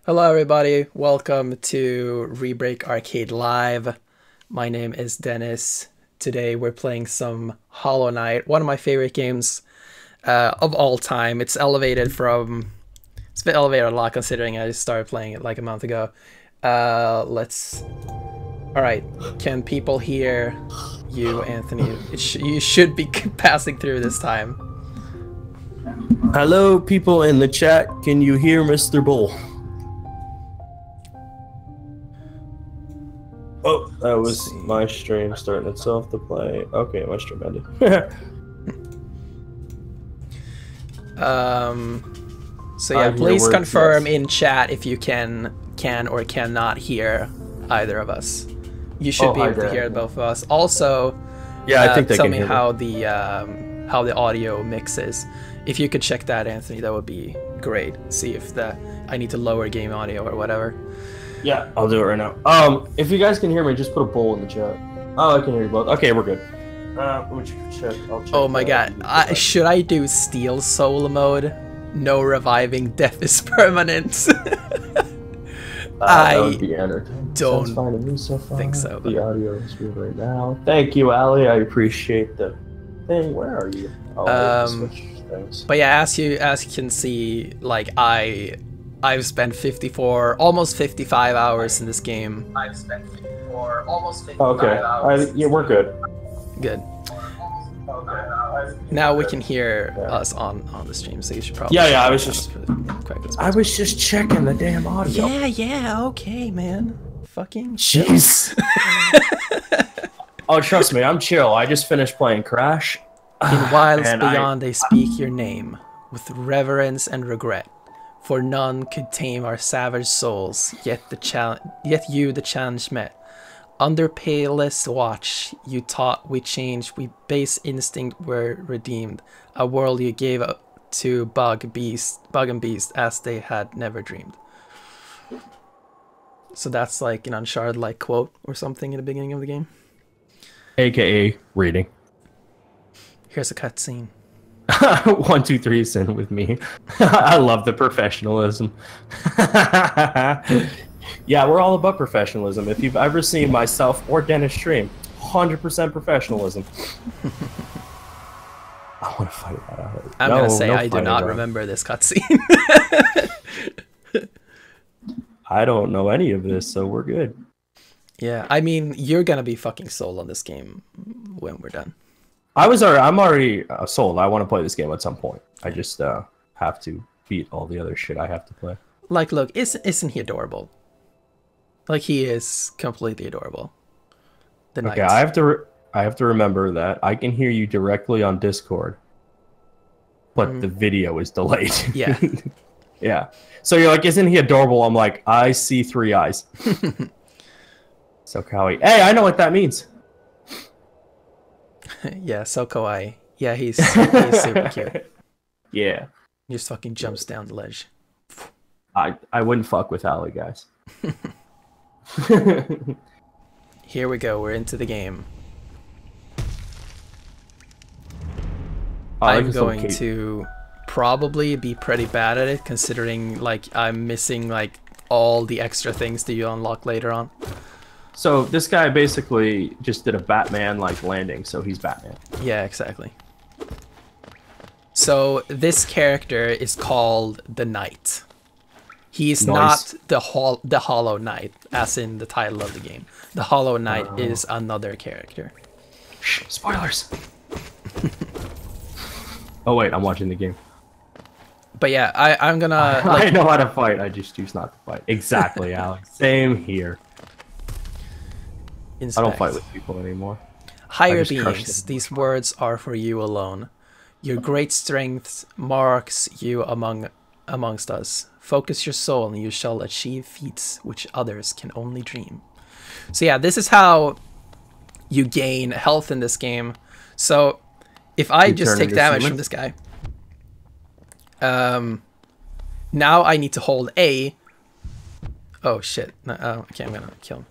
Hello everybody, welcome to Rebreak Arcade Live. My name is Dennis. Today we're playing some Hollow Knight, one of my favorite games of all time. It's been elevated a lot considering I just started playing it like a month ago. Alright, can people hear you, Anthony? You should be passing through this time. Hello, people in the chat. Can you hear Mr. Bull? Oh, that was my stream starting itself to play. Okay, my stream ended. So yeah, please confirm in chat if you can or cannot hear either of us. You should be able to hear both of us. Also, yeah, I think they tell can me hear how the audio mixes. If you could check that, Anthony, that would be great. See if I need to lower game audio or whatever. Yeah, I'll do it right now. If you guys can hear me, just put a bowl in the chat. Oh, I can hear you both. Okay, we're good. Let me check. I'll check. Oh my god, should I do Steel Soul mode? No reviving, death is permanent. That would be entertaining. Don't so far. think so. The audio is good right now. Thank you, Ali. I appreciate the thing. Where are you? Oh, switch things. But yeah, as you can see, like I've spent almost 55 hours in this game. Okay, yeah, we're good. Good. Now we can hear us on the stream, so you should probably. Yeah. I was just checking the damn audio. Yeah. Okay, man. Fucking jeez. Oh, trust me, I'm chill. I just finished playing Crash. In wilds beyond, they speak your name with reverence and regret. For none could tame our savage souls, yet you the challenge met. Under palest watch, you taught we changed, we base instinct were redeemed. A world you gave up to bug and beast as they had never dreamed. So that's like an Uncharted-like quote or something in the beginning of the game. AKA reading. Here's a cutscene. 1, 2, 3 is in with me. I love the professionalism. Yeah, we're all about professionalism. If you've ever seen myself or Dennis stream, 100% professionalism. I want to fight that out. I'm gonna say I do not remember this cutscene. I don't know any of this, so we're good. Yeah, I mean, you're gonna be fucking sold on this game when we're done. I'm already sold. I want to play this game at some point. I just have to beat all the other shit I have to play. Like, look, isn't he adorable? Like, he is completely adorable. Okay, I have to remember that I can hear you directly on Discord, but the video is delayed. Yeah. Yeah. So you're like, isn't he adorable? I'm like, I see 3 eyes. So kawaii. Hey, I know what that means. Yeah, so kawaii. Yeah, he's super cute. Yeah. He just fucking jumps down the ledge. I wouldn't fuck with Ali, guys. Here we go, we're into the game. I'm going to probably be pretty bad at it, considering like I'm missing like all the extra things that you unlock later on. So this guy basically just did a Batman like landing, so he's Batman. Yeah, exactly. So this character is called the Knight. He's not the Hollow Knight, as in the title of the game. The Hollow Knight is another character. Shh, spoilers. Oh wait, I'm watching the game. But yeah, I'm gonna. Like, I know how to fight. I just choose not to fight. Exactly, Alex. Same here. Inspect. I don't fight with people anymore. Higher beings, these words are for you alone. Your great strength marks you amongst us. Focus your soul and you shall achieve feats which others can only dream. So yeah, this is how you gain health in this game. So if I just take damage from this guy, now I need to hold A. Oh shit, okay, I'm gonna kill him.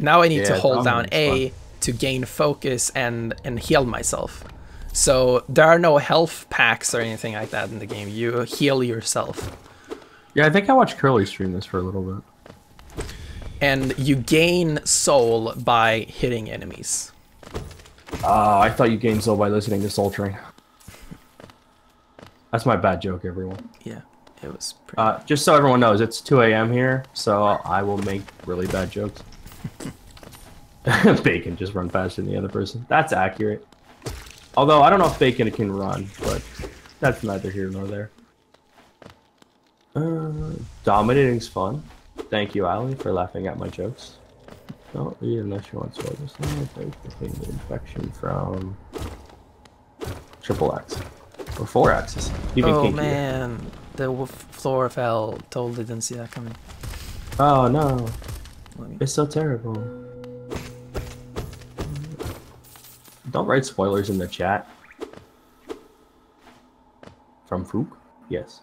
Now I need to hold down A to gain focus and heal myself. So there are no health packs or anything like that in the game. You heal yourself. Yeah, I think I watched Curly stream this for a little bit. And you gain soul by hitting enemies. I thought you gained soul by listening to Soul Train. That's my bad joke, everyone. Yeah, it was pretty... Just so everyone knows, it's 2 a.m. here, so I will make really bad jokes. Bacon just run faster than the other person. That's accurate. Although, I don't know if Bacon can run, but that's neither here nor there. Dominating's fun. Thank you, Ali, for laughing at my jokes. Don't eat unless you want to. Taking the infection from triple X or 4 axes. Oh man, the floor fell. Totally didn't see that coming. Oh no, it's so terrible. Don't write spoilers in the chat. From Fook? Yes.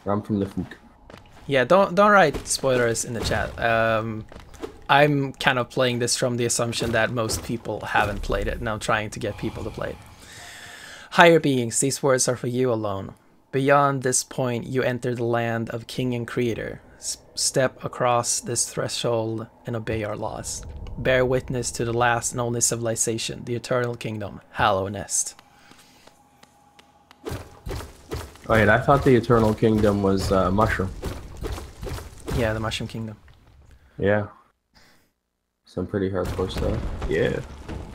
I'm from the Fook. Yeah, don't write spoilers in the chat. I'm kind of playing this from the assumption that most people haven't played it, and I'm trying to get people to play it. Higher beings, these words are for you alone. Beyond this point, you enter the land of King and Creator. Step across this threshold and obey our laws. Bear witness to the last and only civilization, the Eternal Kingdom, Hallow Nest. Wait, I thought the Eternal Kingdom was Mushroom. Yeah, the Mushroom Kingdom. Yeah. Some pretty hardcore stuff. Yeah.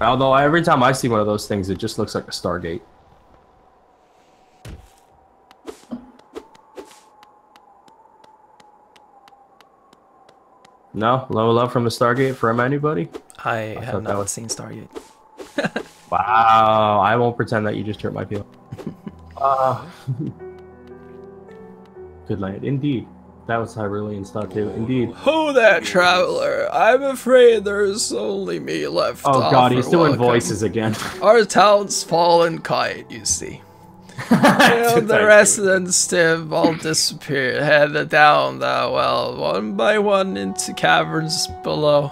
Although every time I see one of those things, it just looks like a Stargate. No? Low love from the Stargate from anybody? I have not seen Stargate. Wow. I won't pretend that you just hurt my feelings. Good night. Indeed. That was Hyrulean stuff too. Indeed. Who that traveler? I'm afraid there's only me left. Oh god, he's doing voices again. Our town's fallen kite, you see. And the residents have all disappeared, headed down the well, one by one into caverns below.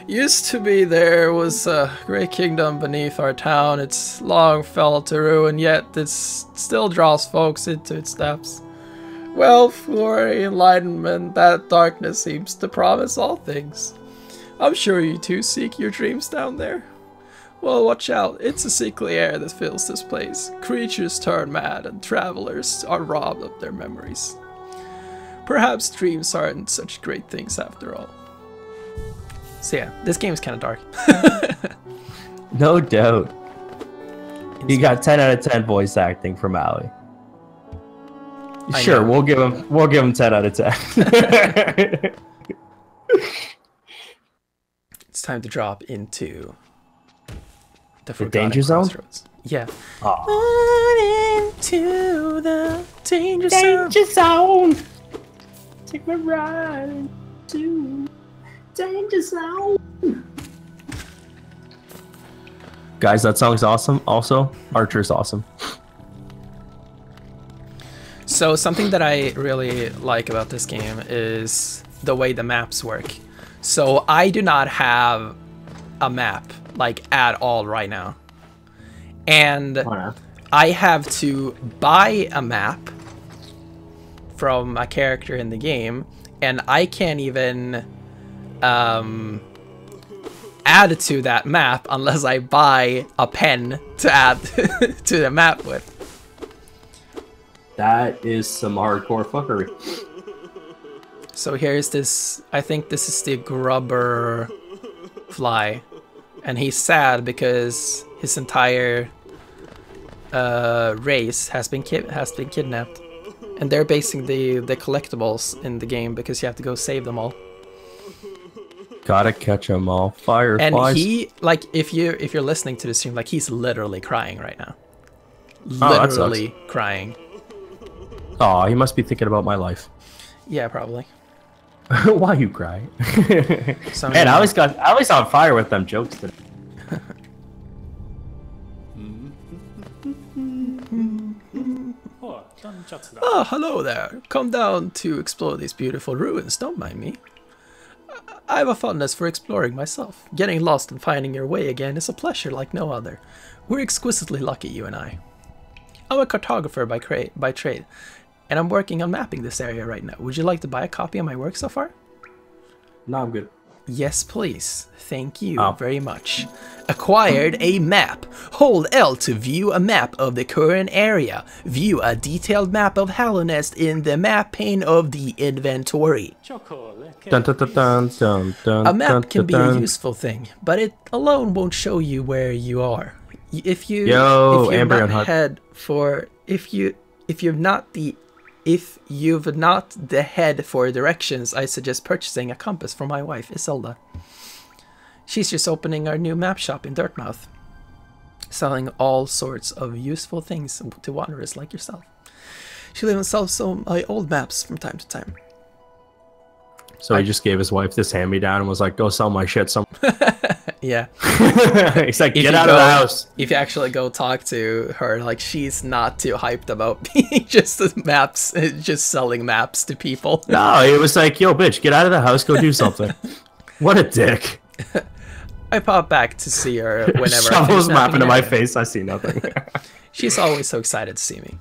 Used to be there was a great kingdom beneath our town. It's long fell to ruin, yet it still draws folks into its depths. Well, for enlightenment, that darkness seems to promise all things. I'm sure you too seek your dreams down there. Well, watch out. It's a sickly air that fills this place. Creatures turn mad and travelers are robbed of their memories. Perhaps dreams aren't such great things after all. So yeah, this game is kind of dark. No doubt. He got 10 out of 10 voice acting from Ali. Sure, we'll give him 10 out of 10. It's time to drop into the danger zone. Yeah. Oh. Into the danger zone. Take me right to danger zone. Guys, that song's awesome. Also, Archer's awesome. So something that I really like about this game is the way the maps work. So I do not have a map like at all right now. And I have to buy a map from a character in the game, and I can't even add to that map unless I buy a pen to add to the map with. That is some hardcore fuckery. So here's this, I think this is the grubber fly, and he's sad because his entire race has been kidnapped, and they're basing the collectibles in the game because you have to go save them all. Gotta catch them all, fireflies. And he, like, if you're listening to the stream, like, he's literally crying right now. Literally crying. Aw, he must be thinking about my life. Yeah, probably. Why you cry? Man, I was on fire with them jokes today. Oh, hello there. Come down to explore these beautiful ruins. Don't mind me. I have a fondness for exploring myself. Getting lost and finding your way again is a pleasure like no other. We're exquisitely lucky, you and I. I'm a cartographer by trade, and I'm working on mapping this area right now. Would you like to buy a copy of my work so far? No, I'm good. Yes, please. Thank you very much. Acquired a map. Hold L to view a map of the current area. View a detailed map of Hallownest in the map pane of the inventory. Dun, dun, dun, dun, dun, dun, A map dun, can be dun. a useful thing, but it alone won't show you where you are. If you've not the head for directions, I suggest purchasing a compass for my wife, Isolda. She's just opening our new map shop in Dirtmouth, selling all sorts of useful things to wanderers like yourself. She even sells some old maps from time to time. So he just gave his wife this hand-me-down and was like, go sell my shit some. Yeah. He's like, get out of the house. If you actually go talk to her, like, she's not too hyped about being just maps, just selling maps to people. No, he was like, yo, bitch, get out of the house, go do something. What a dick. I pop back to see her whenever Shovel's mapping to my face, I see nothing. She's always so excited to see me.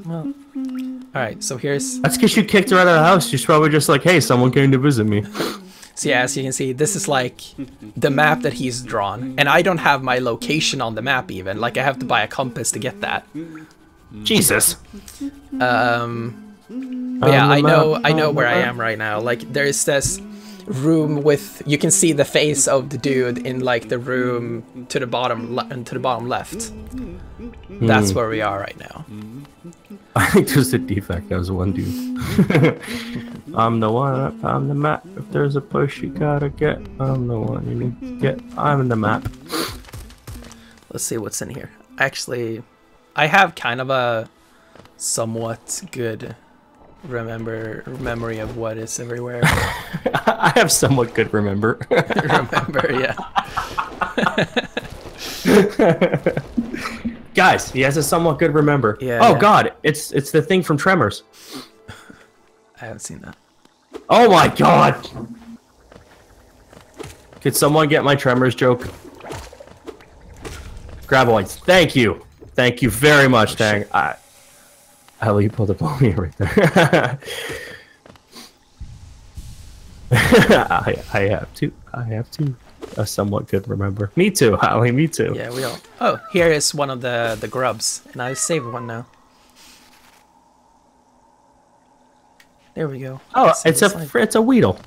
Well, alright, so here's... That's because you kicked her out of the house. She's probably just like, hey, someone came to visit me. So yeah, as you can see, this is like the map that he's drawn. And I don't have my location on the map even. Like, I have to buy a compass to get that. Jesus. But yeah, I know where I am right now. Like, there's this room with... You can see the face of the dude in, like, the room to the bottom left. That's where we are right now. I think there's a defect. That was one dude. I'm the one. I'm the map. If there's a push, you gotta get. I'm the one you need to get. I'm in the map. Let's see what's in here. Actually, I have kind of a somewhat good memory of what is everywhere. I have somewhat good remember. Yeah. Guys, he has a somewhat good remember. Yeah. Oh God, it's the thing from Tremors. I haven't seen that. Oh my God! Could someone get my Tremors joke? Graboids, thank you very much. Dang, I'll you pulled a me right there. I have to. A somewhat good remember. Me too, Holly. Me too. Yeah, we all. Oh, here is one of the grubs, and I saved one now. There we go. Oh, it's a Weedle.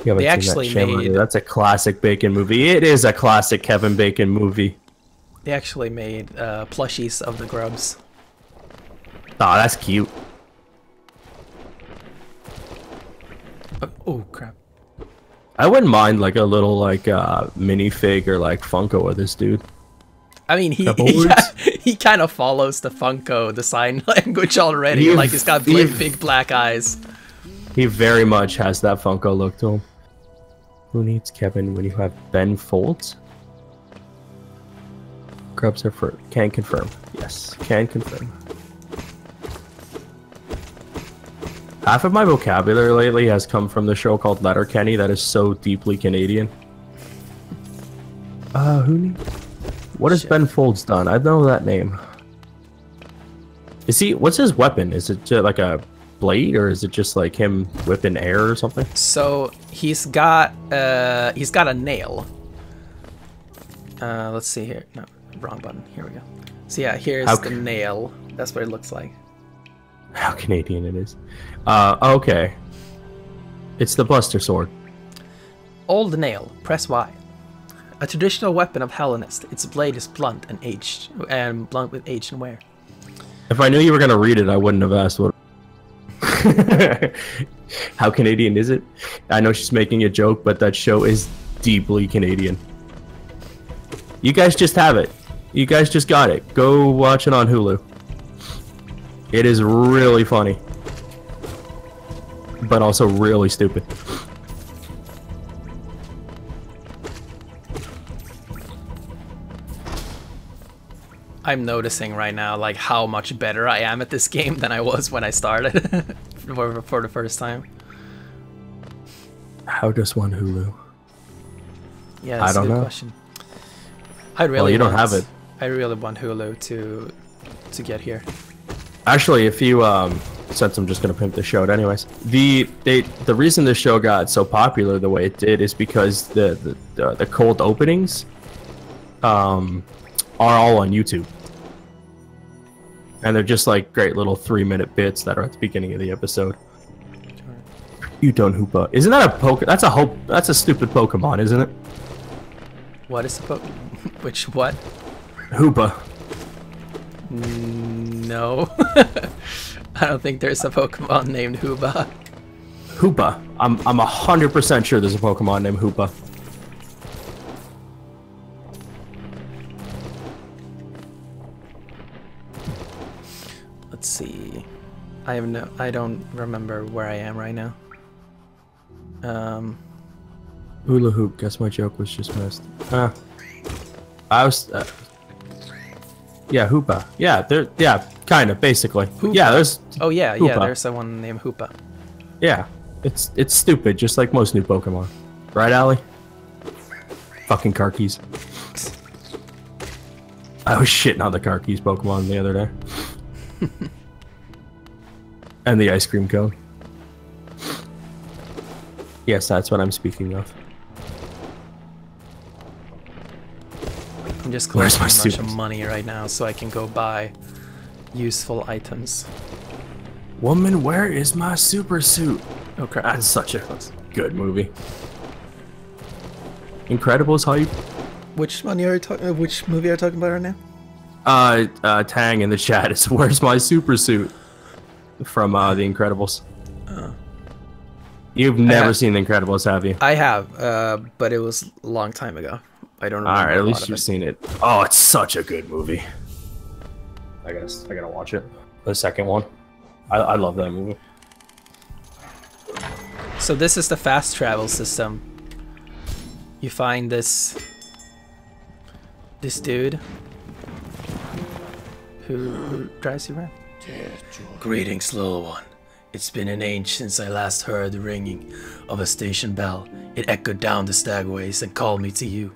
They actually made. That's a classic Bacon movie. It is a classic Kevin Bacon movie. They actually made plushies of the grubs. Oh, that's cute. Oh crap. I wouldn't mind like a little like minifig or like Funko of this dude. I mean, he kind of follows the Funko design language already. Like he's got big black eyes. He very much has that Funko look to him. Who needs Kevin when you have Ben Folds? Grubs are for can confirm. Yes, can confirm. Half of my vocabulary lately has come from the show called Letterkenny that is so deeply Canadian. Who needs... What has Ben Folds done? I know that name. Is he... What's his weapon? Is it like a blade or is it just like him whipping air or something? So he's got a nail. Let's see here. No, wrong button. Here we go. So yeah, here's the nail. That's what it looks like. How Canadian it is. Okay. It's the Buster Sword. Old nail. Press Y. A traditional weapon of Hallownest. Its blade is blunt and aged, and blunt with age and wear. If I knew you were gonna read it, I wouldn't have asked what. How Canadian is it? I know she's making a joke, but that show is deeply Canadian. You guys just have it. You guys just got it. Go watch it on Hulu. It is really funny, but also really stupid. I'm noticing right now like how much better I am at this game than I was when I started for the first time. How does one Hulu? Yeah, that's a good question. I really you don't have it. I really want Hulu to get here. Actually, if you since I'm just gonna pimp the show out anyways, the reason the show got so popular the way it did is because the cold openings are all on YouTube, and they're just like great little 3-minute bits that are at the beginning of the episode. You don't Hoopa. Isn't that a poke? That's a stupid Pokemon, isn't it? What is the Which what? Hoopa. No. I don't think there's a Pokemon named Hoopa. Hoopa. I'm 100% sure there's a Pokemon named Hoopa. Let's see. I don't remember where I am right now. Hula hoop. Guess my joke was just missed. I was. Yeah, Hoopa. Yeah, there. Yeah, kind of, basically. Hoopa. Yeah, there's. Oh yeah, Hoopa. yeah. There's someone named Hoopa. Yeah, it's stupid, just like most new Pokemon, right, Allie? Fucking car keys. I was shitting on the car keys Pokemon the other day. And the ice cream cone. Yes, that's what I'm speaking of. I'm just collecting a bunch of money right now so I can go buy useful items. Woman, where is my super suit? Okay. That's such a good movie. Incredibles hype. Which movie are you talking about right now? Tang in the chat is where's my super suit from The Incredibles. You've never seen The Incredibles, have you? I have, but it was a long time ago. I don't remember. Alright, at least you've seen it. Oh, it's such a good movie. I gotta watch it. The second one. I love that movie. So this is the fast travel system. You find this dude who drives you around. Greetings, little one. It's been an age since I last heard the ringing of a station bell. It echoed down the stagways and called me to you.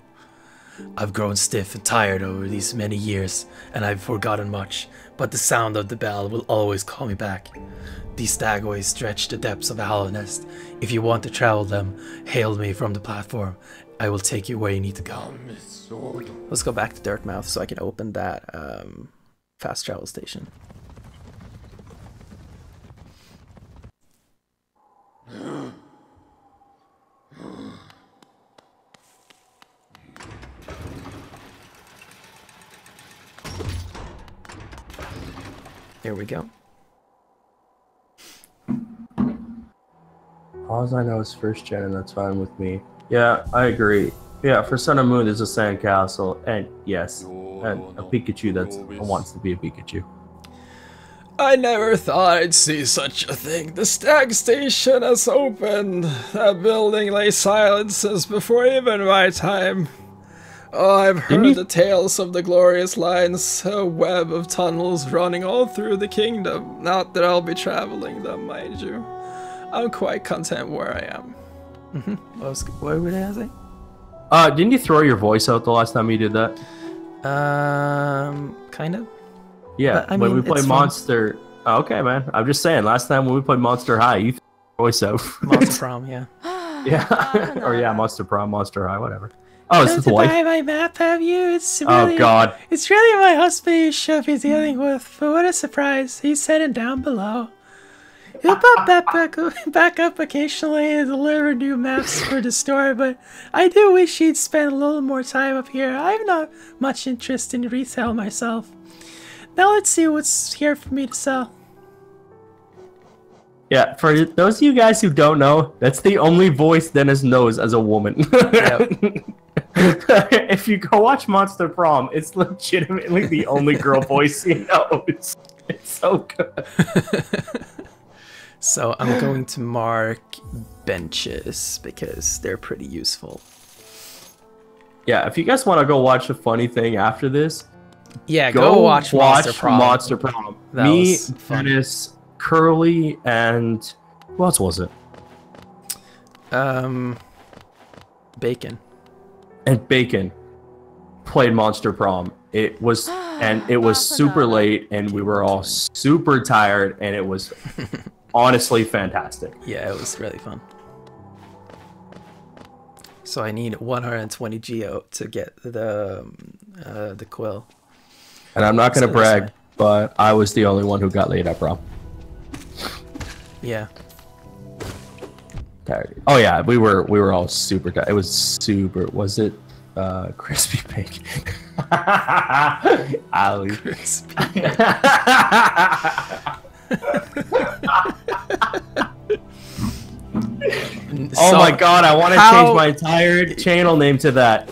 I've grown stiff and tired over these many years, and I've forgotten much, but the sound of the bell will always call me back. These stagways stretch the depths of Hallownest. If you want to travel them, hail me from the platform. I will take you where you need to go. Let's go back to Dirtmouth so I can open that fast travel station. Here we go. All I know is first gen, and that's fine with me. Yeah, I agree. Yeah, for Sun and Moon, there's a sandcastle, and yes, and a Pikachu that wants to be a Pikachu. I never thought I'd see such a thing. The stag station has opened. That building lay silent since before even my time. Oh, I've heard the tales of the glorious lines, a web of tunnels running all through the kingdom. Not that I'll be traveling them, mind you. I'm quite content where I am. What would I say? Didn't you throw your voice out the last time you did that? Kind of. Yeah, I mean, when we played Monster. Oh, okay, man. I'm just saying. Last time when we played Monster High, you threw your voice out. Monster Prom, yeah. Yeah, or yeah, Monster Prom, Monster High, whatever. Oh, it's the wife. Buy my map, have you? It's really, oh God. It's really my husband you should be dealing with. But what a surprise! He's sitting down below. He'll pop back up occasionally and deliver new maps for the store, but I do wish he'd spend a little more time up here. I have not much interest in retail myself. Now let's see what's here for me to sell. Yeah, for those of you guys who don't know, that's the only voice Dennis knows as a woman. Yep. If you go watch Monster Prom, it's legitimately the only girl voice he knows. It's so good. So I'm going to mark benches because they're pretty useful. Yeah, if you guys want to go watch a funny thing after this, yeah, go watch Monster Prom. Monster Prom. Me, Dennis, Curly, and who else was it? Bacon. And Bacon played Monster Prom. It was and it was super late, and we were all super tired, and it was honestly fantastic. Yeah, it was really fun. So I need 120 geo to get the quill. And I'm not gonna brag, but I was the only one who got laid up, bro. Yeah. Tired. Oh yeah, we were all super tired. It was super. Was it crispy bacon? Ali. Crispy. Oh my god, I want to change my entire channel name to that.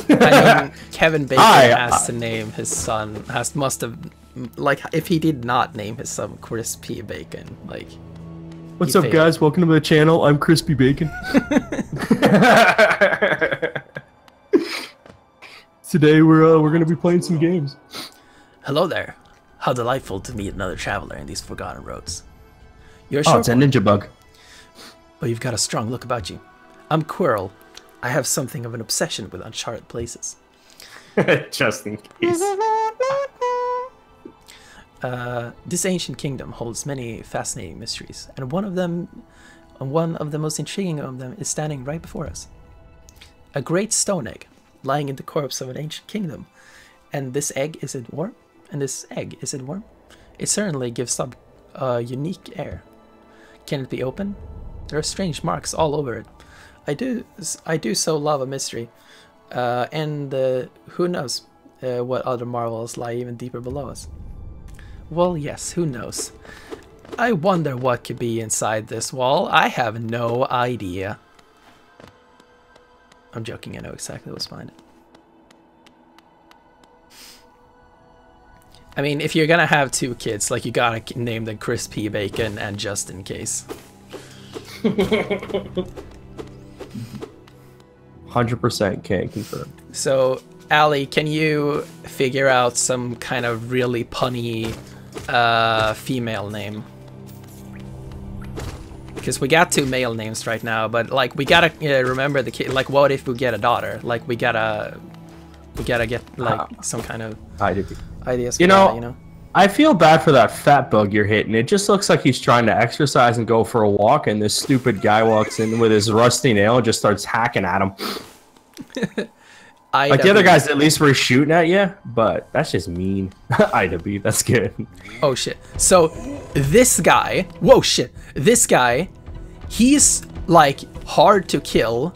I mean, Kevin Bacon has to name his son. Must have, like, if he did not name his son Crispy Bacon, like. What's up, guys? Welcome to the channel. I'm Crispy Bacon. Today we're gonna be playing some games. Hello there. How delightful to meet another traveler in these forgotten roads. You're oh, it's a ninja bug. But you've got a strong look about you. I'm Quirrell. I have something of an obsession with uncharted places. Just in case. This ancient kingdom holds many fascinating mysteries, and one of the most intriguing of them is standing right before us. A great stone egg, lying in the corpse of an ancient kingdom. And this egg, is it warm? And this egg, is it warm? It certainly gives up a unique air. Can it be open? There are strange marks all over it. I do so love a mystery. And who knows what other marvels lie even deeper below us. Well, yes, who knows? I wonder what could be inside this wall. I have no idea. I'm joking, I know exactly what's behind it. I mean, if you're gonna have two kids, like, you gotta name them Crispy Bacon and Just in Case. 100% can't confirm. So, Ali, can you figure out some kind of really punny female name? Because we got two male names right now, but like we gotta remember the kid. Like, what if we get a daughter? Like, we gotta get like some kind of ideas. You know, I feel bad for that fat bug you're hitting. It just looks like he's trying to exercise and go for a walk, and this stupid guy walks in with his rusty nail and just starts hacking at him. Like the other guys at least were shooting at you, but that's just mean. IW, that's good. Oh shit. So this guy, whoa shit, this guy, he's like hard to kill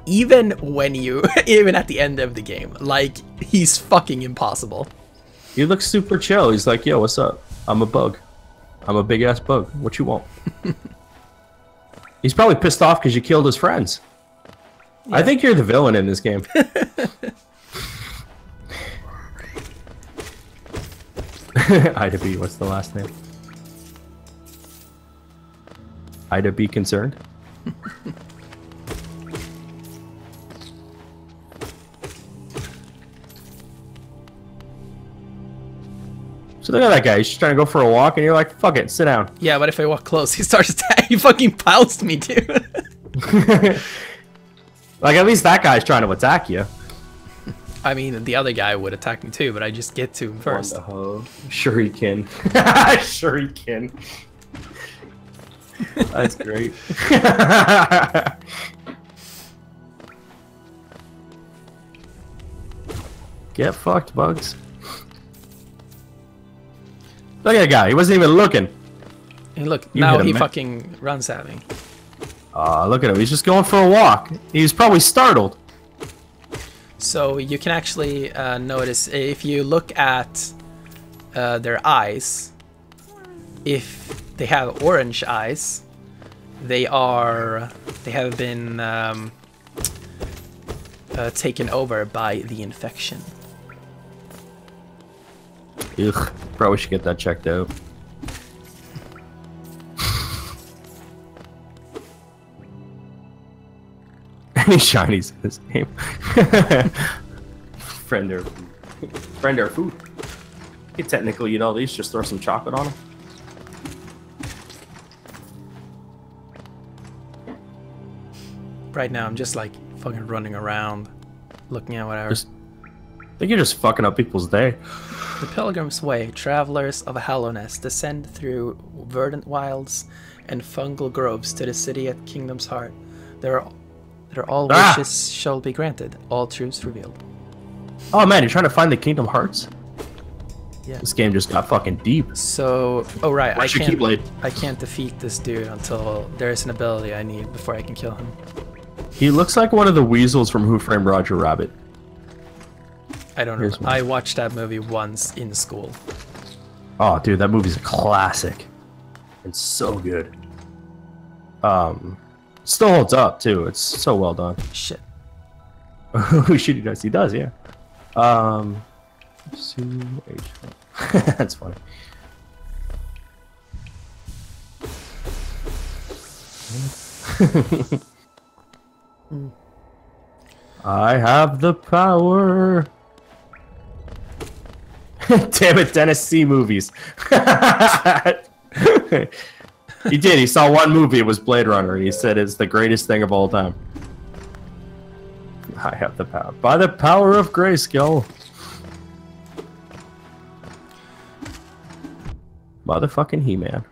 even when you, even at the end of the game. Like, he's fucking impossible. He looks super chill. He's like, yo, what's up? I'm a bug. I'm a big ass bug. What you want? He's probably pissed off because you killed his friends. Yeah. I think you're the villain in this game. Ida B, what's the last name? Ida B concerned? So look at that guy. He's just trying to go for a walk, and you're like, fuck it, sit down. Yeah, but if I walk close, he starts attacking. He fucking pounced me, dude. Like, at least that guy's trying to attack you. I mean, the other guy would attack me too, but I just get to him first. Sure he can. Sure he can. That's great. Get fucked, bugs. Look at that guy. He wasn't even looking. And look, now he fucking runs at me. Look at him. He's just going for a walk. He's probably startled. So you can actually notice if you look at their eyes, if they have orange eyes, they have been taken over by the infection. Ugh, probably should get that checked out. Any shinies in this game? Friend or food. You technically eat all these, just throw some chocolate on them. Right now, I'm just like fucking running around, looking at whatever. think you're just fucking up people's day. The Pilgrim's Way, travelers of Hallowness, descend through verdant wilds and fungal groves to the city at Kingdom's Heart. There all wishes shall be granted, all truths revealed. Oh man, you're trying to find the Kingdom Hearts? Yeah. This game just got fucking deep. So, oh right, I can't defeat this dude until there's an ability I need before I can kill him. He looks like one of the weasels from Who Framed Roger Rabbit. I don't know. I watched that movie once in school. Oh, dude, that movie's a classic. It's so good. Still holds up too. It's so well done. Shit. Oh shit, he does. He does, yeah. That's funny. I have the power. Damn it, Tennessee movies. He did. He saw one movie. It was Blade Runner. And he said it's the greatest thing of all time. I have the power. By the power of Grayskull. Motherfucking He-Man.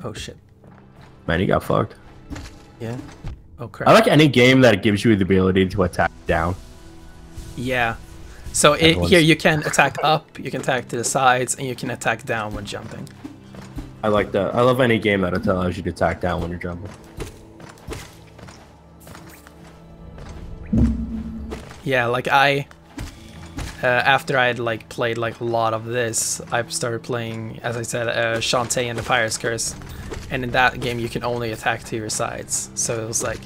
Oh shit. Man, he got fucked. Yeah. Oh crap. I like any game that gives you the ability to attack down. Yeah. So here you can attack up, you can attack to the sides, and you can attack down when jumping. I like that. I love any game that allows you to attack down when you're jumping. Yeah, like after I had like played like a lot of this, I started playing, as I said, Shantae and the Pirate's Curse, and in that game you can only attack to your sides. So it was like,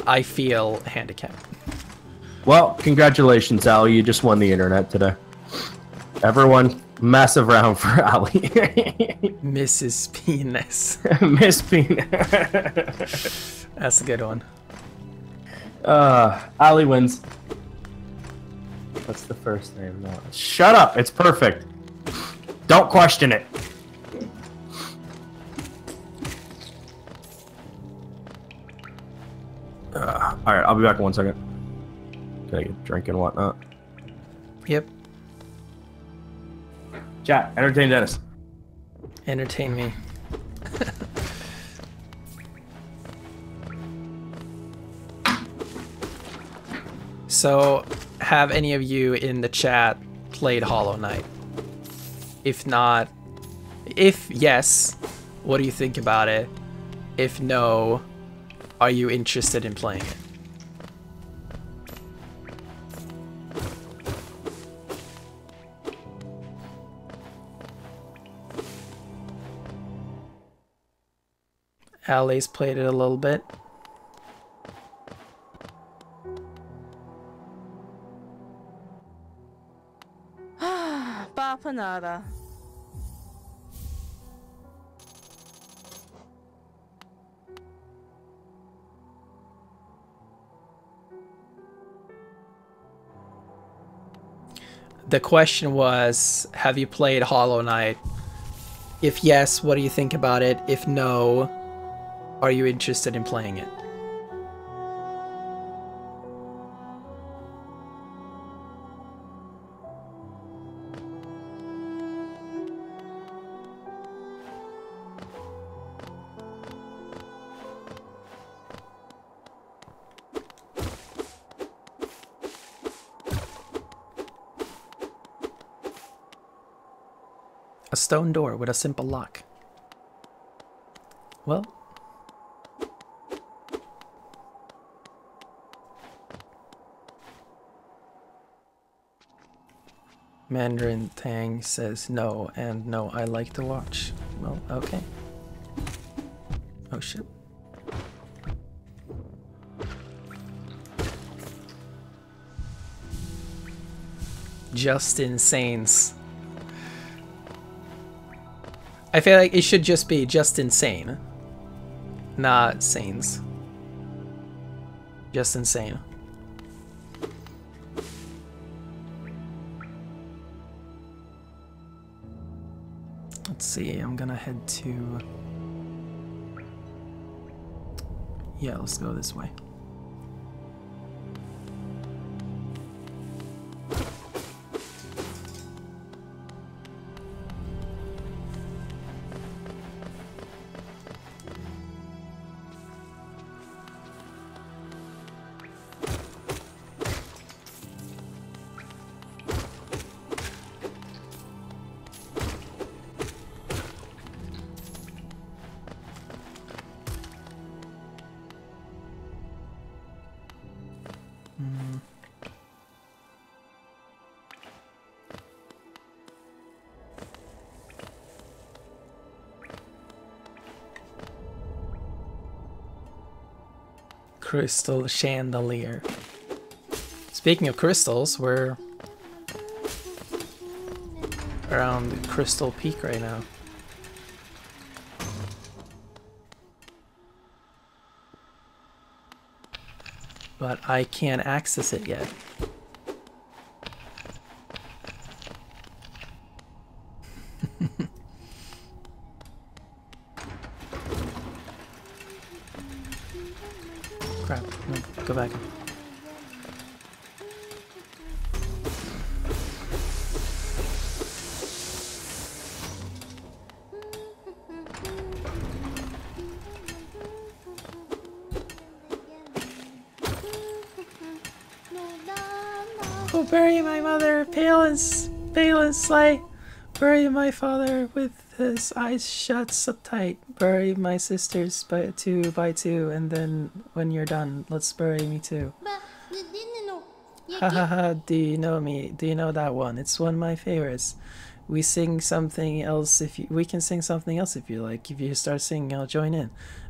I feel handicapped. Well, congratulations, Ali. You just won the internet today. Everyone, massive round for Ali. Mrs. Penis. Miss Penis. That's a good one. Ali wins. What's the first name? No. Shut up. It's perfect. Don't question it. Alright, I'll be back in 1 second. Can I get a drink and whatnot? Yep. Chat, entertain Dennis. Entertain me. So, have any of you in the chat played Hollow Knight? If not, if yes, what do you think about it? If no, are you interested in playing it? Ali's played it a little bit. Bapanada. The question was, have you played Hollow Knight? If yes, what do you think about it? If no, are you interested in playing it? A stone door with a simple lock. Well, Mandarin Tang says no, and no, I like to watch. Well, okay. Oh shit. Just Insanes. I feel like it should just be Just Insane. Not Sanes. Just Insane. Let's see, I'm gonna head to... Yeah, let's go this way. Crystal chandelier. Speaking of crystals, we're around Crystal Peak right now. But I can't access it yet. Crap, no, go back. Oh, bury my mother, Palin slay. Bury my father with his eyes shut so tight. Bury my sisters by two, and then when you're done, let's bury me too. Ha ha ha, do you know me? Do you know that one? It's one of my favorites. We sing something else we can sing something else if you like. If you start singing, I'll join in.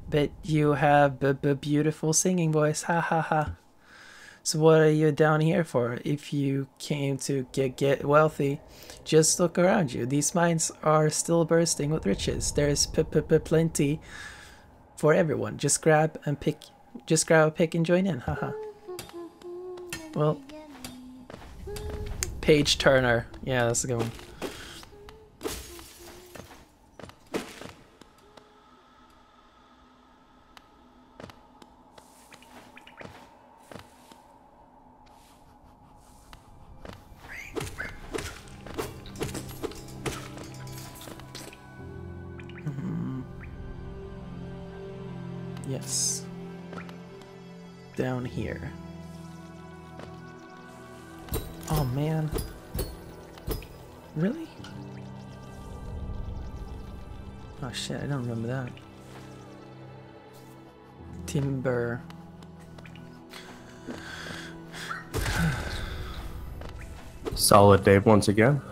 Bet you have beautiful singing voice. Ha ha ha. So what are you down here for? If you came to get wealthy, just look around you. These mines are still bursting with riches. There's plenty for everyone. Just grab a pick and join in. Haha. Well, Page Turner. Yeah, that's a good one. Yes. Down here. Oh man. Really? Oh shit, I don't remember that. Timber. Solid name once again.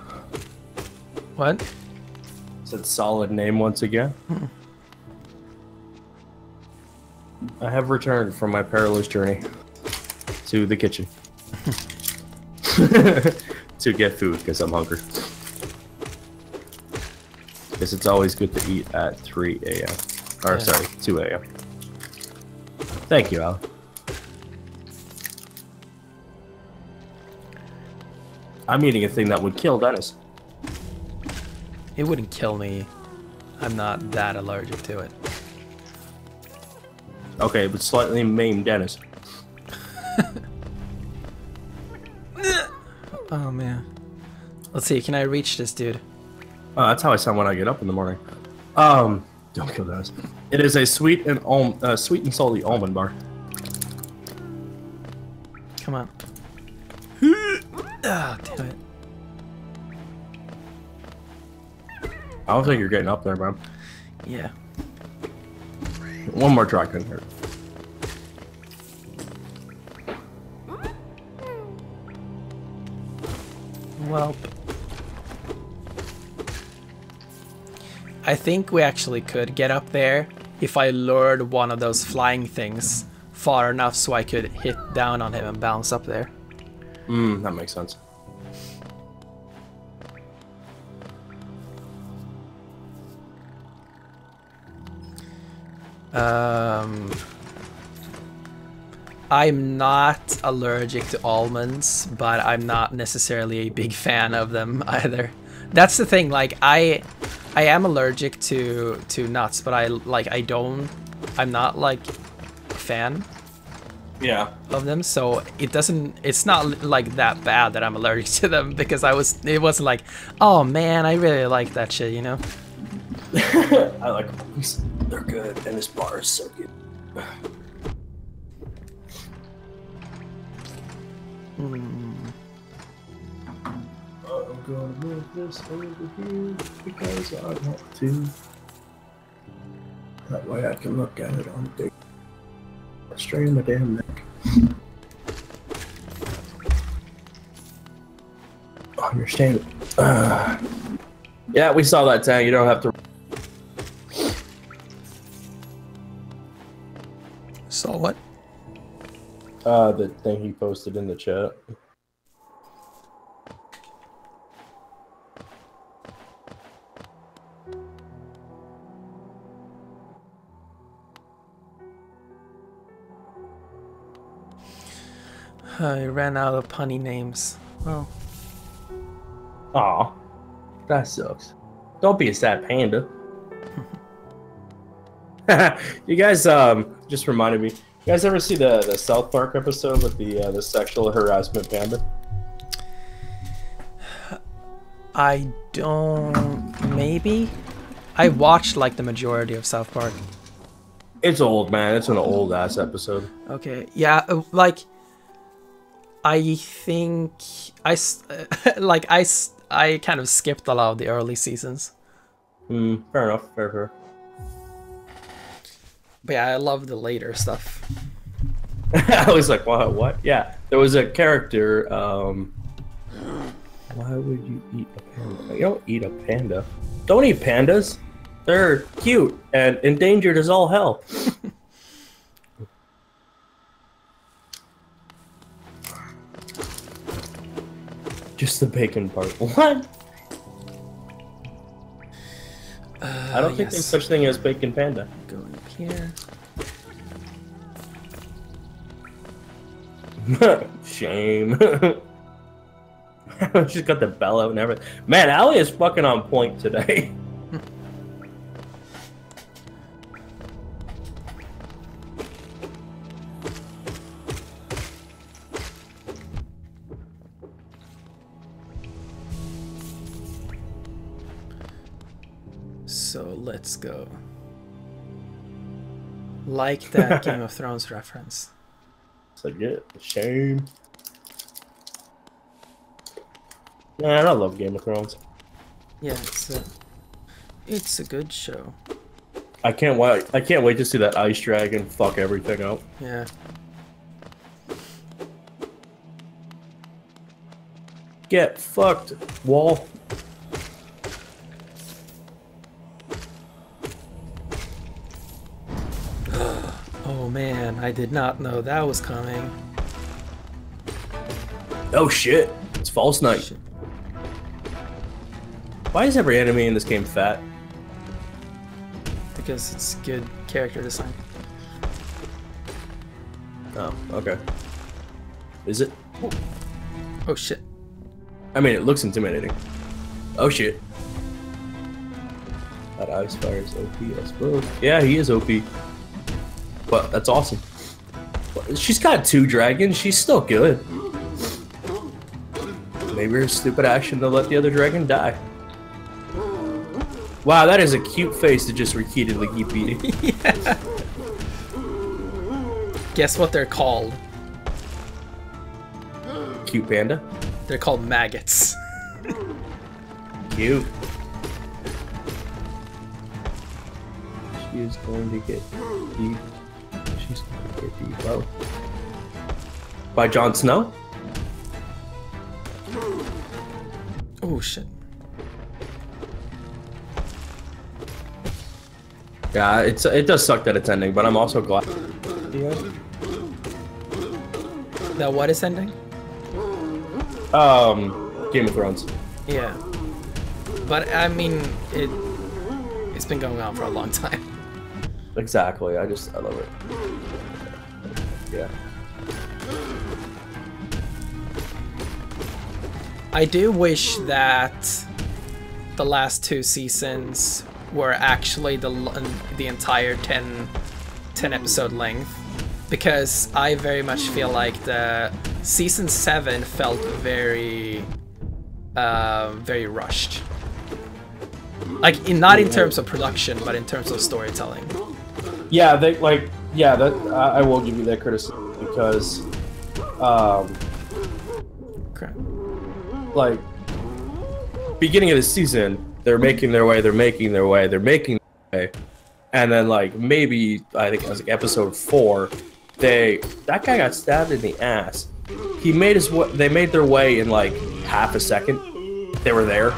What? Said solid name once again. I have returned from my perilous journey to the kitchen to get food because I'm hungry. Because it's always good to eat at 3 a.m. Or sorry, 2 a.m. Thank you, Al. I'm eating a thing that would kill Dennis. It wouldn't kill me. I'm not that allergic to it. Okay, but slightly maim Dennis. Oh man. Let's see, can I reach this dude? That's how I sound when I get up in the morning. Don't kill Dennis. It is a sweet and salty almond bar. Come on. Ah, damn it. I don't think you're getting up there, bro. Yeah. One more try couldn't hurt. Well, I think we actually could get up there if I lured one of those flying things far enough so I could hit down on him and bounce up there. That makes sense. I'm not allergic to almonds, but I'm not necessarily a big fan of them either. That's the thing, like I am allergic to nuts, but I'm not like a fan. Yeah. Of them, so it's not like that bad that I'm allergic to them, because it wasn't like, oh man, I really like that shit, you know? I like almonds. They're good, and this bar is so good. I'm gonna move this over here because I want to. That way I can look at it on the day. Straight in the damn neck. Understand. Yeah, we saw that tag. You don't have to. Saw what? The thing he posted in the chat. I ran out of punny names. Oh. Aw, that sucks. Don't be a sad panda. You guys, just reminded me. You guys ever see the South Park episode with the sexual harassment panda? I don't. Maybe. I watched like the majority of South Park. It's old, man. It's an old ass episode. Okay. Yeah. Like. I think I kind of skipped a lot of the early seasons. Fair enough. Fair. But yeah, I love the later stuff. I was like, what? Yeah, there was a character. Why would you eat a panda? You don't eat a panda. Don't eat pandas. They're cute and endangered as all hell. Just the bacon part. What? I don't think there's such thing as bacon panda. Going up here. Shame. She's got the bell out and everything. Man, Allie is fucking on point today. So let's go. Like that Game of Thrones reference. It's like, yeah, shame. Man, I love Game of Thrones. Yeah, it's a good show. I can't wait to see that ice dragon fuck everything up. Yeah. Get fucked, wall. Oh man, I did not know that was coming. Oh shit, it's False Knight. Shit. Why is every enemy in this game fat? Because it's good character design. Oh, okay. Is it? Oh shit. I mean, it looks intimidating. Oh shit. That ice fire is OP, I suppose. Yeah, he is OP. But that's awesome. She's got 2 dragons. She's still good. Maybe her stupid action to let the other dragon die. Wow, that is a cute face to just repeatedly keep eating. Yeah. Guess what they're called? Cute panda? They're called maggots. Cute. She is going to get deep. She's going to get deep. Oh. By Jon Snow? Oh shit. Yeah, it does suck that it's ending, but I'm also glad. Yeah. That what is ending? Game of Thrones. Yeah. But I mean, it's been going on for a long time. Exactly. I love it. Yeah. I do wish that the last 2 seasons were actually the entire 10 episode length, because I very much feel like the season 7 felt very very rushed. Like not in terms of production, but in terms of storytelling. Yeah, I will give you that criticism because Crap. like beginning of the season, they're making their way, and then like maybe I think it was like episode 4, that guy got stabbed in the ass. They made their way in like half a second. they were there.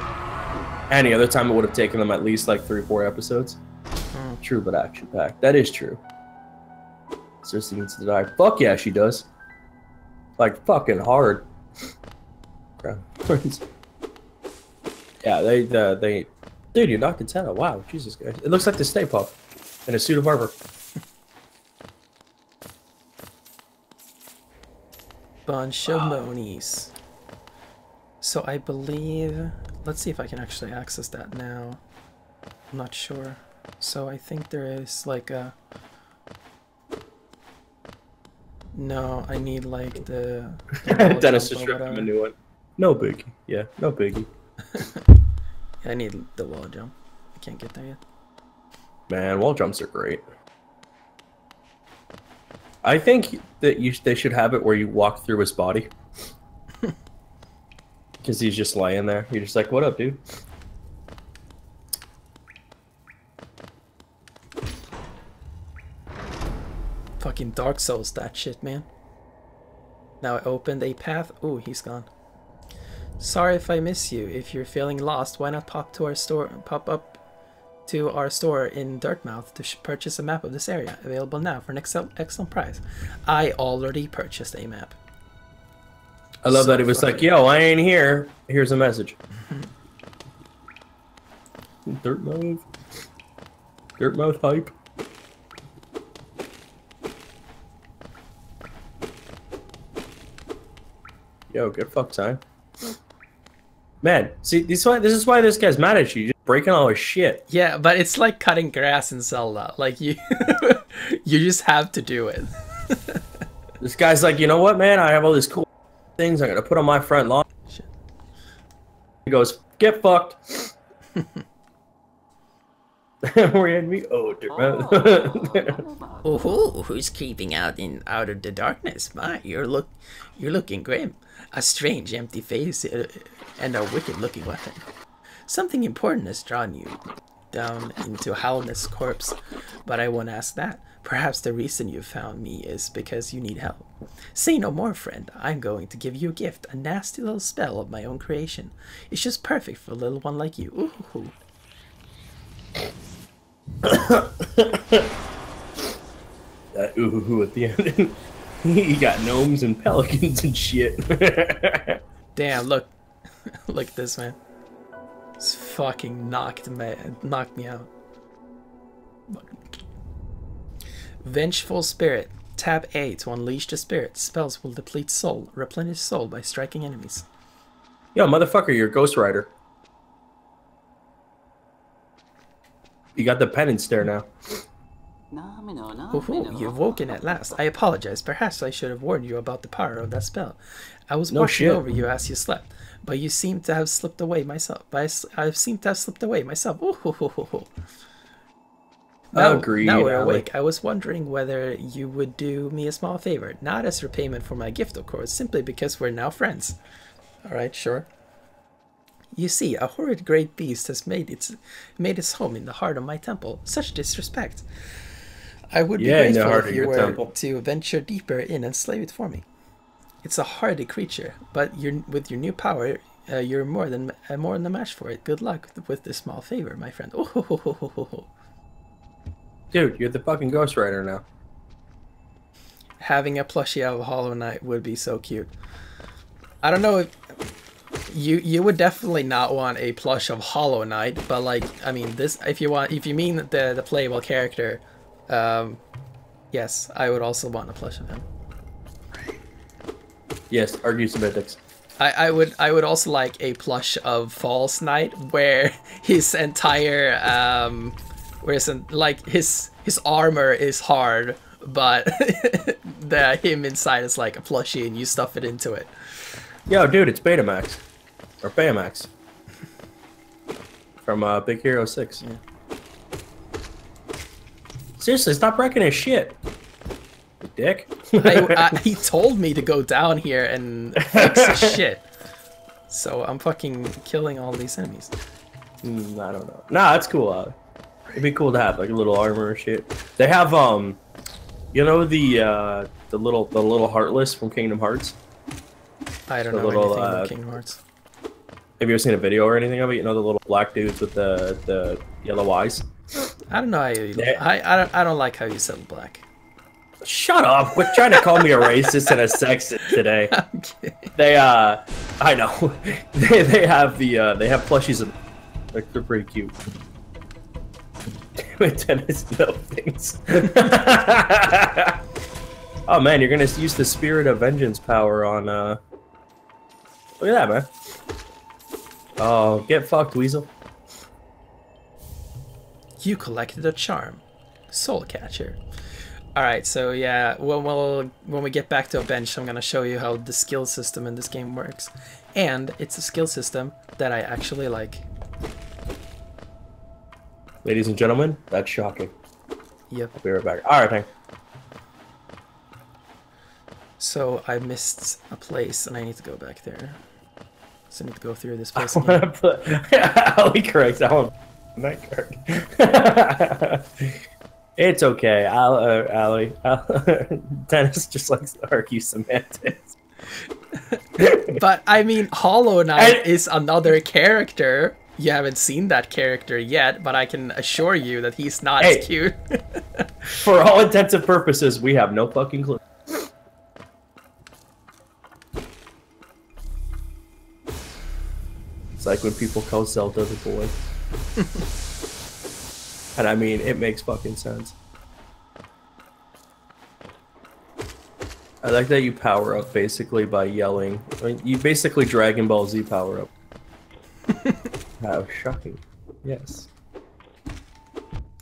Any other time, it would have taken them at least like 3 or 4 episodes. True, but action-packed. That is true. Cersei needs to die. Fuck yeah, she does. Like, fucking hard. Yeah, they... Dude, you knocked antenna. Wow, Jesus Christ. It looks like the Stay Puft in a suit of armor. Bunch of monies. So I believe... Let's see if I can actually access that now. I'm not sure. So I think there is like a... No, I need like the Dennis just ripped him a new one. No biggie. Yeah, no biggie. I need the wall jump. I can't get there yet. Man, wall jumps are great. I think that they should have it where you walk through his body. Because he's just laying there. You're just like, what up, dude? Fucking Dark Souls, that shit, man. Now I opened a path. Ooh, he's gone. Sorry if I miss you. If you're feeling lost, why not pop up to our store in Dirtmouth to purchase a map of this area. Available now for an excellent price. I already purchased a map. I love that it was like, yo, I ain't here. Here's a message. Dirtmouth. Dirtmouth hype. Yo, good fuck time. Man, see, this is why this guy's mad at you. You're just breaking all his shit. Yeah, but it's like cutting grass in Zelda. Like, you you just have to do it. This guy's like, you know what, man? I have all these cool things I'm going to put on my front lawn. Shit. He goes, get fucked. We're in me. Oh, oh, who's creeping out of the darkness? My, you're looking grim. A strange, empty face and a wicked-looking weapon. Something important has drawn you down into Halness' corpse, but I won't ask that. Perhaps the reason you found me is because you need help. Say no more, friend. I'm going to give you a gift, a nasty little spell of my own creation. It's just perfect for a little one like you. Ooh. That ooh at the end. He got gnomes and pelicans and shit. Damn, look at this, man. It's fucking knocked me out. Vengeful Spirit. Tap A to unleash the spirit. Spells will deplete soul. Replenish soul by striking enemies. Yo, motherfucker, you're a Ghost Rider. You got the penance there now. You've woken at last. I apologize. Perhaps I should have warned you about the power of that spell. I was watching over you as you slept, but you seem to have slipped away myself. Now we're awake. I was wondering whether you would do me a small favor, not as repayment for my gift, of course, simply because we're now friends. All right, sure. You see, a horrid great beast has made its home in the heart of my temple. Such disrespect. I would be grateful if you were to venture deeper in and slay it for me. It's a hardy creature, but with your new power, you're more than a match for it. Good luck with this small favor, my friend. Dude, you're the fucking Ghost Rider now. Having a plushie of Hollow Knight would be so cute. I don't know if you would definitely not want a plush of Hollow Knight, but like, I mean, this if you mean the playable character, yes, I would also want a plush of him. Yes, argue semantics. I would also like a plush of False Knight where his entire his armor is hard, but him inside is like a plushie and you stuff it into it. Yo, dude, it's Betamax. Or Baymax. From Big Hero 6. Yeah. Seriously, stop wrecking his shit. You dick. He told me to go down here and fix his shit. So I'm fucking killing all these enemies. I don't know. Nah, that's cool. It'd be cool to have like a little armor and shit. They have you know the little Heartless from Kingdom Hearts. I don't know anything about Kingdom Hearts. Have you ever seen a video or anything of it? You know the little black dudes with the yellow eyes? I don't know how you. I don't like how you said black. Shut up! Quit trying to call me a racist and a sexist today. They I know. they have plushies of they're pretty cute. Damn it, Dennis, no things. Oh man, you're gonna use the Spirit of Vengeance power on look at that, man. Oh, get fucked, Weasel. You collected a charm. Soul Catcher. Alright, so yeah, when we get back to a bench, I'm gonna show you how the skill system in this game works. And it's a skill system that I actually like. Ladies and gentlemen, that's shocking. Yep. I'll be right back. Alright, thanks. So I missed a place and I need to go back there. So I need to go through this place again. Ali corrects that one. It's okay, Ali. Dennis just likes to argue semantics. But I mean, Hollow Knight is another character. You haven't seen that character yet, but I can assure you that he's not as cute. For all intents and purposes, we have no fucking clue. It's like when people call Zelda the boy. And I mean, it makes fucking sense. I like that you power up basically by yelling. I mean, you basically Dragon Ball Z power up. How shocking. Yes.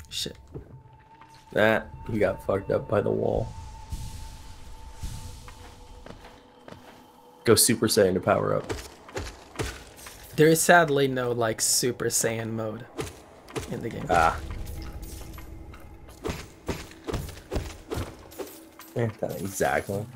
Shit. You got fucked up by the wall. Go Super Saiyan to power up. There is sadly no, like, Super Saiyan mode in the game. Ah. Yeah, exactly.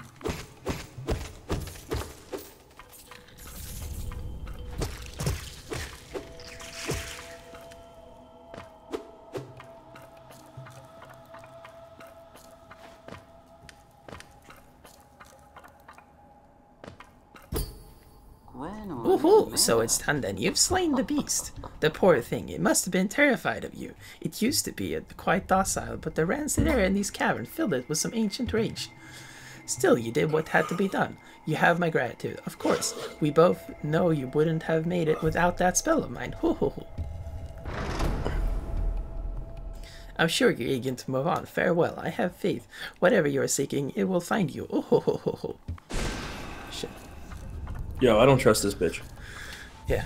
Woohoo! So it's done then. You've slain the beast. The poor thing. It must have been terrified of you. It used to be quite docile, but the rancid air in these caverns filled it with some ancient rage. Still, you did what had to be done. You have my gratitude. Of course, we both know you wouldn't have made it without that spell of mine. Hoo hoo hoo. I'm sure you're eager to move on. Farewell. I have faith. Whatever you are seeking, it will find you. Oh ho ho ho ho. Shit. Yo, I don't trust this bitch. Yeah.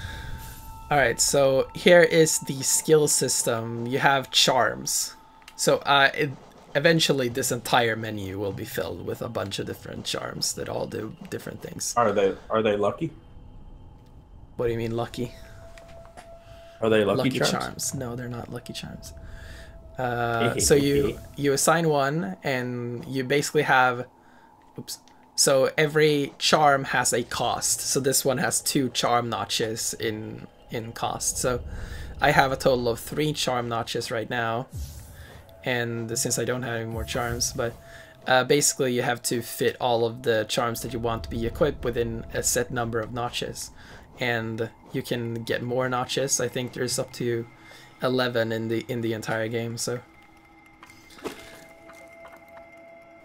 Alright, so here is the skill system. You have charms. So eventually this entire menu will be filled with a bunch of different charms that all do different things. Are they lucky? What do you mean lucky? Are they lucky charms? Charms? No, they're not lucky charms. So you assign one and you basically have... Oops. So every charm has a cost. So this one has 2 charm notches in cost. So I have a total of 3 charm notches right now. And since I don't have any more charms, but basically you have to fit all of the charms that you want to be equipped within a set number of notches. And you can get more notches. I think there's up to 11 in the entire game. So.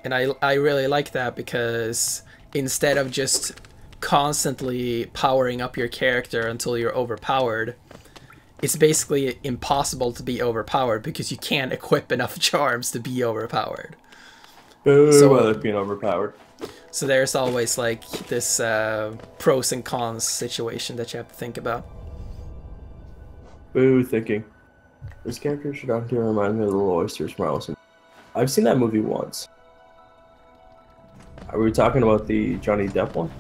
And I really like that because instead of just constantly powering up your character until you're overpowered, it's basically impossible to be overpowered because you can't equip enough charms to be overpowered. So being overpowered. So there's always like this pros and cons situation that you have to think about. Boo thinking. This character should often remind me of the Little Oysters from Alice. I've seen that movie once. Are we talking about the Johnny Depp one?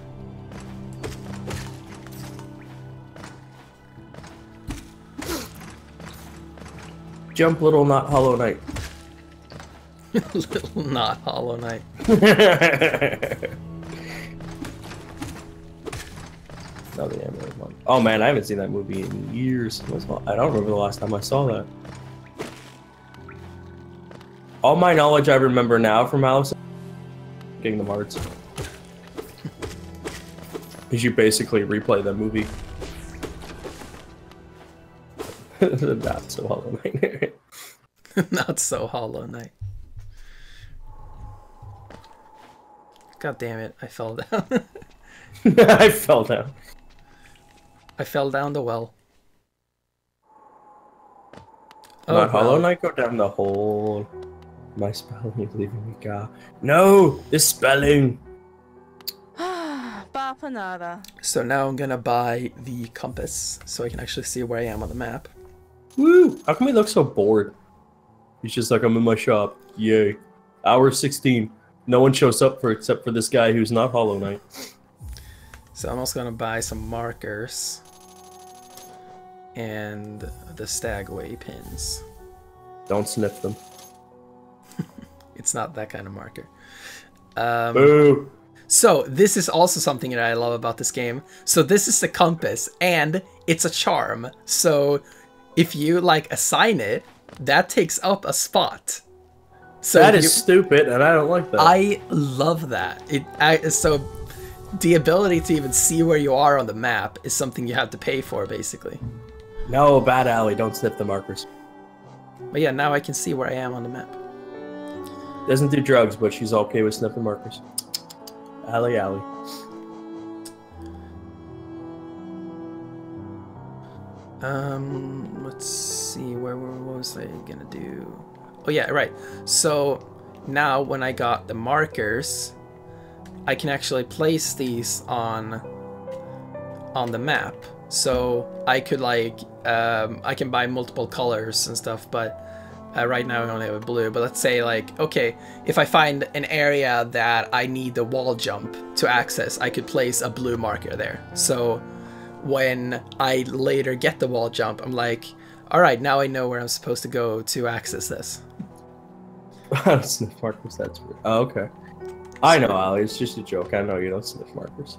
Jump, little not Hollow Knight. Little not Hollow Knight. Oh man, I haven't seen that movie in years. I don't remember the last time I saw that. All my knowledge I remember now from Alice Kingdom Hearts. Because you basically replay that movie Not so Hollow Knight. Not so Hollow Knight. God damn it, I fell down. I fell down. I fell down the well. Not Hollow Knight, go down the hole. My spelling is leaving me, God. No! The spelling! Bapanada. So now I'm gonna buy the compass so I can actually see where I am on the map. Woo! How come he looks so bored? He's just like, I'm in my shop. Yay. Hour 16. No one shows up except for this guy who's not Hollow Knight. So I'm also gonna buy some markers and the stagway pins. Don't sniff them. It's not that kind of marker. Boo! So this is also something that I love about this game. So this is the compass and it's a charm. So if you like assign it, that takes up a spot. So that is stupid, and I don't like that. I love that. So the ability to even see where you are on the map is something you have to pay for, basically. No, bad alley. Don't sniff the markers. But yeah, now I can see where I am on the map. Doesn't do drugs, but she's okay with sniffing markers. Alley, alley. Let's see, what was I gonna do? Oh yeah, right. So now when I got the markers, I can actually place these on the map. So I could like, I can buy multiple colors and stuff, but right now I only have a blue. But let's say like, okay, if I find an area that I need the wall jump to access, I could place a blue marker there. So when I later get the wall jump, I'm like, all right, now I know where I'm supposed to go to access this. Sniff markers, that's weird. Oh, okay. I know, Ali, it's just a joke. I know you don't sniff markers.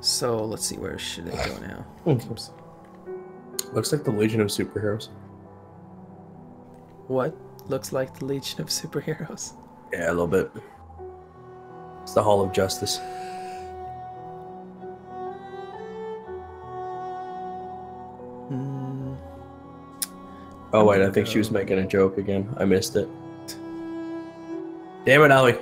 So let's see, where should I go now? Oops. Looks like the Legion of Superheroes. What looks like the Legion of Superheroes? Yeah, a little bit. It's the Hall of Justice. Oh wait, I think she was making a joke again. I missed it. Damn it, Ali.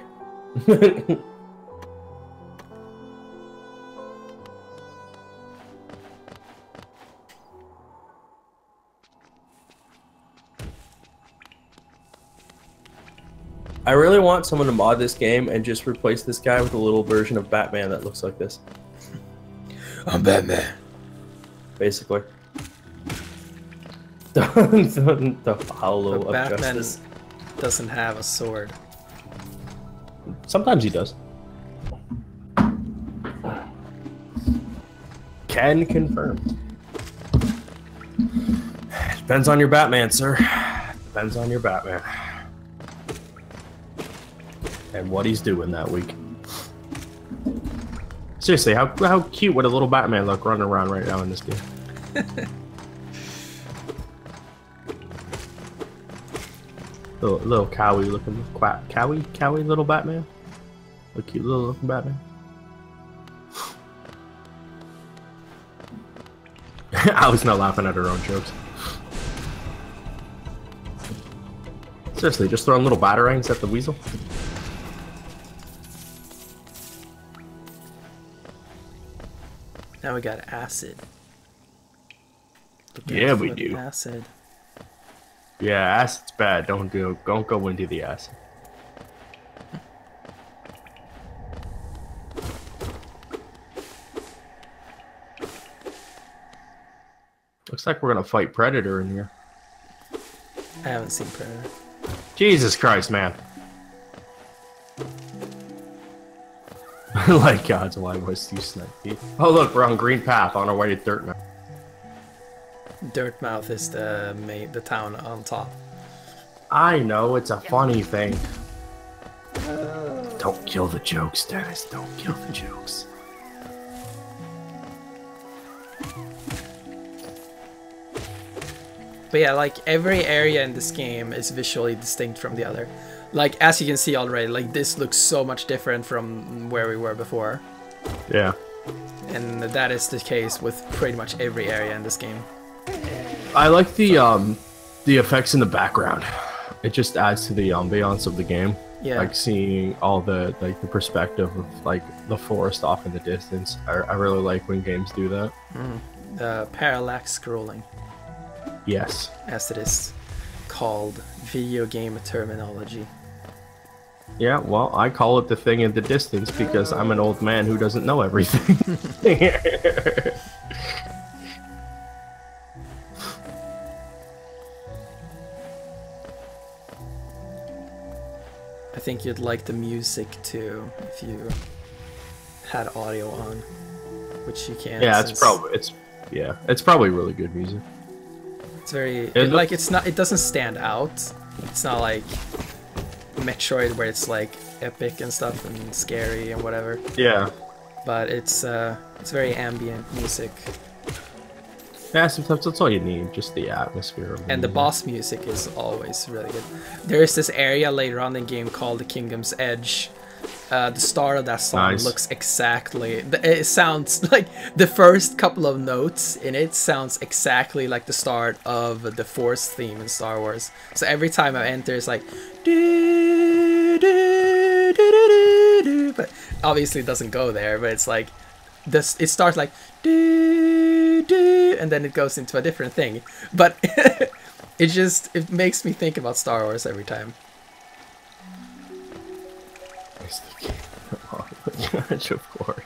I really want someone to mod this game and just replace this guy with a little version of Batman that looks like this. I'm Batman. Basically. the hollow But of Batman justice. doesn't have a sword. Sometimes he does. Can confirm. Depends on your Batman, sir. Depends on your Batman. And what he's doing that week. Seriously, how cute would a little Batman look running around right now in this game? little cowy looking, cowy little Batman. A cute little looking Batman. I was not laughing at her own jokes. Seriously, just throwing little batarangs at the weasel. Now we got acid. Yeah, we do. Acid. Yeah, acid's bad. Don't go into the acid. Looks like we're gonna fight Predator in here. I haven't seen Predator. Jesus Christ, man. Like God's why was you snipe. Oh look, we're on Green Path on our way to Dirtmouth. Dirtmouth is the town on top. I know, it's a funny thing. Don't kill the jokes, Dennis. Don't kill the jokes. But yeah, like every area in this game is visually distinct from the other. Like as you can see already, like this looks so much different from where we were before. Yeah. And that is the case with pretty much every area in this game. I like the effects in the background. It just adds to the ambiance of the game. Yeah. Like seeing all the like the perspective of like the forest off in the distance. I really like when games do that. The parallax scrolling. Yes. As it is called video game terminology. Yeah, well, I call it the thing in the distance because I'm an old man who doesn't know everything. I think you'd like the music too if you had audio on, which you can. Yeah, it's probably really good music. It's very it doesn't stand out. It's not like Metroid where it's like epic and stuff and scary and whatever. Yeah. But it's very ambient music. Yeah, sometimes that's all you need, just the atmosphere. Of and the boss music is always really good. There is this area later on in the game called the Kingdom's Edge. The start of that song looks exactly... It sounds like the first couple of notes in it sounds exactly like the start of the Force theme in Star Wars. So every time I enter, it's like... But obviously it doesn't go there, but it's like... It starts like... And then it goes into a different thing. But it makes me think about Star Wars every time. Of course.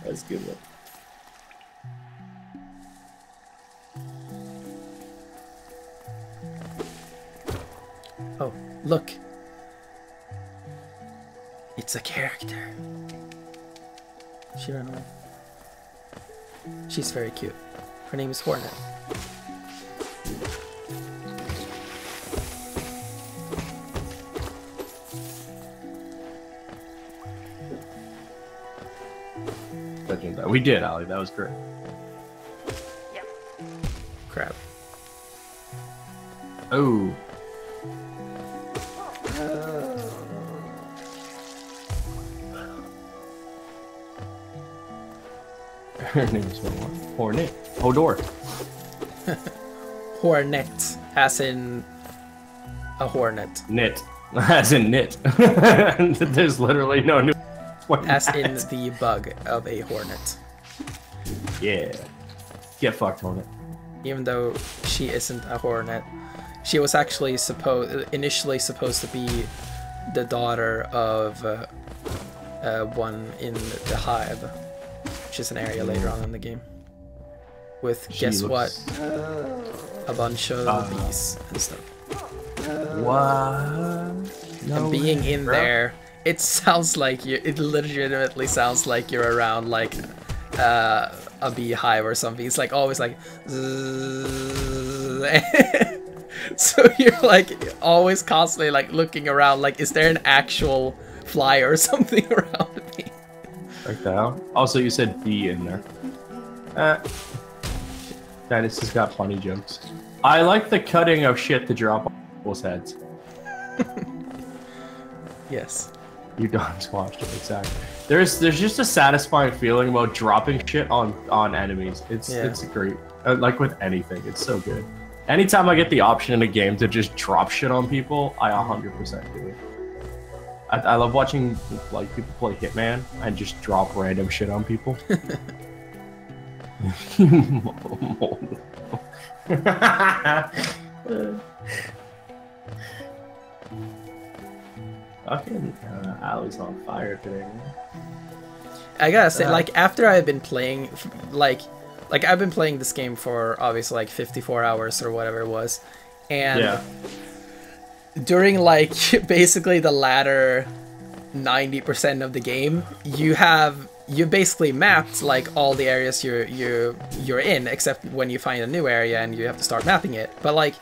That's a good one. Oh, look. It's a character. She ran away. She's very cute. Her name is Hornet. We did, Ali. That was great. Yep. Crap. Oh. Her name is Hornet. Hodor. Hornet, as in a hornet. Knit. As in knit. There's literally no new. As in the bug of a hornet. Yeah. Get fucked, Hornet. Even though she isn't a hornet, she was actually initially supposed to be the daughter of one in the Hive, which is an area later on in the game. With guess what? A bunch of bees and stuff. What? No and being in there, it sounds like it legitimately sounds like you're around like a beehive or something. It's like always like so you're like always constantly like looking around like, is there an actual fly or something around me? Like that. Also, you said bee in there. Dennis has got funny jokes. I like the cutting of shit to drop on people's heads. Yes. You done squashed it, exactly. There's just a satisfying feeling about dropping shit on enemies. It's great. Like with anything, it's so good. Anytime I get the option in a game to just drop shit on people, I 100% do it. I love watching like people play Hitman and just drop random shit on people. Fucking Ali's on fire today, man. I gotta say, like, after I've been playing, like I've been playing this game for obviously like 54 hours or whatever it was, and during like basically the latter 90% of the game, you basically mapped like all the areas you're in, except when you find a new area and you have to start mapping it. But like,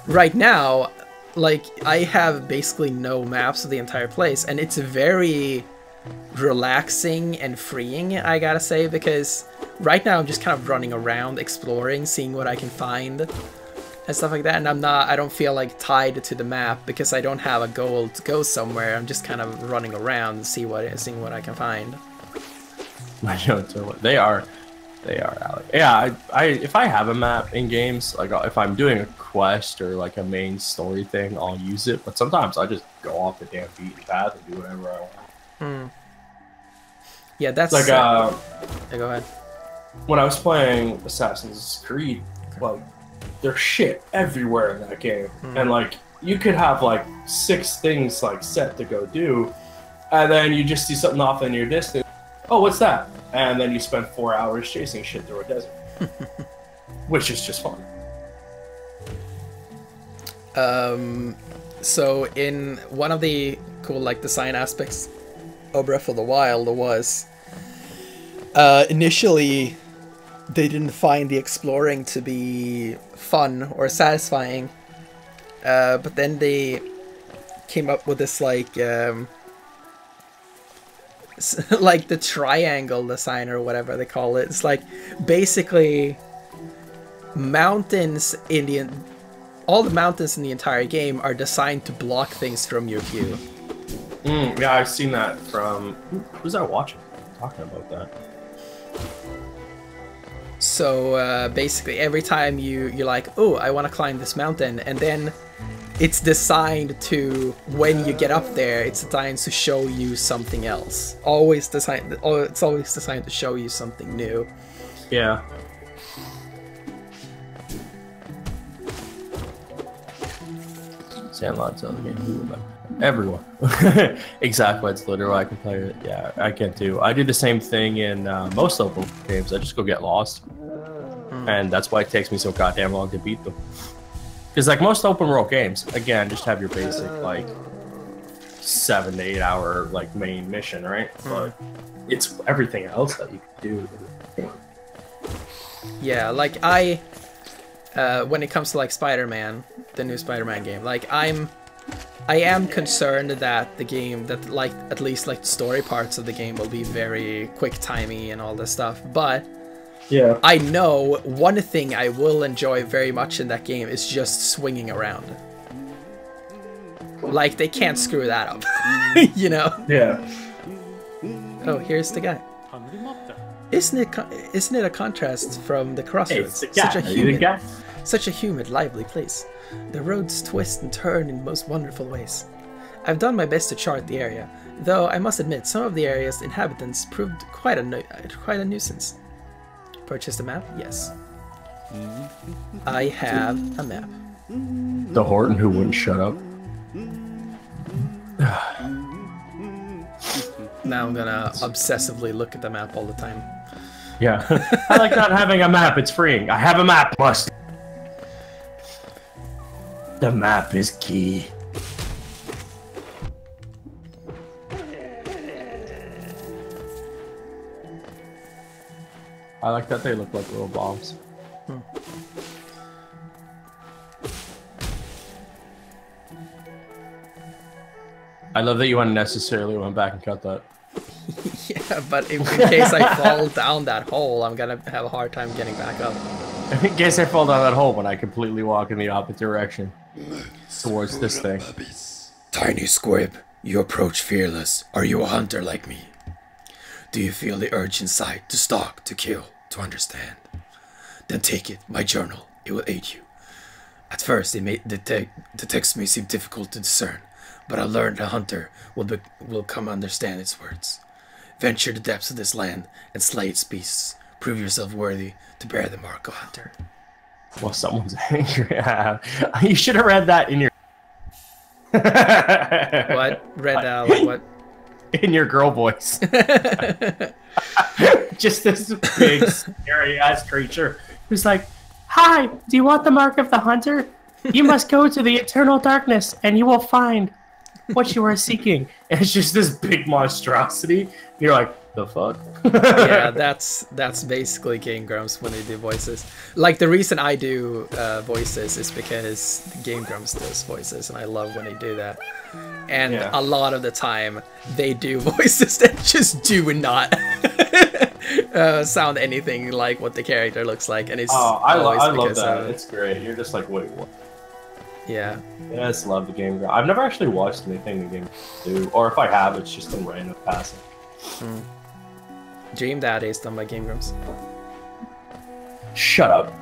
right now, like I have basically no maps of the entire place, and it's very relaxing and freeing, I gotta say, because right now I'm just kind of running around, exploring, seeing what I can find. and stuff like that. And I don't feel like tied to the map because I don't have a goal to go somewhere. I'm just kind of running around and seeing what I can find. I know they are, Alec. Yeah, I if I have a map in games, like if I'm doing a quest or like a main story thing, I'll use it. But sometimes I just go off the damn beaten path and do whatever I want. Yeah, that's like yeah, go ahead. When I was playing Assassin's Creed, well, there's shit everywhere in that game, and like you could have like 6 things like set to go do, and then you just see something off in your distance. Oh, what's that? And then you spend 4 hours chasing shit through a desert, which is just fun. So in one of the cool like design aspects of Breath of the Wild was initially they didn't find the exploring to be fun or satisfying, but then they came up with this like the triangle design or whatever they call it. It's like basically mountains all the mountains in the entire game are designed to block things from your view. Yeah, I've seen that from who's that watching? Talking about that. So basically every time you're like, oh, I want to climb this mountain, and then it's designed to, when you get up there, it's designed to show you something else. It's always designed to show you something new. Yeah. Sandlot's on the game. Everyone. Exactly. It's literally I can play it. Yeah, I can too. I do the same thing in most open games. I just go get lost. And that's why it takes me so goddamn long to beat them. Because like most open world games, again, just have your basic like 7 to 8 hour like main mission, right? But it's everything else that you can do. Yeah, like when it comes to like Spider-Man, the new Spider-Man game, like I am concerned that the game, that like at least like the story parts of the game will be very quick-timey and all this stuff, but yeah, I know one thing I will enjoy very much in that game is just swinging around. Like, they can't screw that up, you know? Yeah. Oh, here's the guy. Isn't it a contrast from the crossroads? Hey, it's Such a humid, lively place. The roads twist and turn in most wonderful ways. I've done my best to chart the area, though I must admit some of the area's inhabitants proved quite a nuisance. Purchased a map? Yes. I have a map. The Horton who wouldn't shut up. Now I'm gonna obsessively look at the map all the time. Yeah. I like not having a map, it's freeing. I have a map, must. The map is key. I like that they look like little bombs. I love that you unnecessarily went back and cut that. Yeah, but in case I fall down that hole, I'm gonna have a hard time getting back up. In case I fall down that hole when I completely walk in the opposite direction towards this thing. Tiny Squib, you approach fearless. Are you a hunter like me? Do you feel the urge inside to stalk, to kill, to understand? Then take it, my journal. It will aid you. At first, the text may seem difficult to discern, but I learned a hunter will come understand its words. Venture the depths of this land and slay its beasts. Prove yourself worthy to bear the mark of hunter. Well, someone's angry. You should have read that in your... What? Read what? In your girl voice. Just this big, scary-ass creature who's like, "Hi, do you want the mark of the hunter? You must go to the eternal darkness, and you will find what you are seeking." And it's just this big monstrosity. You're like, the fuck? Yeah, that's basically Game Grumps when they do voices. Like, the reason I do voices is because Game Grumps does voices, and I love when they do that. And a lot of the time, they do voices that just do not sound anything like what the character looks like, and it's I love that. It's great. You're just like, wait, what? Yeah. I just love the game. I've never actually watched anything the game do, or if I have, it's just in random passing. Dream Daddy is done by Game Grumps. Shut up.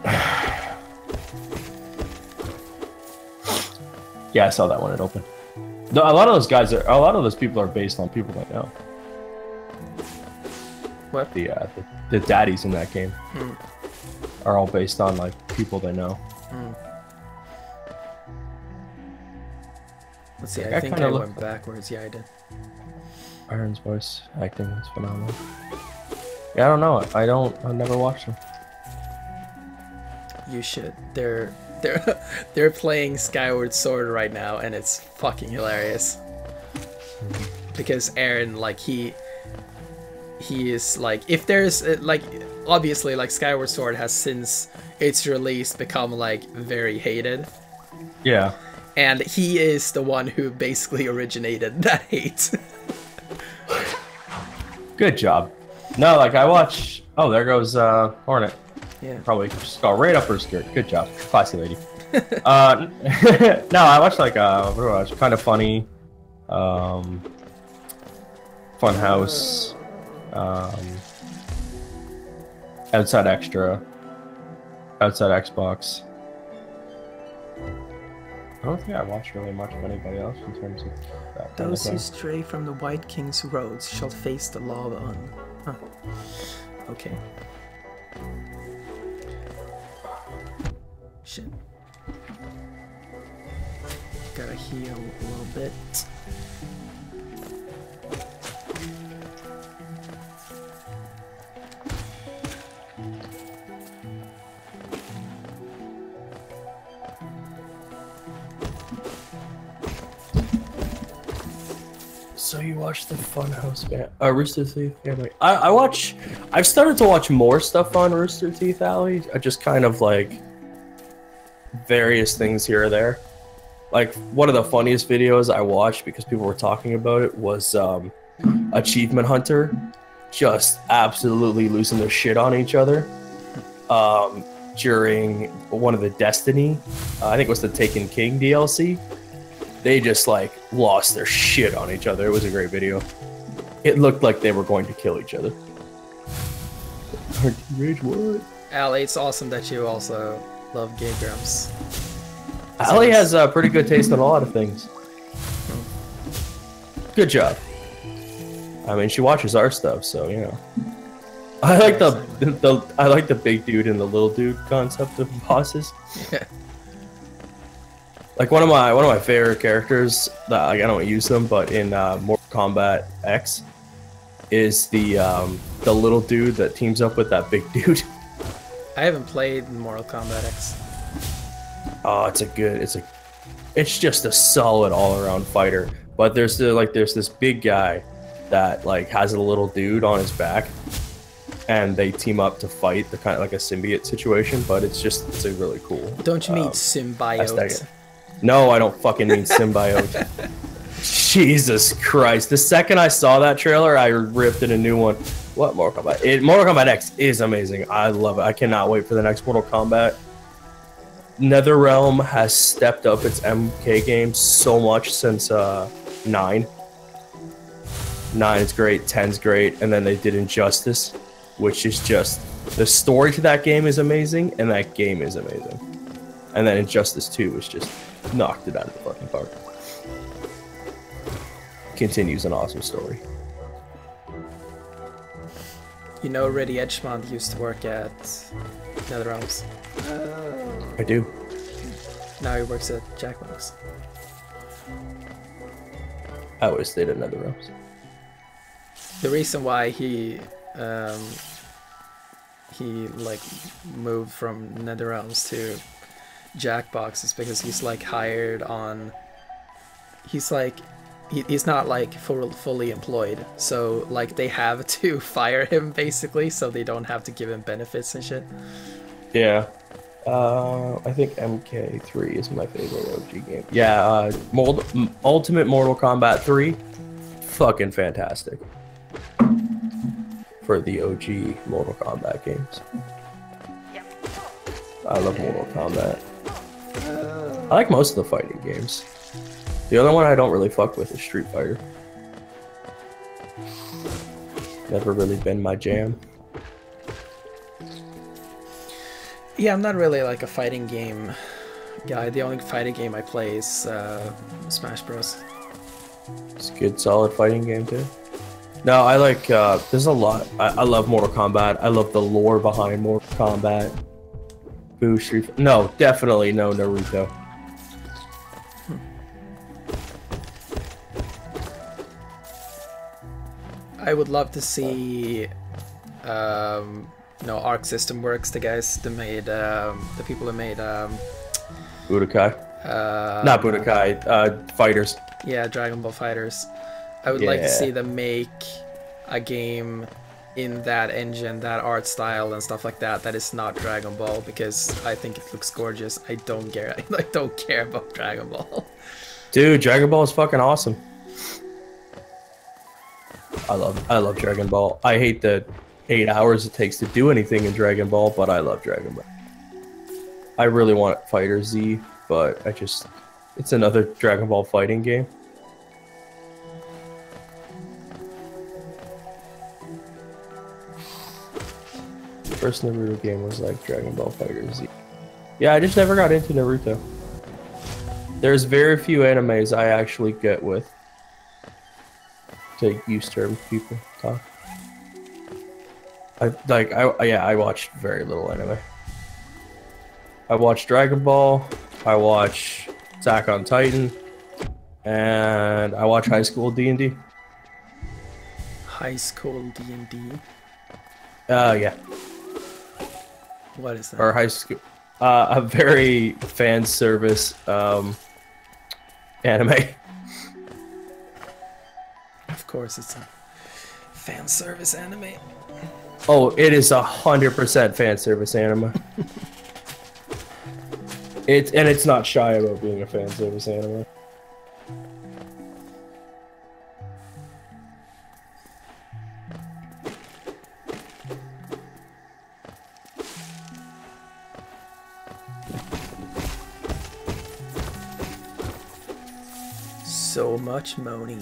Yeah, I saw that when it opened. A lot of those people are based on people I know. What? The daddies in that game are all based on like people they know. Let's see. I think I went backwards. Yeah, I did. Iron's voice acting is phenomenal. Yeah, I don't know. I've never watched them. You should. They're playing Skyward Sword right now, and it's fucking hilarious. Because Aaron, like he is like, if there's like, obviously like Skyward Sword has since its release become like very hated. Yeah. And he is the one who basically originated that hate. Good job. No, like I watch. Oh, there goes Hornet. Yeah. Probably just got right up her skirt. Good job, classy lady. No, I watched like what do I watch? Kind of Funny, Funhouse, Outside Extra, Outside Xbox. I don't think I watched really much of anybody else in terms of that. Those who stray from the White King's roads shall face the law on. Huh. Okay. Shit. Gotta heal a little bit. So you watch the Funhouse Rooster Teeth family. I've started to watch more stuff on Rooster Teeth Alley. I just kind of like various things here or there. Like one of the funniest videos I watched because people were talking about it was Achievement Hunter just absolutely losing their shit on each other during one of the Destiny, I think it was the Taken King DLC. They just like lost their shit on each other. It was a great video. It looked like they were going to kill each other. Rage what? Ali, it's awesome that you also love Game Grumps. Ali has a pretty good taste on a lot of things. Good job. I mean, she watches our stuff, so you know. I like the big dude and the little dude concept of bosses. Yeah. Like one of my favorite characters, like I don't use them, but in Mortal Kombat X, is the little dude that teams up with that big dude. I haven't played Mortal Kombat X. Oh, it's just a solid all around fighter. But there's this big guy that like has a little dude on his back, and they team up to fight. The kind of like a symbiote situation, but it's a really cool. Don't you mean symbiote? No, I don't fucking mean symbiote. Jesus Christ. The second I saw that trailer, I ripped in a new one. What Mortal Kombat? Mortal Kombat X is amazing. I love it. I cannot wait for the next Mortal Kombat. NetherRealm has stepped up its MK game so much since 9. 9 is great, 10's great, and then they did Injustice, which is just... The story to that game is amazing, and that game is amazing. And then Injustice 2 was just... knocked it out of the fucking park. Continues an awesome story. You know, Reddy Edgemont used to work at NetherRealms. I do. Now he works at Jackbox. I always stayed at NetherRealms. The reason why he like moved from NetherRealms to Jackbox is because he's like hired on. He's not like fully employed, so like they have to fire him basically, so they don't have to give him benefits and shit. Yeah, I think MK3 is my favorite OG game. Yeah, Ultimate Mortal Kombat 3, fucking fantastic. for the OG Mortal Kombat games. I love Mortal Kombat. I like most of the fighting games. The only one I don't really fuck with is Street Fighter. Never really been my jam. Yeah, I'm not really like a fighting game guy. The only fighting game I play is Smash Bros. It's a good, solid fighting game too. No, I like. There's a lot. I love Mortal Kombat. I love the lore behind Mortal Kombat. Boo, Street. No, definitely no Naruto. I would love to see, Arc System Works, the guys that made, the people who made, Budokai. Not Budokai. Fighters. Yeah, Dragon Ball Fighters. I would like to see them make a game in that engine, that art style and stuff like that. That is not Dragon Ball, because I think it looks gorgeous. I don't care. I don't care about Dragon Ball. Dude, Dragon Ball is fucking awesome. I love Dragon Ball. I hate the 8 hours it takes to do anything in Dragon Ball, but I love Dragon Ball. I really want Fighter Z, but it's another Dragon Ball fighting game. The first Naruto game was like Dragon Ball Fighter Z. Yeah, I just never got into Naruto. There's very few animes I actually get with. To use terms people talk. I watched very little anime. I watched Dragon Ball, I watch Attack on Titan, and I watch High School D&D. High School D&D? Yeah. What is that? Or High School. A very fan service anime. Of course, it's a fan service anime. Oh, it is 100% fan service anime. It's not shy about being a fan service anime. So much money.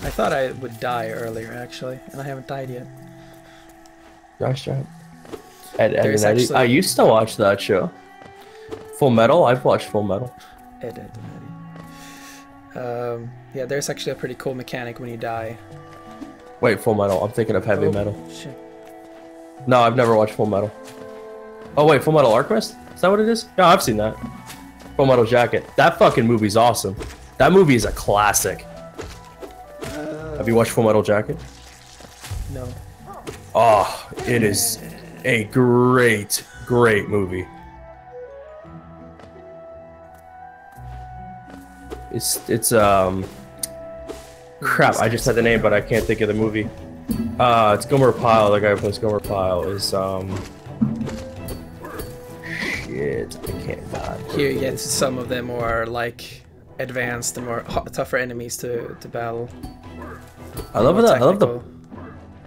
I thought I would die earlier, actually, and I haven't died yet. Gosh, John. I used to watch that show. Full Metal? I've watched Full Metal. Yeah, there's actually a pretty cool mechanic when you die. Wait, Full Metal. I'm thinking of Heavy Metal. Shit. No, I've never watched Full Metal. Oh, wait, Full Metal Alchemist? Is that what it is? Yeah, I've seen that. Full Metal Jacket. That fucking movie's awesome. That movie is a classic. Have you watched Full Metal Jacket? No. Oh, it is a great, great movie. It's crap, I just had the name, but I can't think of the movie. It's Gomer Pyle. The guy who plays Gomer Pyle is shit, I can't die. Here you get some of the more like advanced and more tougher enemies to battle. I love that. I love the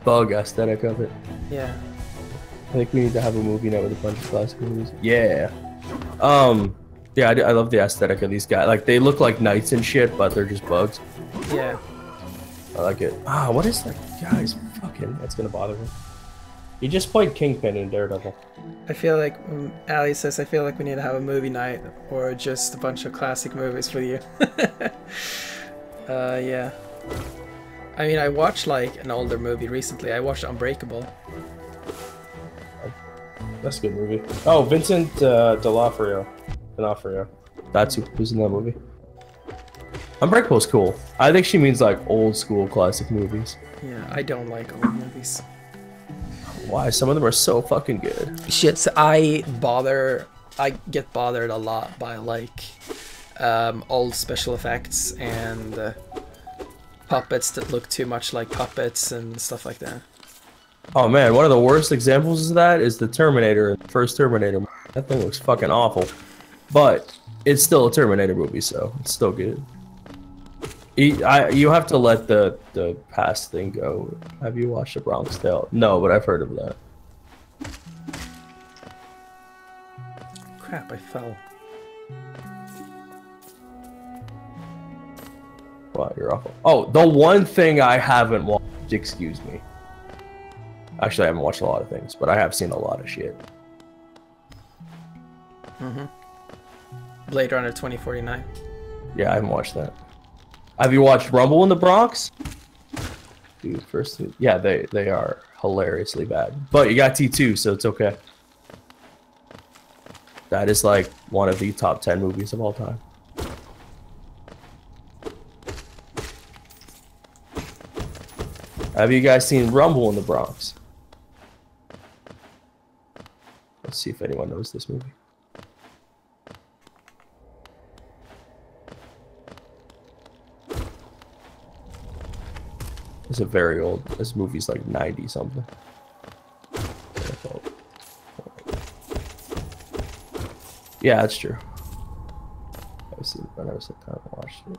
bug aesthetic of it. Yeah. I think we need to have a movie now with a bunch of classic movies. Yeah. Yeah, I love the aesthetic of these guys. Like, they look like knights and shit, but they're just bugs. Yeah. I like it. Ah, what is that guy's fucking... That's gonna bother me. He just played Kingpin in Daredevil. I feel like, Ali says, I feel like we need to have a movie night, or just a bunch of classic movies with you. Yeah. I mean, I watched, like, an older movie recently. I watched Unbreakable. That's a good movie. Oh, Vincent D'Onofrio. That's who's in that movie. Unbreakable's cool. I think she means, like, old school classic movies. Yeah, I don't like old movies. Why? Some of them are so fucking good. Shit, so I get bothered a lot by, like, old special effects and puppets that look too much like puppets and stuff like that. Oh man, one of the worst examples of that is the Terminator, the first Terminator. That thing looks fucking awful. But it's still a Terminator movie, so it's still good. You have to let the past thing go. Have you watched The Bronx Tale? No, but I've heard of that. Crap, I fell. Wow, you're awful. Oh, the one thing I haven't watched, excuse me. Actually, I haven't watched a lot of things, but I have seen a lot of shit. Blade Runner 2049. Yeah, I haven't watched that. Have you watched Rumble in the Bronx? Dude, first two. Yeah, they are hilariously bad. But you got T2, so it's okay. That is like one of the top 10 movies of all time. Have you guys seen Rumble in the Bronx? Let's see if anyone knows this movie. It's a very old. This movie's like 90 something. Yeah, that's true. I never said time to watch it.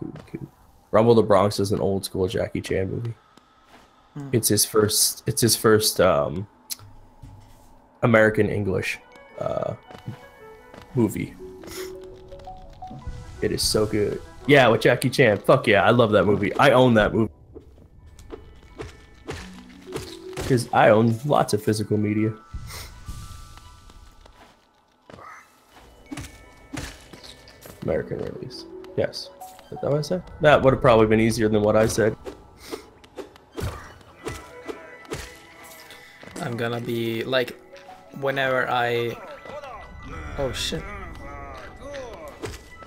Cool. Rumble the Bronx is an old school Jackie Chan movie. It's his first. It's his first American English movie. It is so good. Yeah, with Jackie Chan. Fuck yeah, I love that movie. I own that movie. Because I own lots of physical media. American release. Yes. Is that what I said? That would have probably been easier than what I said. I'm gonna be like, whenever I... Oh shit.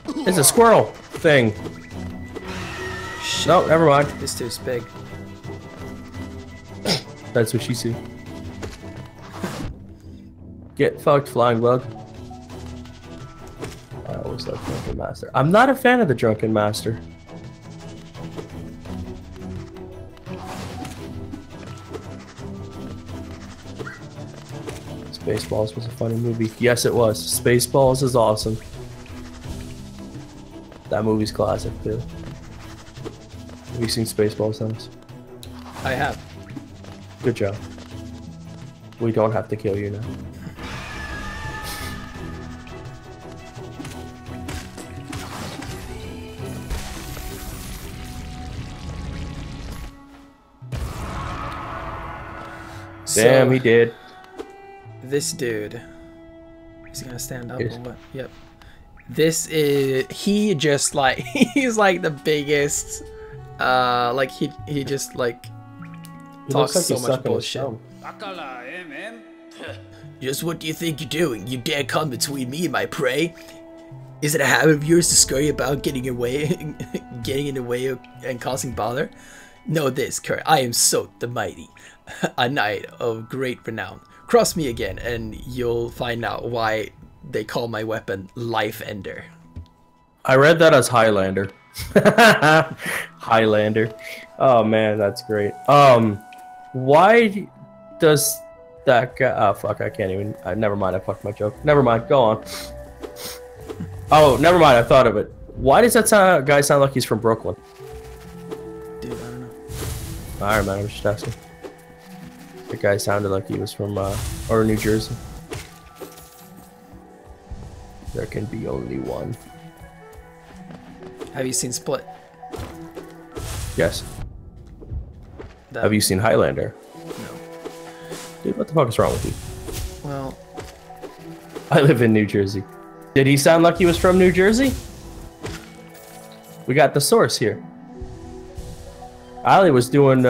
It's a squirrel thing. Shit. No, never mind. This dude's big. That's what she said. Get fucked, flying bug. I always love Drunken Master. I'm not a fan of the Drunken Master. Spaceballs was a funny movie. Yes, it was. Spaceballs is awesome. That movie's classic, too. Have you seen Spaceballs, Dennis? I have. Good job. We don't have to kill you now. Damn, he did. This dude. Is he gonna stand up or what? Yep. This is... He just like... He's like the biggest... like he just like... Talks like so much bullshit. Just what do you think you're doing? You dare come between me and my prey? Is it a habit of yours to scurry about getting in the way and causing bother? Know this, Kurt. I am Sot the Mighty, a knight of great renown. Cross me again, and you'll find out why they call my weapon Life Ender. I read that as Highlander. Highlander. Oh man, that's great. Why does that guy... Oh fuck, I can't even... never mind, I fucked my joke. Never mind, go on. Oh, never mind, I thought of it. Why does that guy sound like he's from Brooklyn? Dude, I don't know. Alright man, I was just asking. The guy sounded like he was from, or New Jersey. There can be only one. Have you seen Split? Yes. Have you seen Highlander? No. Dude, what the fuck is wrong with you? Well... I live in New Jersey. Did he sound like he was from New Jersey? We got the source here. Ali was doing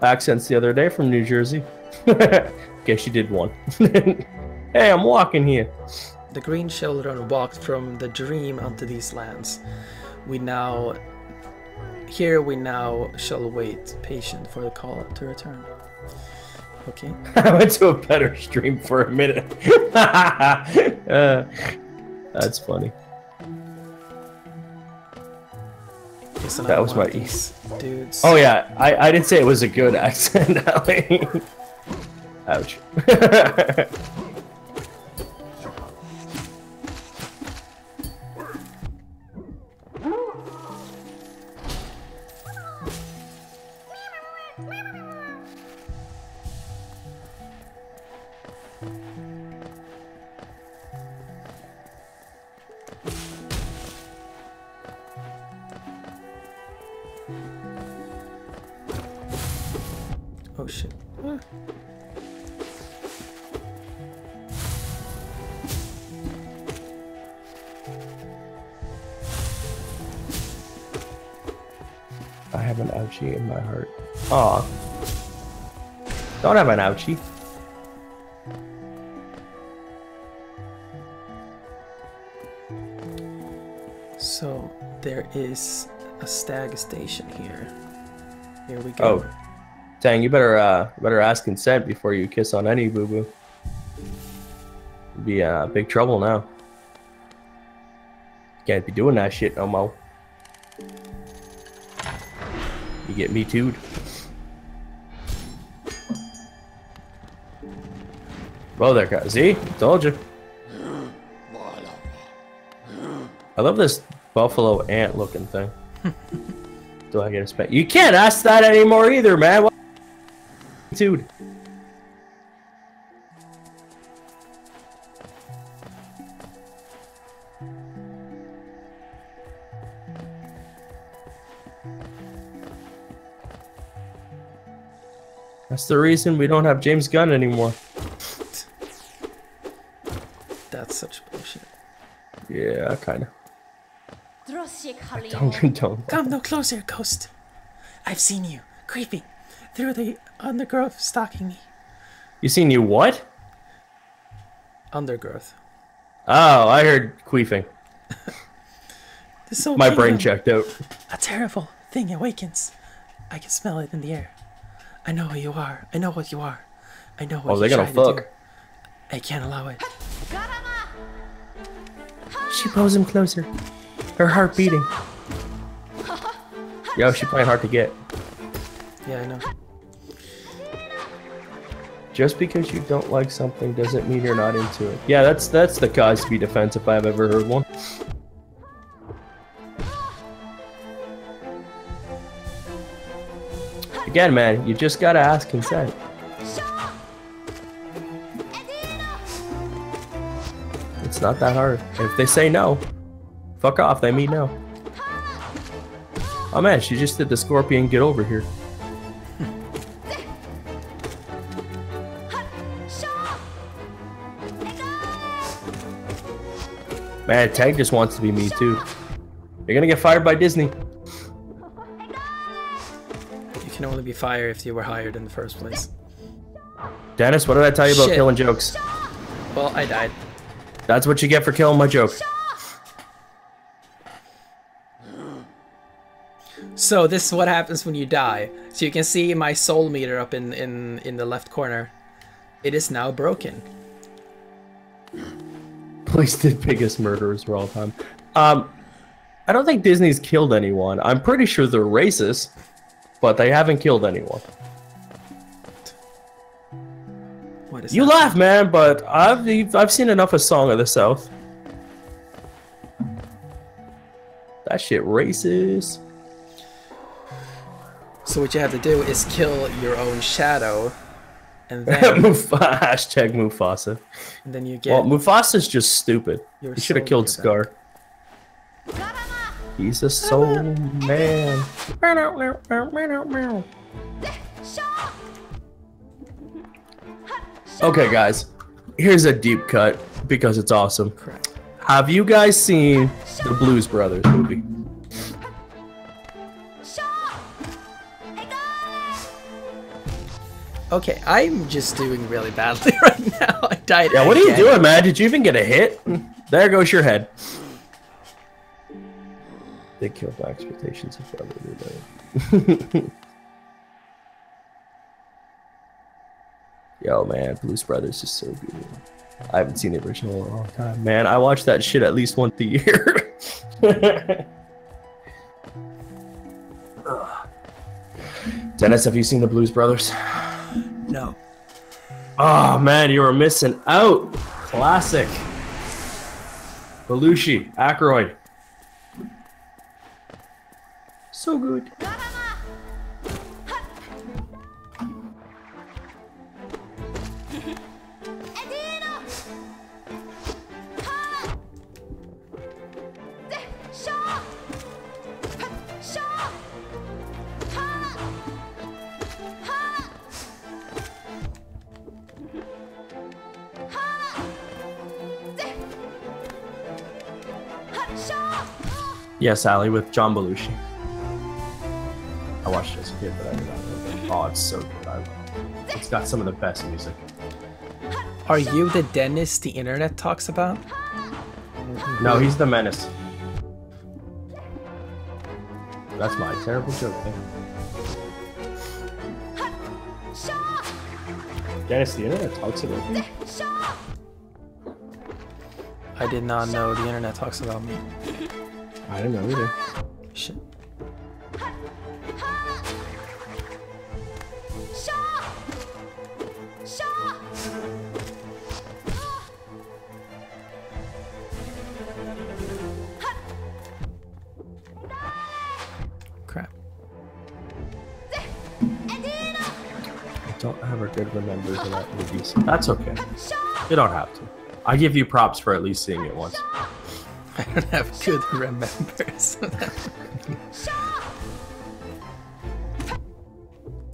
accents the other day from New Jersey. Guess you did one. Hey, I'm walking here. The green children walked from the dream unto these lands. Here we now shall wait patient for the call to return. Okay. I went to a better stream for a minute. That's funny. That was my east. Dudes. Oh yeah, I didn't say it was a good accent, Ali. Ouch. Oh shit. Ah. I have an ouchie in my heart. Aw. Don't have an ouchie. So there is a stag station here. Here we go. Oh, dang! You better ask consent before you kiss on any boo boo. Be big trouble now. Can't be doing that shit no more. You get me too'd. Whoa there, guys. See? Told you. I love this buffalo ant looking thing. Do I get a spec? You can't ask that anymore either, man. What? Dude. That's the reason we don't have James Gunn anymore. That's such bullshit. Yeah, kind of. Don't. Come no closer, ghost. I've seen you creeping through the undergrowth, stalking me. You seen you what? Undergrowth. Oh, I heard queefing. So my brain checked out. A terrible thing awakens. I can smell it in the air. I know who you are. I know what you are. I know what you're trying to do. I can't allow it. She pulls him closer. Her heart beating. Yo, she playing hard to get. Yeah, I know. Just because you don't like something doesn't mean you're not into it. Yeah, that's the Cosby defense if I've ever heard one. Again, man, you just gotta ask consent. It's not that hard. If they say no, fuck off, they mean no. Oh man, she just did the scorpion get over here. Man, Tag just wants to be me too. You're gonna get fired by Disney. You can only be fired if you were hired in the first place. Dennis, what did I tell you about killing jokes? Well, I died. That's what you get for killing my joke. So this is what happens when you die. So you can see my soul meter up in the left corner. It is now broken. Police the biggest murderers for all time. I don't think Disney's killed anyone. I'm pretty sure they're racist, but they haven't killed anyone. What is you laugh, man, but I've seen enough of Song of the South. That shit racist. So what you have to do is kill your own shadow, and then hashtag Mufasa. And then you get. Well, Mufasa's just stupid. He should have killed Scar. He's a soul man. Okay, guys. Here's a deep cut because it's awesome. Correct. Have you guys seen the Blues Brothers movie? Okay, I'm just doing really badly right now. I died. Yeah, what are you doing, man? Did you even get a hit? There goes your head. They killed my expectations of brotherly. Yo, man, Blues Brothers is so good. I haven't seen the original in a long time. Man, I watch that shit at least once a year. Dennis, have you seen the Blues Brothers? No. Oh, man, you were missing out. Classic. Belushi, Aykroyd. So good. Yes, Sally, with John Belushi. I watched it as a kid, but I did not know it. Oh, it's so good. I love it. It's got some of the best music. Are you the Dennis the internet talks about? No, he's the menace. That's my terrible joke thing. Dennis the internet talks about me? I did not know the internet talks about me. I didn't know either. Shit. Crap. I don't have a good remembers of that movie, so that's okay. You don't have to. I give you props for at least seeing it once. I don't have good remembers.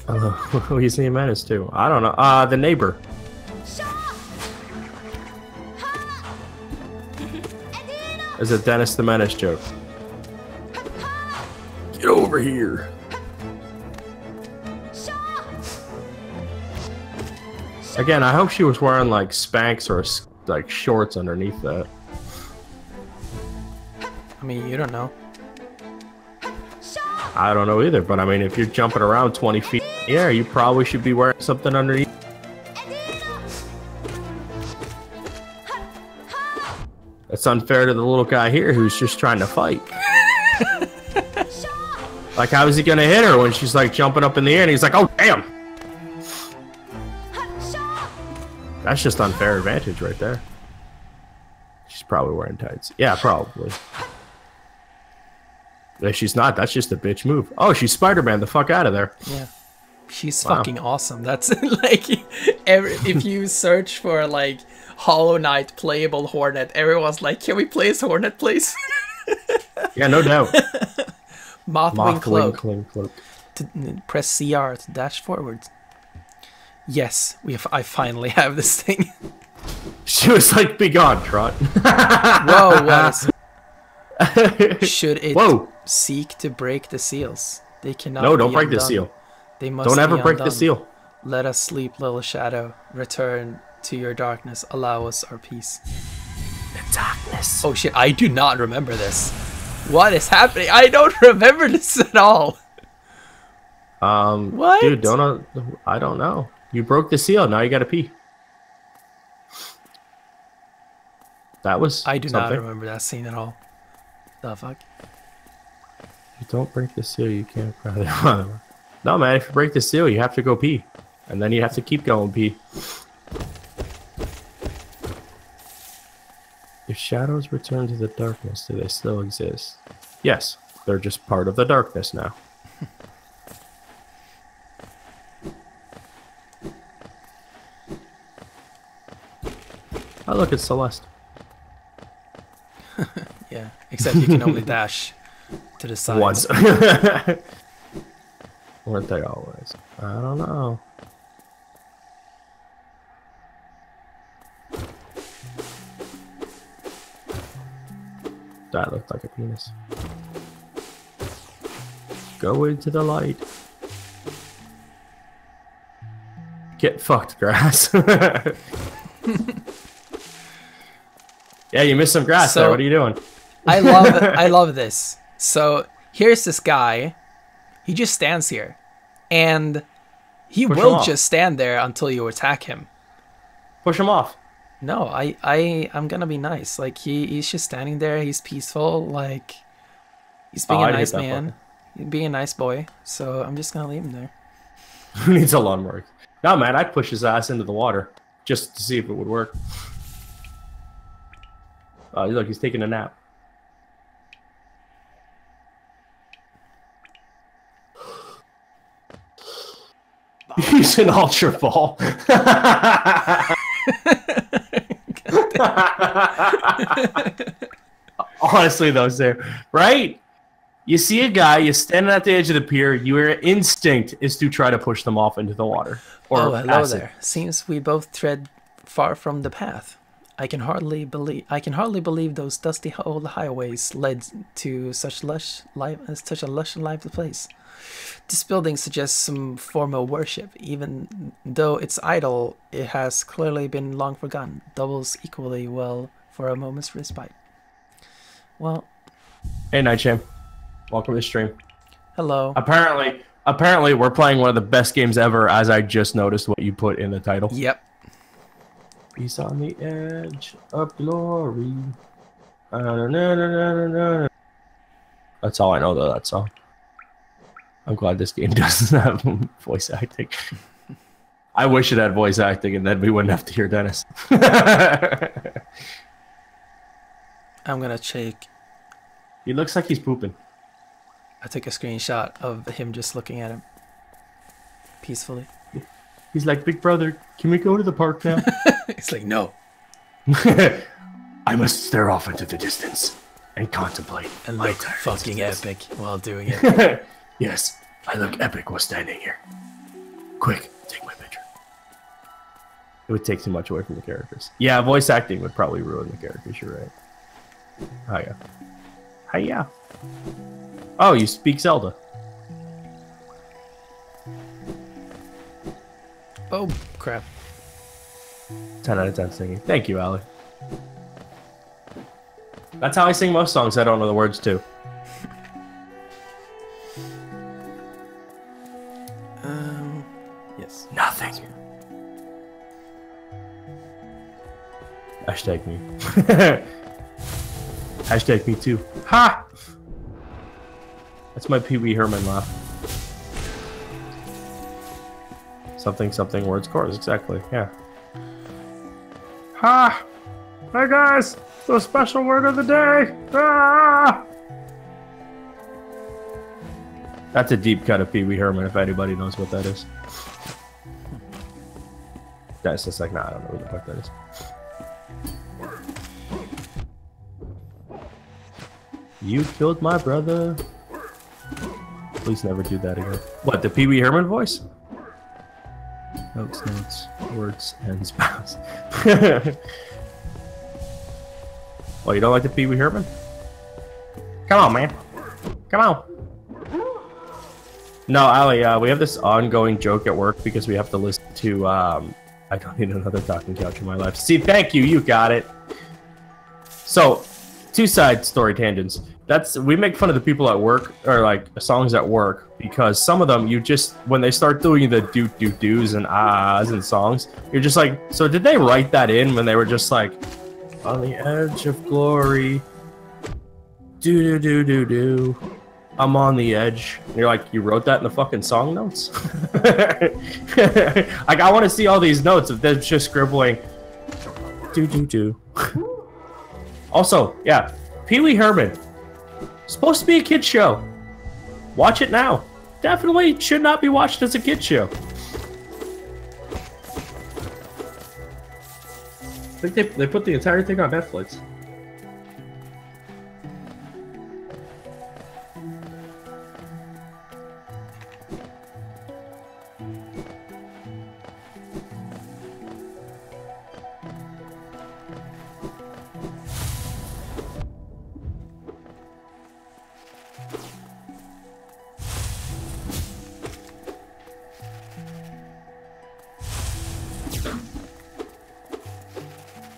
Who are you seeing Menace to? I don't know. The Neighbor. It's a Dennis the Menace joke. Get over here. Again, I hope she was wearing like Spanx or like shorts underneath that. I mean, you don't know. I don't know either, but I mean, if you're jumping around 20 feet in the air, you probably should be wearing something underneath. That's unfair to the little guy here who's just trying to fight. Like, how is he gonna hit her when she's like jumping up in the air and he's like, oh, damn! That's just unfair advantage right there. She's probably wearing tights. Yeah, probably. If she's not, that's just a bitch move. Oh, she's Spider-Man. The fuck out of there. Yeah. She's fucking awesome. That's like, if you search for like Hollow Knight playable Hornet, everyone's like, can we play as Hornet, please? Yeah, no doubt. Mothwing Cloak. Cloak. Press CR to dash forward. Yes, I finally have this thing. She was like, be gone, Trot. Whoa, what is... Should it seek to break the seals? They cannot. No, don't break the seal. They must. Don't ever break the seal. Let us sleep, little shadow. Return to your darkness. Allow us our peace. The darkness. Oh shit! I do not remember this. What is happening? I don't remember this at all. What? Dude, I don't know. You broke the seal. Now you gotta pee. That was. I do not remember that scene at all. The fuck? You don't break the seal, you can't probably. No, man. If you break the seal, you have to go pee, and then you have to keep going pee. If shadows return to the darkness, do they still exist? Yes, they're just part of the darkness now. Oh, look, it's Celeste. Yeah, except you can only dash to the side. Once. Weren't they always? I don't know. That looked like a penis. Go into the light. Get fucked, grass. Yeah, you missed some grass there. What are you doing? I love this. So here's this guy. He just stands here, and he will just stand there until you attack him. Push him off. No, I'm gonna be nice. Like he's just standing there. He's peaceful. Like he's being a nice man. He's being a nice boy. So I'm just gonna leave him there. Who needs a lawnmower? No, man, I'd push his ass into the water just to see if it would work. Oh, look, he's taking a nap. He's an ultra ball. Honestly, though, sir, right? You see a guy, you're standing at the edge of the pier, your instinct is to try to push them off into the water. Or hello there. Seems we both tread far from the path. I can hardly believe those dusty old highways led to such a lush and lively place. This building suggests some form of worship, even though it's idle. It has clearly been long forgotten. Doubles equally well for a moment's respite. Well, hey, Nightsham, welcome to the stream. Hello. Apparently, we're playing one of the best games ever. As I just noticed what you put in the title. Yep. Peace on the edge of glory. That's all I know, though, that song. I'm glad this game doesn't have voice acting. I wish it had voice acting, and then we wouldn't have to hear Dennis. I'm gonna check. He looks like he's pooping. I took a screenshot of him just looking at him. Peacefully. He's like, big brother, can we go to the park now? He's like, no. I must stare off into the distance and contemplate. And look fucking epic while doing it. Yes, I look epic while standing here. Quick, take my picture. It would take too much away from the characters. Yeah, voice acting would probably ruin the characters, you're right. Hiya. Hiya. Oh, you speak Zelda. Oh, crap. 10 out of 10 singing. Thank you, Ali. That's how I sing most songs I don't know the words to. Yes. Nothing. Hashtag me. Hashtag me too. Ha! That's my Pee Wee Herman laugh. Something, something, words, chords. Exactly, yeah. Ha! Hey guys! The special word of the day! Ah! That's a deep cut of Pee Wee Herman, if anybody knows what that is. That's just like, nah, I don't know what the fuck that is. You killed my brother. Please never do that again. What, the Pee Wee Herman voice? Notes, notes, words, and spouse. Well, you don't like the Pee Wee Herman? Come on, man. Come on. No, Ali, we have this ongoing joke at work because we have to listen to, I don't need another talking couch in my life. See, thank you, you got it. So, two side story tangents. We make fun of the people at work, or like songs at work, because some of them you just, when they start doing the do's and ahs and songs, you're just like, so did they write that in when they were just like, on the edge of glory, do, I'm on the edge. And you're like, you wrote that in the fucking song notes? Like, I want to see all these notes of them just scribbling, do. Also, yeah, Pee Wee Herman. Supposed to be a kid's show. Watch it now. Definitely should not be watched as a kid's show. I think they put the entire thing on Netflix.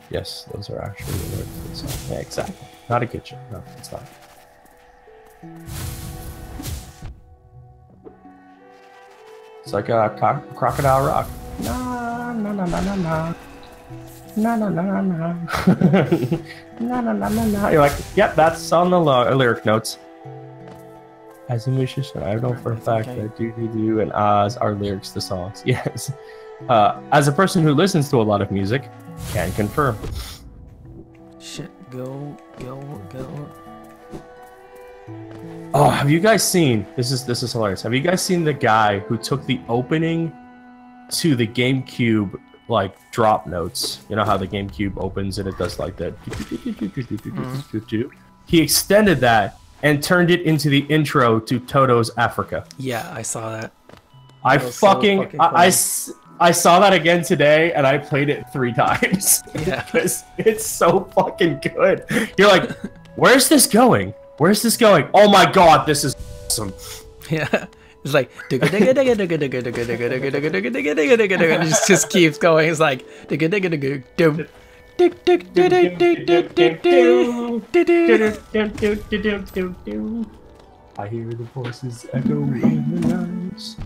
Yes, those are actually the words for the song. Yeah, exactly. Not a kitchen. No, it's not. It's like a crocodile rock. Na na na na na na. Na na na na na. Na na na na na. You're like, yep, that's on the lyric notes. As a musician, I know for a fact that do and ahs are lyrics to songs. Yes. As a person who listens to a lot of music, can confirm. Shit, go. Oh, have you guys seen, this is hilarious. Have you guys seen the guy who took the opening to the GameCube, like, drop notes? You know how the GameCube opens and it does like that? He extended that and turned it into the intro to Toto's Africa. Yeah, I saw that. I saw that again today, and I played it 3 times. Yeah. Because it's so fucking good. You're like, where's this going? Where's this going? Oh my god, this is awesome. Yeah. It's like it just keeps going. It's like I hear the voices echo in the nights.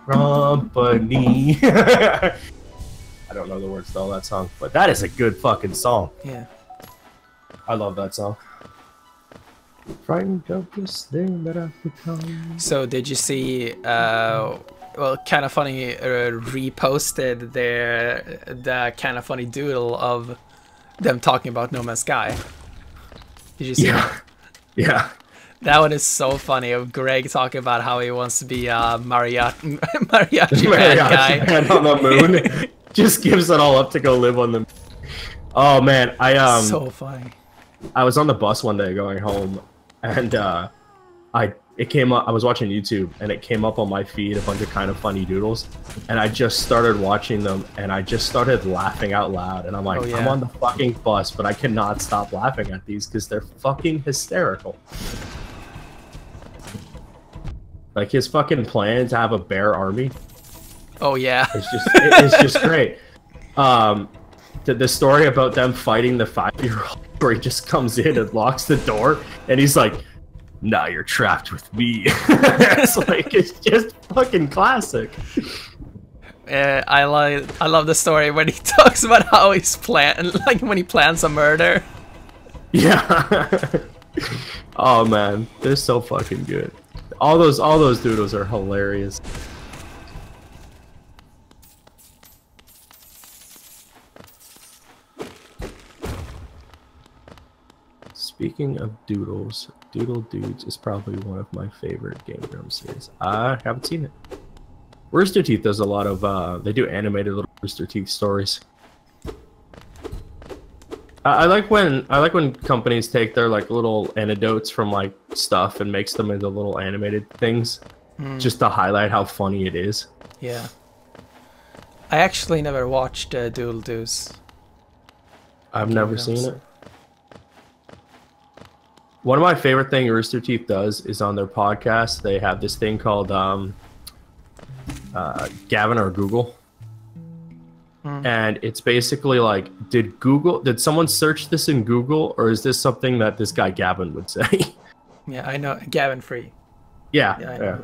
Company. I don't know the words to all that song, but that is a good fucking song. Yeah. I love that song. Frightened of this thing that I've become. So did you see? Well, kind of funny reposted the kind of funny doodle of them talking about No Man's Sky. Did you see? Yeah. That? Yeah. That one is so funny. Of Greg talking about how he wants to be a mariachi man guy man on the moon. Just gives it all up to go live on the. Oh man, so funny. I was on the bus one day going home, and it came up. I was watching YouTube, and it came up on my feed a bunch of kind of funny doodles, and I just started watching them, and I just started laughing out loud. And I'm like, I'm on the fucking bus, but I cannot stop laughing at these because they're fucking hysterical. Like his fucking plan to have a bear army. Oh yeah, it's just great. The story about them fighting the 5-year-old, where he just comes in and locks the door, and he's like, "Now you're trapped with me." it's just fucking classic. I love the story when he talks about how he's when he plans a murder. Yeah. Oh man, they're so fucking good. All those doodles are hilarious. Speaking of doodles, Doodle Dudes is probably one of my favorite Game Grumps series. I haven't seen it. Rooster Teeth does a lot of they do animated little Rooster Teeth stories. I like when companies take their like little anecdotes from like stuff and makes them into little animated things, just to highlight how funny it is. Yeah. I actually never watched Doodle Doos. I've never seen it. One of my favorite things Rooster Teeth does is on their podcast, they have this thing called Gavin or Google. And it's basically like, did someone search this in Google, or is this something that this guy Gavin would say? Yeah, I know Gavin Free. Yeah, I know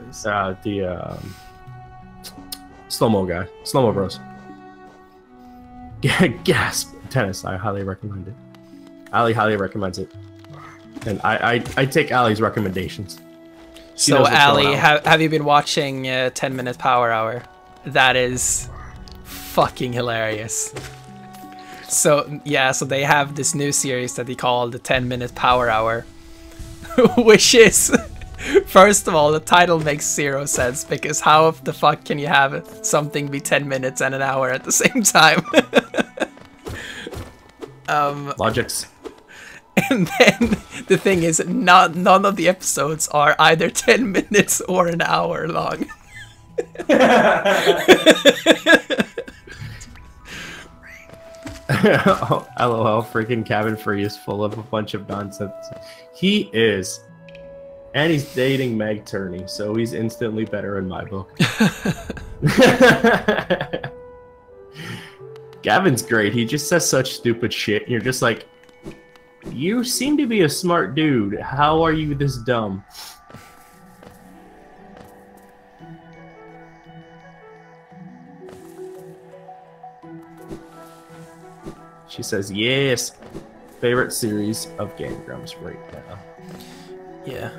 the slow-mo guy, slow-mo bros. Gasp! Tennis, I highly recommend it. Ali highly recommends it, and I take Ali's recommendations. So Ali, have you been watching 10 Minute Power Hour? That is fucking hilarious. So yeah, so they have this new series that they call the 10 Minute Power Hour, which is, first of all, the title makes 0 sense, because how the fuck can you have something be 10 minutes and an hour at the same time? Logics. And then the thing is, none of the episodes are either 10 minutes or an hour long. Oh, LOL, freaking Cabin Free is full of a bunch of nonsense. He is. And he's dating Meg Turney, so he's instantly better in my book. Gavin's great. He just says such stupid shit, and you're just like, you seem to be a smart dude. How are you this dumb? She says, yes. Favorite series of Game Grumps right now. Yeah.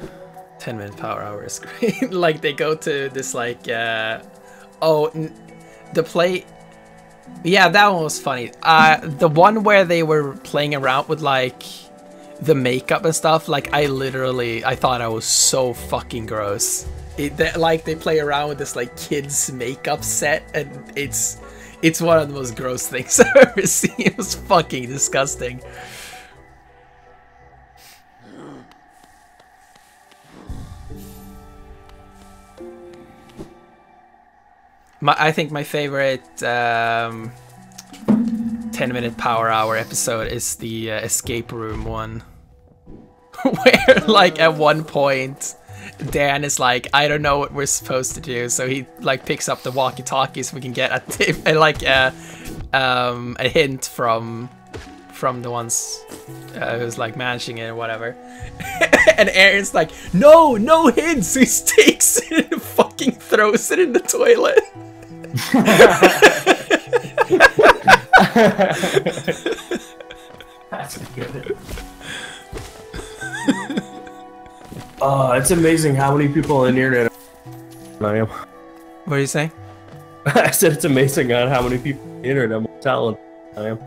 10 Minute Power Hour is great. Like, they go to this, like, the play... Yeah, that one was funny. The one where they were playing around with, like, the makeup and stuff, like, I thought I was so fucking gross. They play around with this, like, kids' makeup set, and it's one of the most gross things I've ever seen. It was fucking disgusting. I think my favorite 10-minute power hour episode is the escape room one. Where, like, at one point, Dan is like, I don't know what we're supposed to do, so he, like, picks up the walkie-talkie so we can get a tip, like, a hint from the ones who's, like, managing it or whatever. And Aaron's like, no hints! So he takes it and fucking throws it in the toilet. That's good. It's amazing how many people on the internet I am. What are you saying? I said it's amazing on how many people on the internet are more talented than I am.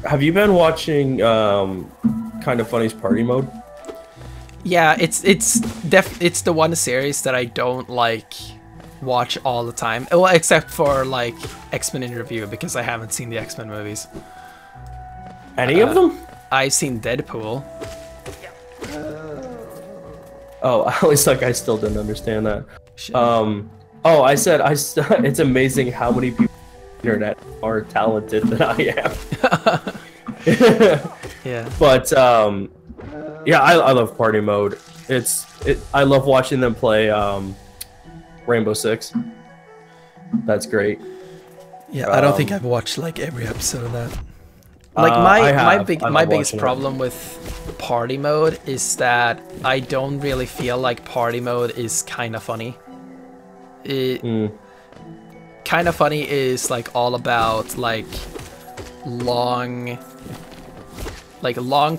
Have you been watching Kind of Funny's Party Mode? Yeah, it's the one series that I don't like watch all the time. Well, except for like X-Men in Review, because I haven't seen the X-Men movies. Any of them? I've seen Deadpool. Oh, I was like, I still didn't understand that. Shit. Oh, I said it's amazing how many people on the internet are talented than I am. Yeah. But yeah, I love Party Mode. I love watching them play Rainbow Six. That's great. Yeah, I don't think I've watched like every episode of that. Like my biggest problem with Party Mode is that I don't really feel like Party Mode is kind of funny. Kind of Funny is like all about like long form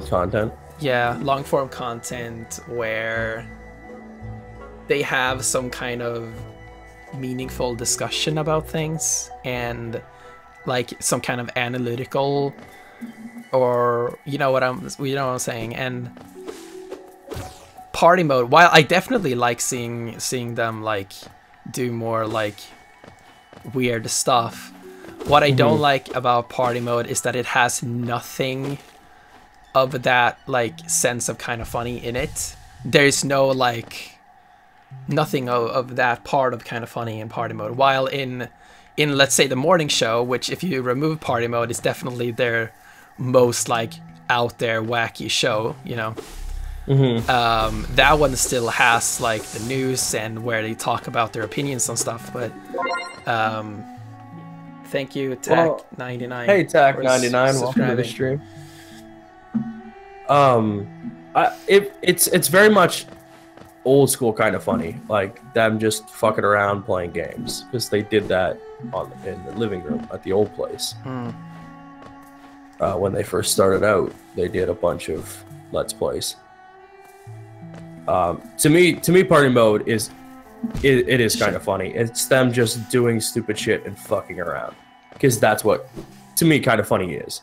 content. Yeah, long form content where they have some kind of meaningful discussion about things and like some kind of analytical, or you know what I'm saying. And Party Mode, while I definitely like seeing them like do more like weird stuff, what I don't like about Party Mode is that it has nothing of that like sense of kind of funny in it. There's no like nothing of that part of kind of funny in Party Mode, while in let's say the morning show, which if you remove Party Mode is definitely their most like out there wacky show, you know. That one still has like the news and where they talk about their opinions on stuff, but thank you Tack99. Hey Tack99, welcome to the stream. It's very much old school kind of funny, like them just fucking around playing games, because they did that in the living room at the old place. When they first started out, they did a bunch of Let's Plays. To me, Party Mode is kind of funny. It's them just doing stupid shit and fucking around, because that's what, to me, kind of funny is.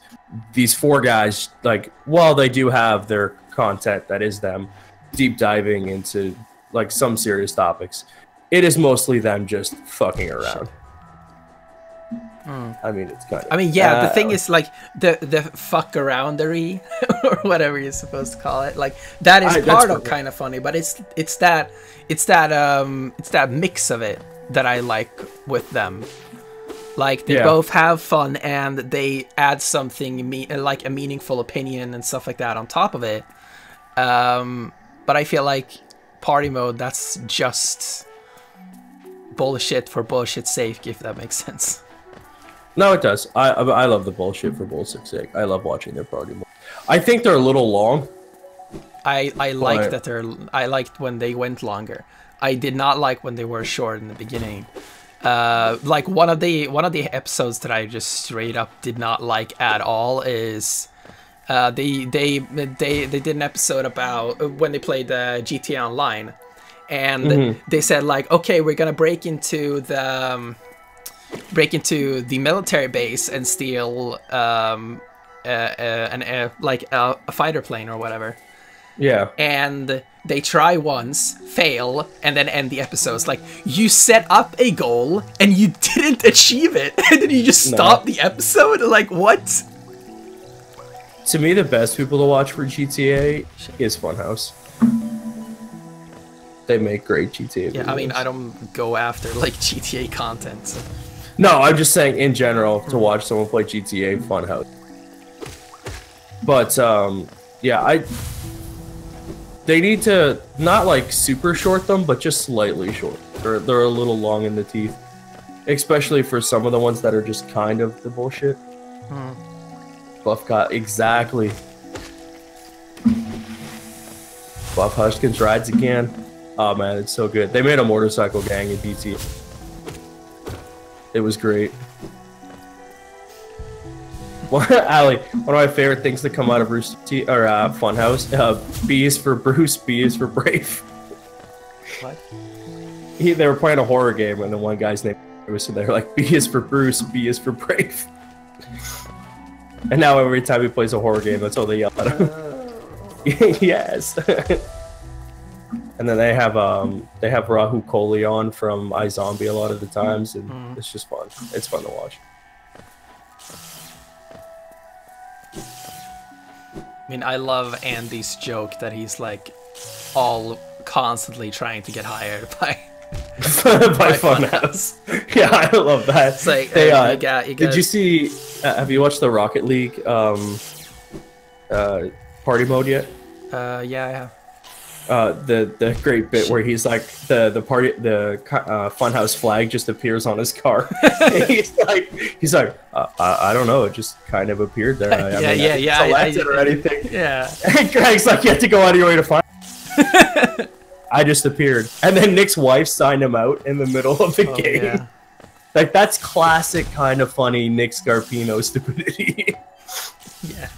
These four guys, like, while they do have their content that is them deep diving into like some serious topics, it is mostly them just fucking around. I mean, it's kind of. I mean, yeah. The thing is, like the fuck aroundery or whatever you're supposed to call it. Like that is part of kind of funny, but it's that mix of it that I like with them. Like they both have fun and they add something like a meaningful opinion and stuff like that on top of it. But I feel like Party Mode, that's just bullshit for bullshit's sake, if that makes sense. No, it does. I love the bullshit for bullshit's sake. I love watching their Party Mode. I think they're a little long. I like that I liked when they went longer. I did not like when they were short in the beginning. Like one of the episodes that I just straight up did not like at all is they did an episode about when they played GTA Online, and they said like, okay, we're gonna break into the military base and steal a fighter plane or whatever. Yeah. And they try once, fail, and then end the episodes. Like, you set up a goal and you didn't achieve it, and then you just stop the episode. Like, what? To me, the best people to watch for GTA is Funhouse. They make great GTA videos. Yeah, I mean, I don't go after like GTA content. So. No, I'm just saying in general to watch someone play GTA, Funhouse. But yeah, they need to not like super short them, but just slightly short. They're a little long in the teeth, especially for some of the ones that are just kind of the bullshit. Buff got exactly. Buff Hushkins rides again. Oh man, it's so good. They made a motorcycle gang in DT. It was great. Ali, one of my favorite things to come out of Funhouse. B is for Bruce, B is for Brave. What? They were playing a horror game, and then one guy's name was so they were like, B is for Bruce, B is for Brave. And now every time he plays a horror game, that's all they yell at him. Yes. And then they have Rahul Kohli on from iZombie a lot of the times, and it's just fun. It's fun to watch. I mean, I love Andy's joke that he's like all constantly trying to get hired by Funhouse. Yeah, I love that. It's like, they, you got, did you see? Have you watched the Rocket League party mode yet? Yeah, I have. The great bit where he's like the Funhouse flag just appears on his car. he's like I don't know, it just kind of appeared there. I selected or anything. Yeah. And Greg's like, you have to go out of your way to find. I just appeared, and then Nick's wife signed him out in the middle of the game. Yeah. Like that's classic, kind of funny Nick Scarpino stupidity. Yeah.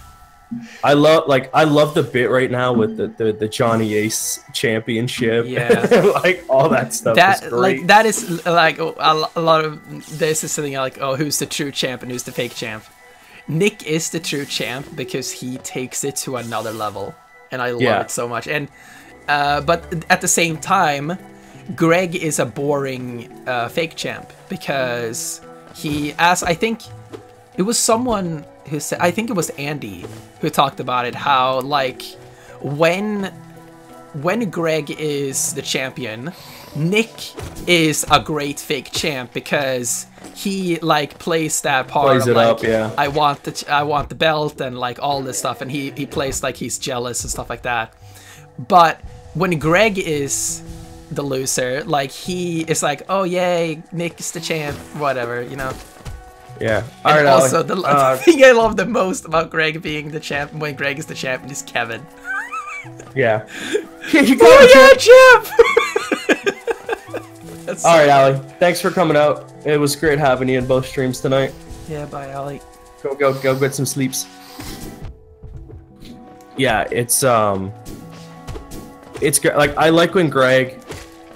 I love the bit right now with the Johnny Ace championship. Yeah. Like all that stuff. That is great. like that is like a lot of this is something like, oh, who's the true champ and who's the fake champ? Nick is the true champ because he takes it to another level, and I love it so much. And but at the same time, Greg is a boring fake champ because I think it was someone who said, I think it was Andy who talked about it, how like when Greg is the champion, Nick is a great fake champ because he like plays that part of like, up, yeah. I want the belt and like all this stuff, and he plays like he's jealous and stuff like that. But when Greg is the loser, like he is like, oh yay, Nick is the champ, whatever, you know. Yeah. And right, also, the thing I love the most about Greg being the champ, when Greg is the champion, is Kevin. Yeah. Champ! All right, Ali. Thanks for coming out. It was great having you in both streams tonight. Yeah, bye, Ali. Go get some sleeps. Yeah, it's great. Like I like when Greg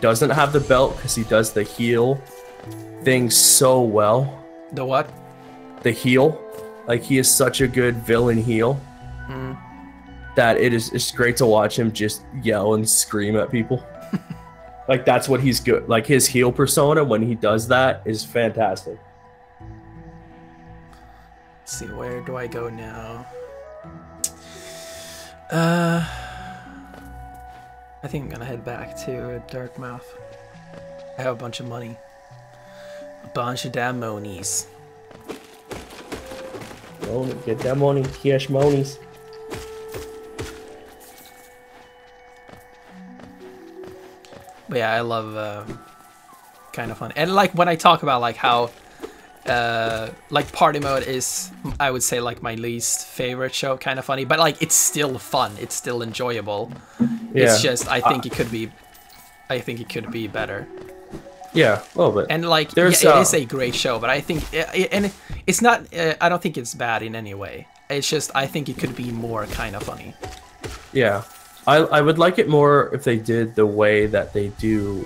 doesn't have the belt because he does the heel thing so well. The what? The heel. Like he is such a good villain heel that it's great to watch him just yell and scream at people. Like that's what he's good. Like his heel persona when he does that is fantastic. Let's see, where do I go now? I think I'm gonna head back to Darkmouth. I have a bunch of money. A bunch of damn monies. Get that money, cash monies. But yeah, I love kind of fun. And like when I talk about like how like party mode is, I would say like my least favorite show, kind of funny, but like it's still fun, it's still enjoyable. Yeah. It's just I think it could be better. Yeah, a little bit. And like it is a great show, but I think it's not I don't think it's bad in any way. It's just I think it could be more kind of funny. Yeah. I would like it more if they did the way that they do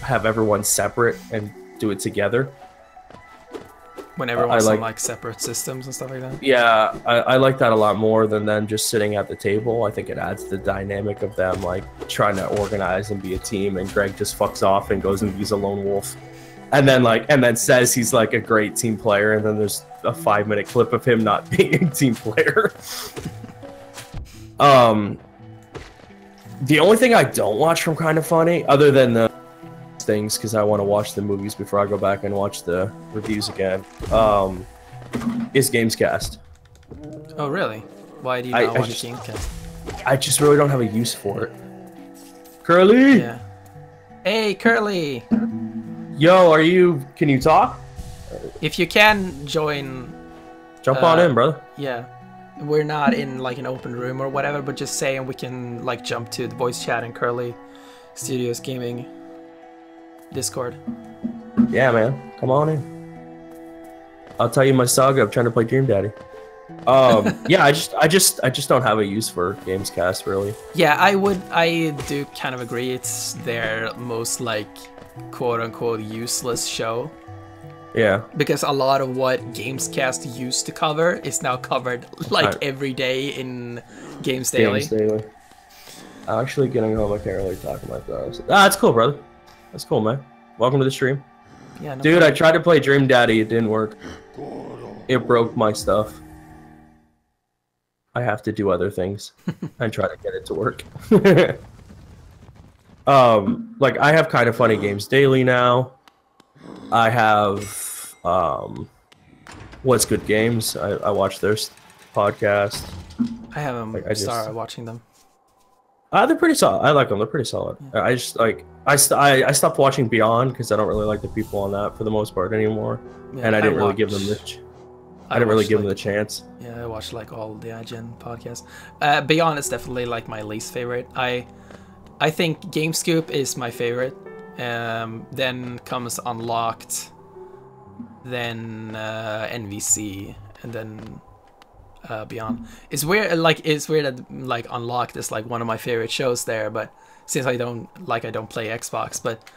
have everyone separate and do it together. When everyone's on like separate systems and stuff like that? Yeah, I like that a lot more than them just sitting at the table. I think it adds the dynamic of them like trying to organize and be a team, and Greg just fucks off and goes and he's a lone wolf. and then says he's like a great team player, and then there's a 5-minute clip of him not being a team player. The only thing I don't watch from Kind of Funny, other than the things, because I want to watch the movies before I go back and watch the reviews again, is Gamescast. Oh, really? Why do you not watch Gamescast? I just really don't have a use for it. Curly! Yeah. Hey, Curly! Yo, can you talk? If you can join... Jump on in, brother. Yeah. We're not in like an open room or whatever, but just saying we can like jump to the voice chat and Curly Studios Gaming Discord. Yeah, man. Come on in. I'll tell you my saga of trying to play Dream Daddy. Yeah, I just don't have a use for Gamescast, really. Yeah, I do kind of agree. It's their most like quote-unquote useless show. Yeah. Because a lot of what Gamescast used to cover is now covered like every day in Games Daily. Games Daily. Actually, getting home, I can't really talk about that. That's cool, brother. That's cool, man. Welcome to the stream. Yeah, no dude, problem. I tried to play Dream Daddy. It didn't work. It broke my stuff. I have to do other things and try to get it to work. Like, I have Kind of Funny Games Daily now. I have What's Good Games. I watch their podcast. I haven't started watching them. They're pretty solid. I like them. They're pretty solid. Yeah. I just like I stopped watching Beyond because I don't really like the people on that for the most part anymore, yeah, and I didn't really give them the chance. Yeah, I watched like all the IGN podcasts. Beyond is definitely like my least favorite. I think GameScoop is my favorite. Then comes Unlocked, then NVC, and then Beyond. It's weird that like Unlocked is like one of my favorite shows there, but since I don't play Xbox, but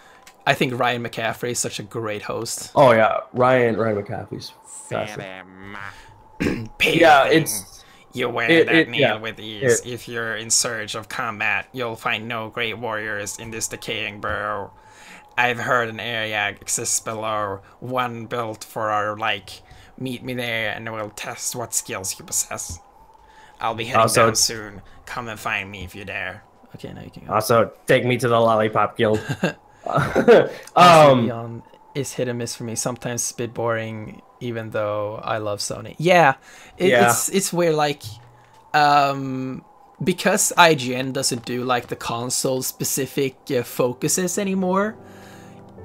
I think Ryan McCaffrey is such a great host. Oh yeah, Ryan McCaffrey's fantastic. Yeah, you wear that nail with ease. If you're in search of combat, you'll find no great warriors in this decaying burrow. I've heard an area exists below, one built for our like. Meet me there and we'll test what skills you possess. I'll be heading down soon. Come and find me if you're there. Okay, now you can go. Also, take me to the Lollipop Guild. Beyond is hit and miss for me. Sometimes it's a bit boring, even though I love Sony. Yeah, it's weird, like, because IGN doesn't do like the console-specific focuses anymore.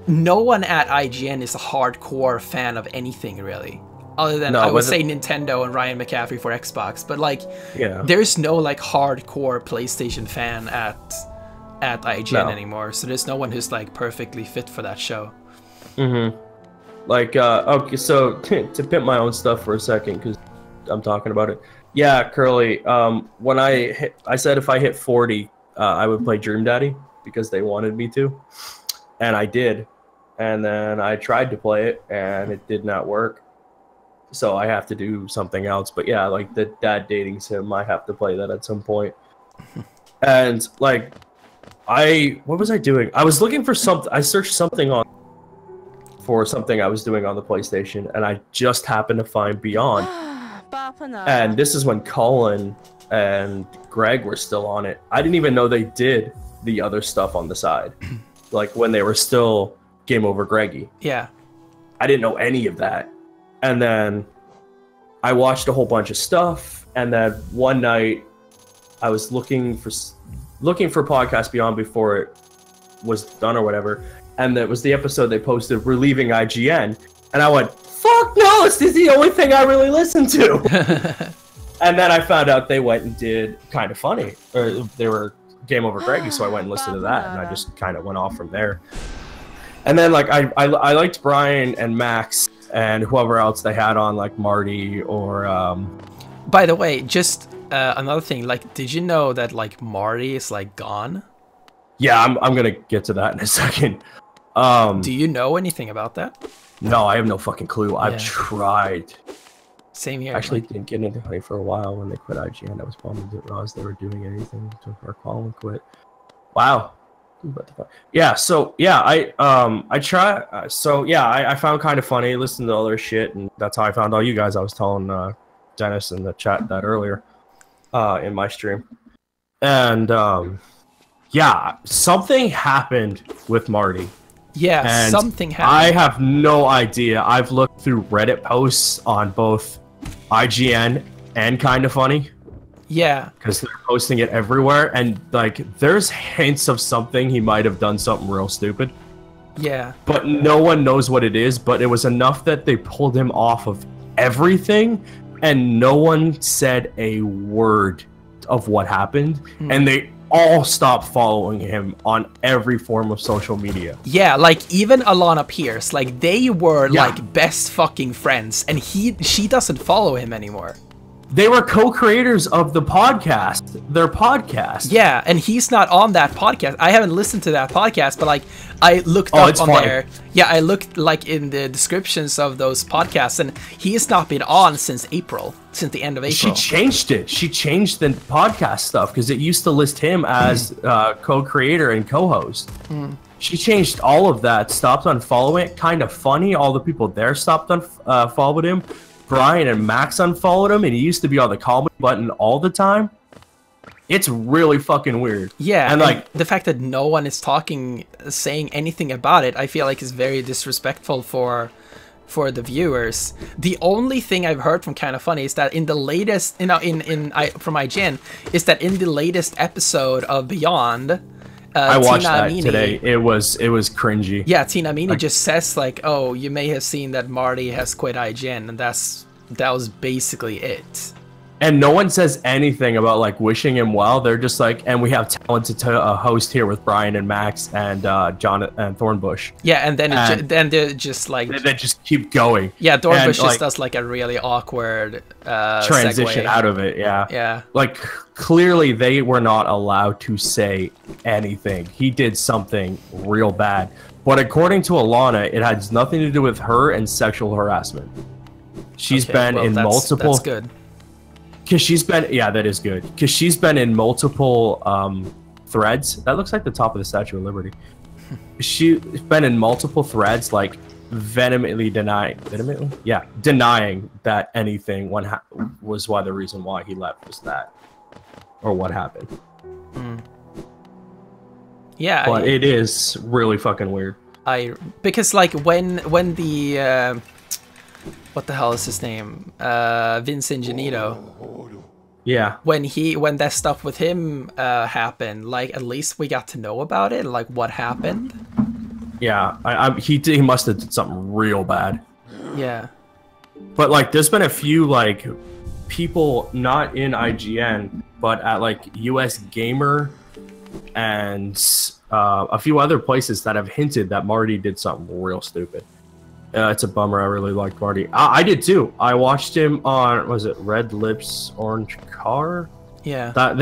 No one at IGN is a hardcore fan of anything, really. Other than, I would say Nintendo and Ryan McCaffrey for Xbox. But, like, there's no, like, hardcore PlayStation fan at IGN anymore. So there's no one who's, like, perfectly fit for that show. Mm-hmm. Like, okay, so to pimp my own stuff for a second, because I'm talking about it. Yeah, Curly, when I said if I hit 40, I would play Dream Daddy, because they wanted me to. And I did. And then I tried to play it, and it did not work. So I have to do something else. But yeah, like the dad dating sim, I have to play that at some point. And like, what was I doing? I was looking for something. I searched something for something I was doing on the PlayStation, and I just happened to find Beyond. And this is when Colin and Greg were still on it. I didn't even know they did the other stuff on the side. Like when they were still Game Over Greggy. Yeah. I didn't know any of that. And then I watched a whole bunch of stuff. And then one night I was looking for Podcast Beyond before it was done or whatever. And that was the episode they posted, We're Leaving IGN. And I went, fuck no, this is the only thing I really listen to. And then I found out they went and did Kind of Funny. Or they were Game Over Greggy, so I went and listened to that, and I just kind of went off from there. And then, like, I liked Brian and Max and whoever else they had on, like Marty or... By the way, just another thing, like, did you know that, like, Marty is, like, gone? Yeah, I'm gonna get to that in a second. Do you know anything about that? No, I have no fucking clue. I've tried. Same here. Actually, didn't get into Honey for a while when they quit IGN. I was bummed that Roz they were doing anything to our Colin quit. Wow. Yeah, so yeah, I try. So yeah, I found kind of funny, listened to other shit, and that's how I found all you guys. I was telling Dennis in the chat that earlier, in my stream, and yeah, something happened with Marty. Yeah, and something happened. I have no idea. I've looked through Reddit posts on both IGN and Kinda Funny. Yeah, because they're posting it everywhere, and like there's hints of something he might have done something real stupid. Yeah, but no one knows what it is. But it was enough that they pulled him off of everything, and no one said a word of what happened, and they all stopped following him on every form of social media. Yeah, like even Alana Pierce, like they were like best fucking friends, and she doesn't follow him anymore. They were co-creators of the podcast, their podcast. Yeah, and he's not on that podcast. I haven't listened to that podcast, but like I looked up on there. Yeah, I looked like in the descriptions of those podcasts, and he has not been on since April, since the end of April. She changed it. She changed the podcast stuff because it used to list him as co-creator and co-host. She changed all of that, stopped unfollowing it. Kinda Funny, all the people there stopped followed him. Brian and Max unfollowed him, and he used to be on the comment button all the time. It's really fucking weird. Yeah, and like the fact that no one is saying anything about it, I feel like is very disrespectful for the viewers. The only thing I've heard from Kinda Funny is that in the latest, from IGN, is that in the latest episode of Beyond, I watched that today. It was cringy. Yeah, Tina Meany just says like, "Oh, you may have seen that Marty has quit IGN," and that was basically it. And no one says anything about like wishing him well. They're just like, and we have talented host here with Brian and Max and John and Thornbush. Yeah, and then then they're just like they just keep going. Yeah, Thornbush just does like a really awkward transition segue out of it. Yeah, yeah. Like clearly they were not allowed to say anything. He did something real bad, but according to Alana, it has nothing to do with her and sexual harassment. She's been in multiple. That's good. Because she's been, yeah, that is good. Because she's been in multiple threads. That looks like the top of the Statue of Liberty. She's been in multiple threads, like vehemently denying that anything was the reason why he left was that, or what happened. Yeah, but it is really fucking weird. Because like when the what the hell is his name? Vince Ingenito. Yeah. When that stuff with him happened, like at least we got to know about it, like what happened. Yeah, he must have did something real bad. Yeah. But like, there's been a few like people not in IGN, but at like US Gamer and a few other places that have hinted that Marty did something real stupid. It's a bummer. I really liked Marty. I did too. I watched him on, was it Red Lips Orange Car? Yeah. That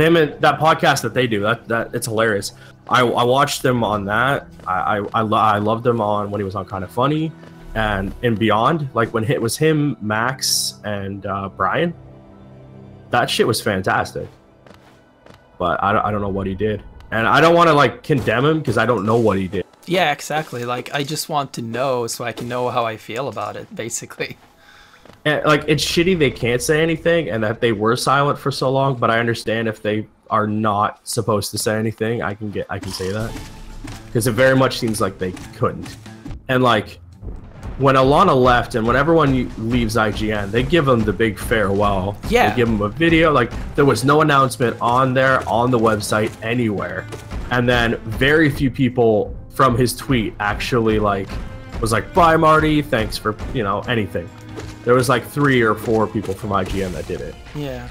podcast that they do. That it's hilarious. I watched them on that. I loved him on when he was on Kinda Funny and Beyond. Like when it was him, Max, and Brian. That shit was fantastic. But I don't know what he did, and I don't want to like condemn him because I don't know what he did. Yeah, exactly. Like, I just want to know so I can know how I feel about it, basically. And, like, it's shitty they can't say anything and that they were silent for so long, but I understand if they are not supposed to say anything, I can say that. Because it very much seems like they couldn't. And, like, when Alana left and when everyone leaves IGN, they give them the big farewell. Yeah. They give them a video. Like, there was no announcement on there, on the website, anywhere. And then very few people from his tweet actually like was like, bye Marty, thanks for anything. There was like 3 or 4 people from IGN that did it. Yeah.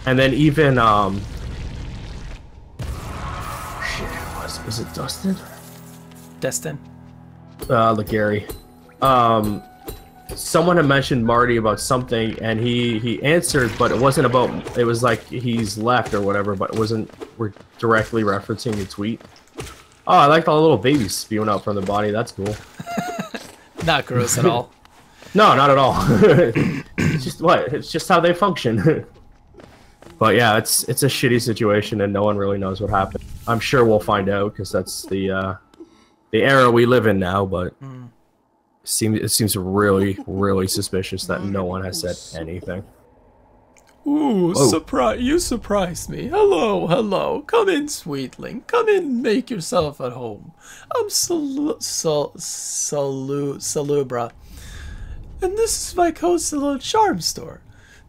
And then even was it Dustin? Gary. Someone had mentioned Marty about something and he answered, but it wasn't about, it was like he's left or whatever, but it wasn't directly referencing the tweet. Oh, I like the little babies spewing out from the body. That's cool. Not gross at all. No, not at all. It's just how they function. But yeah, it's a shitty situation and no one really knows what happened. I'm sure we'll find out because that's the era we live in now. But it seems really, really suspicious that no one has said anything. Ooh, you surprised me. Hello, hello. Come in, sweetling. Come in, make yourself at home. I'm Salubra. And this is my coastal little charm store.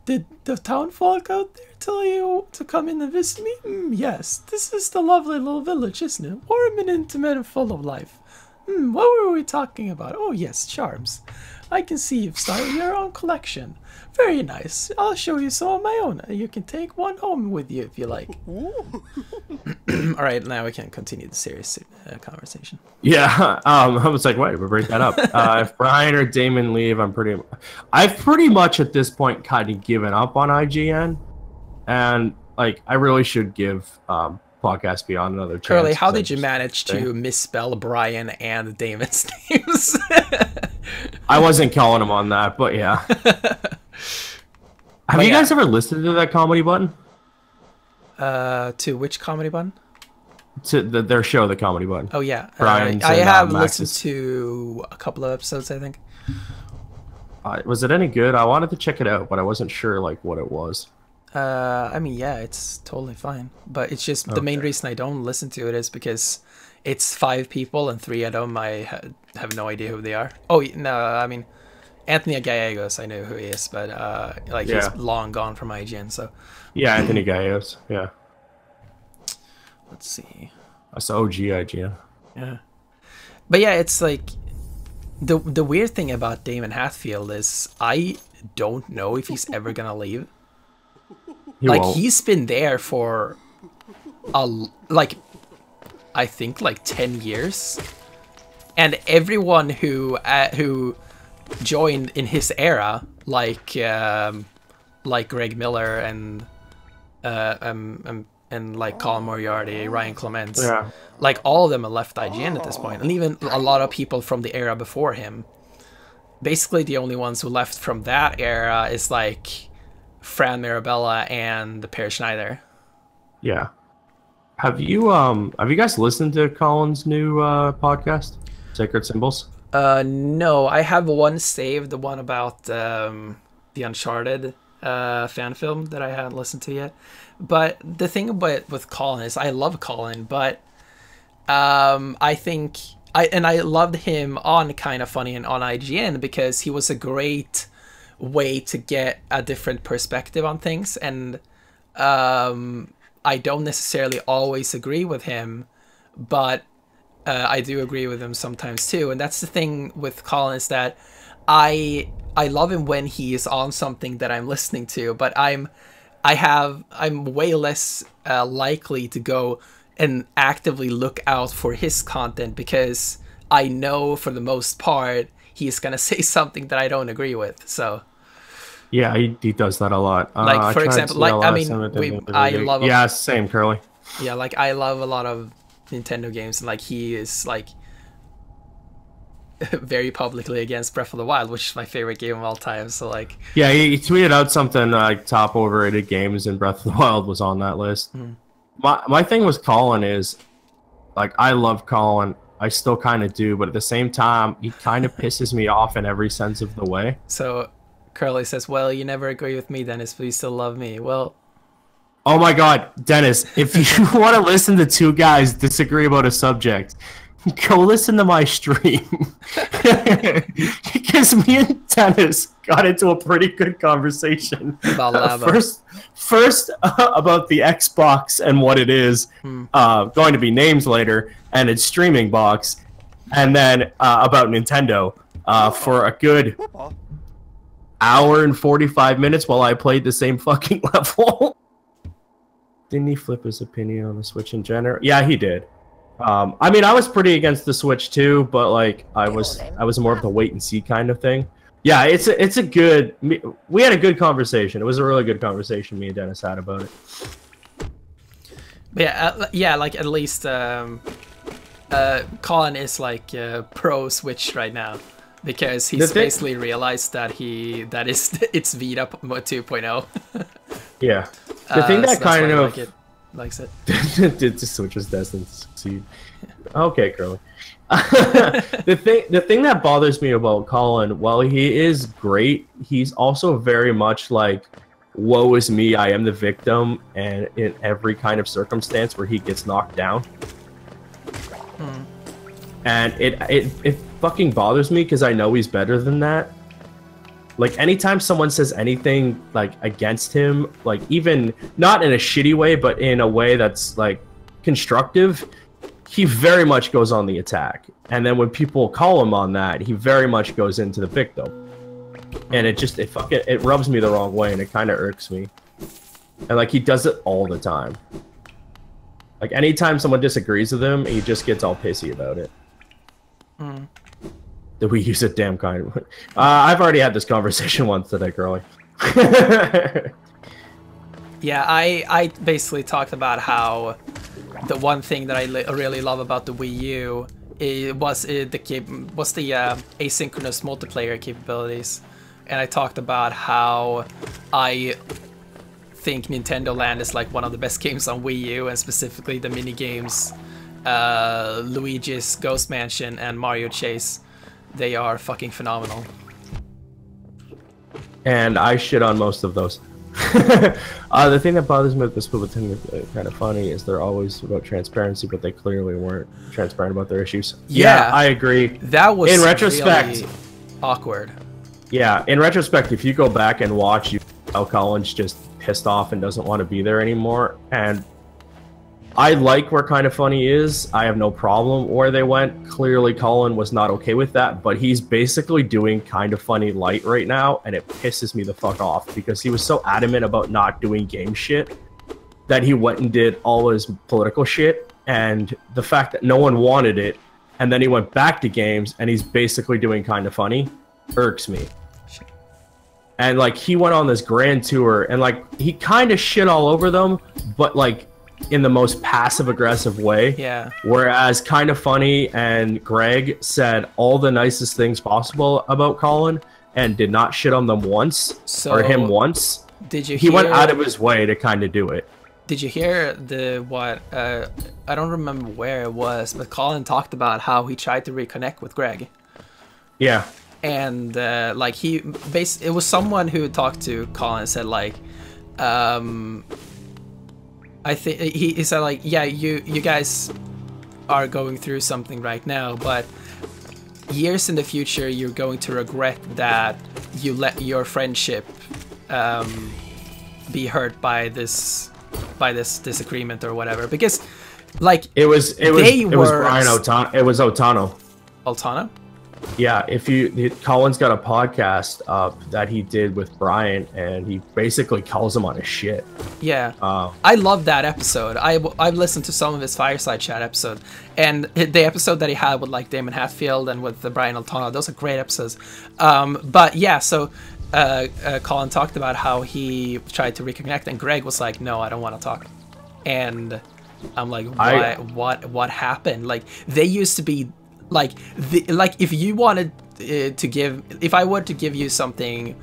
Did the town folk out there tell you to come in and visit me? Yes, this is the lovely little village, isn't it? Warm and intimate and full of life. What were we talking about? Oh yes, charms. I can see you've started your own collection. Very nice. I'll show you some of my own. You can take one home with you if you like. Alright, now we can continue the serious conversation. Yeah, I was like, wait, we'll break that up. If Brian or Damon leave, I've pretty much at this point kind of given up on IGN. And, like, I really should give Podcast Beyond another chance. Curly, how did you manage to misspell Brian and Damon's names? I wasn't calling him on that, but yeah. Have you guys ever listened to that Comedy Button? To which Comedy Button? To their show, the Comedy Button. Oh yeah, Brian. I have listened to a couple of episodes, I think. Was it any good? I wanted to check it out, but I wasn't sure like what it was. I mean, yeah, it's totally fine, but it's just the main reason I don't listen to it is because it's 5 people and 3 of them I have no idea who they are. Oh no, I mean Anthony Gallegos, I know who he is, but he's long gone from IGN. So yeah, Anthony Gallegos. Yeah. Let's see. That's OG IGN. Yeah, but yeah, it's like the weird thing about Damon Hatfield is I don't know if he's ever gonna leave. He's been there for I think 10 years, and everyone who joined in his era, like Greg Miller and like Colin Moriarty, Ryan Clements, like all of them have left IGN at this point, and even a lot of people from the era before him. Basically, the only ones who left from that era is like Fran Mirabella and Per Schneider. Yeah. Have you guys listened to Colin's new podcast, Sacred Symbols? No, I have one saved, the one about the Uncharted fan film that I haven't listened to yet. But the thing with Colin is I love Colin, but I think I loved him on Kind of Funny and on IGN because he was a great way to get a different perspective on things, and I don't necessarily always agree with him, but I do agree with him sometimes too. And that's the thing with Colin, is that I love him when he is on something that I'm listening to, but I'm way less likely to go and actively look out for his content because I know for the most part he's gonna say something that I don't agree with. So yeah, he does that a lot. Like for example, like I mean, I love same Curly. Yeah, like I love a lot of Nintendo games, and like he is like very publicly against Breath of the Wild, which is my favorite game of all time. So like, yeah, he tweeted out something like top overrated games, and Breath of the Wild was on that list. My thing with Colin is, like, I love Colin. I still kind of do, but at the same time, he kind of pisses me off in every sense of the way. So Curly says, well, you never agree with me, Dennis, but you still love me. Well, oh my God, Dennis, if you want to listen to two guys disagree about a subject, go listen to my stream. Because me and Dennis got into a pretty good conversation. About first about the Xbox and what it is, going to be names later, and its streaming box, and then about Nintendo for a good hour and 45 minutes while I played the same fucking level. Didn't he flip his opinion on the Switch in general? Yeah, he did. I mean, I was pretty against the Switch too, but like I was more of the wait and see kind of thing. Yeah, it's a good. We had a good conversation. It was a really good conversation me and Dennis had about it. Yeah, like at least Colin is like pro Switch right now because he's basically realized that it's Vita 2.0. Yeah, the thing that so kind of likes it. The Switch was destined to succeed. Okay, Curly. The thing that bothers me about Colin, while he is great, he's also very much like, woe is me, I am the victim, and in every kind of circumstance where he gets knocked down. And it fucking bothers me because I know he's better than that. Like, anytime someone says anything, like, against him, like, even not in a shitty way, but in a way that's, like, constructive, he very much goes on the attack. And then when people call him on that, he very much goes into the victim. And it rubs me the wrong way, and it kind of irks me. And, like, he does it all the time. Like, anytime someone disagrees with him, he just gets all pissy about it. Did we use a damn kind? I've already had this conversation once today, Curly. Yeah, I basically talked about how the one thing that I really love about the Wii U was the asynchronous multiplayer capabilities, and I talked about how I think Nintendo Land is like one of the best games on Wii U, and specifically the mini games Luigi's Ghost Mansion and Mario Chase. They are fucking phenomenal. And I shit on most of those. The thing that bothers me with this split thing that's kind of funny is they're always about transparency, but they clearly weren't transparent about their issues. Yeah, I agree. That was in retrospect really awkward. Yeah, in retrospect, if you go back and watch, how Colin's just pissed off and doesn't want to be there anymore. And I like where Kind of Funny is. I have no problem where they went. Clearly, Colin was not okay with that, but he's basically doing Kind of Funny light right now, and it pisses me the fuck off because he was so adamant about not doing game shit that he went and did all his political shit, and the fact that no one wanted it, and then he went back to games, and he's basically doing Kind of Funny, irks me. And, like, he went on this grand tour, and, like, he kind of shit all over them, but, like, in the most passive-aggressive way. Yeah. Whereas Kind of Funny and Greg said all the nicest things possible about Colin and did not shit on them once, or him once. Did you He went out of his way to kind of do it. Did you hear I don't remember where it was, but Colin talked about how he tried to reconnect with Greg. Yeah. And, like, it was someone who talked to Colin and said, like, I think he said, like, yeah, you guys are going through something right now, but years in the future you're going to regret that you let your friendship be hurt by this disagreement or whatever, because, like, it was Brian Otano. It was Otano. Altano? Yeah, Colin's got a podcast that he did with Brian, and he basically calls him on his shit. Yeah, I love that episode. I've listened to some of his Fireside Chat episode, and the episode that he had with, like, Damon Hatfield and with the Brian Altano, those are great episodes. But yeah, so Colin talked about how he tried to reconnect, and Greg was like, "No, I don't want to talk," and I'm like, what happened? Like, they used to be. Like, if you wanted if I were to give you something,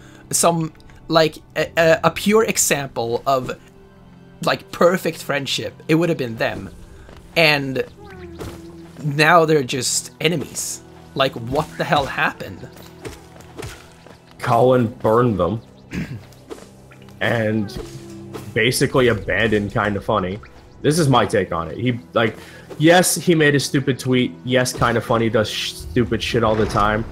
like a pure example of, like, perfect friendship, it would have been them. And now they're just enemies. Like, what the hell happened? Colin burned them and basically abandoned Kind of Funny. This is my take on it. He, like, yes, he made a stupid tweet. Yes, Kind of Funny does stupid shit all the time.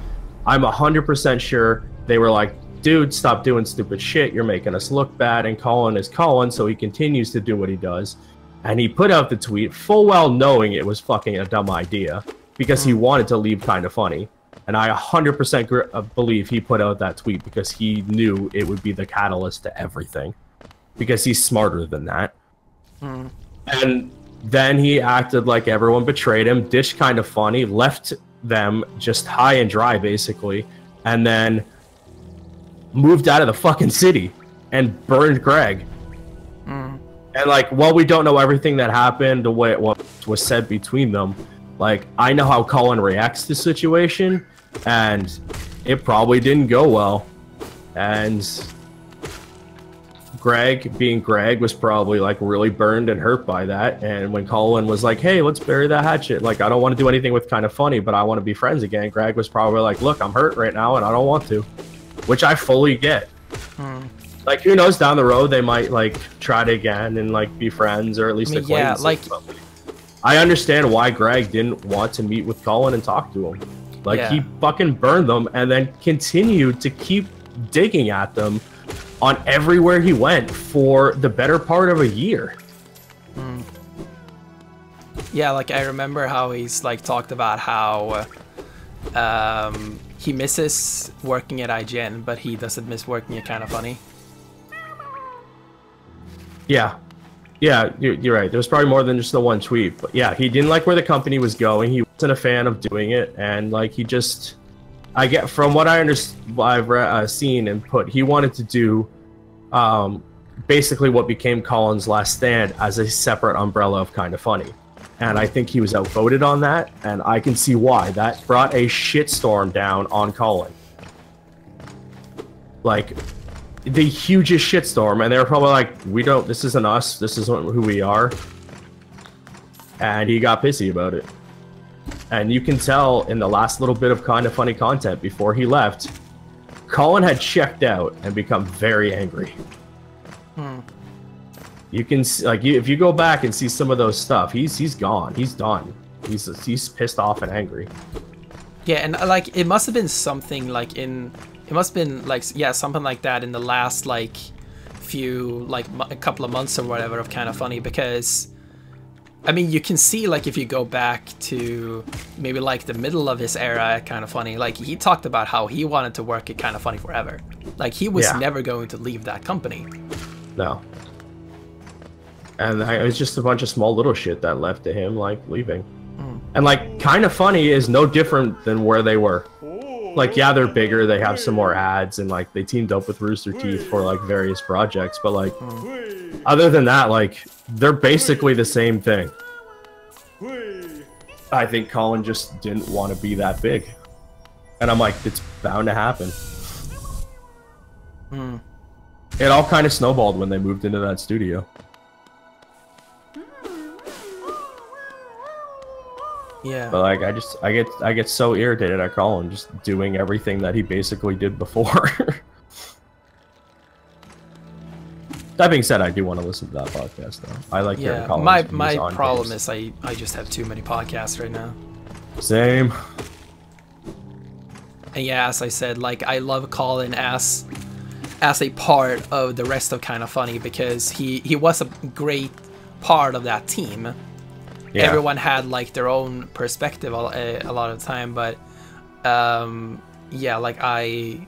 I'm 100% sure they were like, dude, stop doing stupid shit. You're making us look bad. And Colin is Colin, so he continues to do what he does. And he put out the tweet full well knowing it was fucking a dumb idea because he wanted to leave Kind of Funny. And I 100% believe he put out that tweet because he knew it would be the catalyst to everything. Because he's smarter than that. And then he acted like everyone betrayed him, dished Kind of Funny, left them just high and dry, basically, and then moved out of the fucking city and burned Greg. And, like, while we don't know everything that happened, the way it was said between them, like, I know how Colin reacts to the situation, and it probably didn't go well. And Greg, being Greg, was probably like really burned and hurt by that. And when Colin was like, "Hey, let's bury that hatchet. Like, I don't want to do anything with Kind of Funny, but I want to be friends again." Greg was probably like, "Look, I'm hurt right now, and I don't want to," which I fully get. Like, who knows? Down the road, they might like try it again and like be friends, or at least acquaintances. Yeah, like I understand why Greg didn't want to meet with Colin and talk to him. Like, he fucking burned them and then continued to keep digging at them on everywhere he went for the better part of a year. Yeah, like I remember how he's like talked about how he misses working at IGN, but he doesn't miss working at Kind of Funny. Yeah. Yeah, you're right. There was probably more than just the one tweet. But yeah, he didn't like where the company was going. He wasn't a fan of doing it. And like, he just... I get, from what I understand, I've seen and put, he wanted to do basically what became Colin's Last Stand as a separate umbrella of Kind of Funny. And I think he was outvoted on that, and I can see why. That brought a shitstorm down on Colin. Like, the hugest shitstorm, and they were probably like, this isn't us, this isn't who we are. And he got pissy about it. And you can tell in the last little bit of Kind of Funny content before he left, Colin had checked out and become very angry. You can like, if you go back and see some of those stuff, he's gone, he's done, he's pissed off and angry. Yeah, and like it must have been something like it must have been like something like that in the last like few like a couple of months or whatever of Kind of Funny, because I mean, you can see, like, if you go back to maybe, like, the middle of his era at Kind of Funny, like, he talked about how he wanted to work at Kind of Funny forever. Like, he was never going to leave that company. No. And it was just a bunch of small little shit that left to him, like, leaving. And, like, Kind of Funny is no different than where they were. Like, yeah, they're bigger, they have some more ads, and, like, they teamed up with Rooster Teeth for, like, various projects, but, like, other than that, like, they're basically the same thing. I think Colin just didn't want to be that big. And I'm like, it's bound to happen. It all kind of snowballed when they moved into that studio. Yeah. But like, I get so irritated at Colin just doing everything that he basically did before. That being said, I do want to listen to that podcast though. I like hearing Colin's views on my problem games. is I just have too many podcasts right now. Same. And yeah, as I said, like, I love Colin as a part of the rest of Kind of Funny, because he was a great part of that team. Yeah. Everyone had like their own perspective a lot of the time, but yeah, like I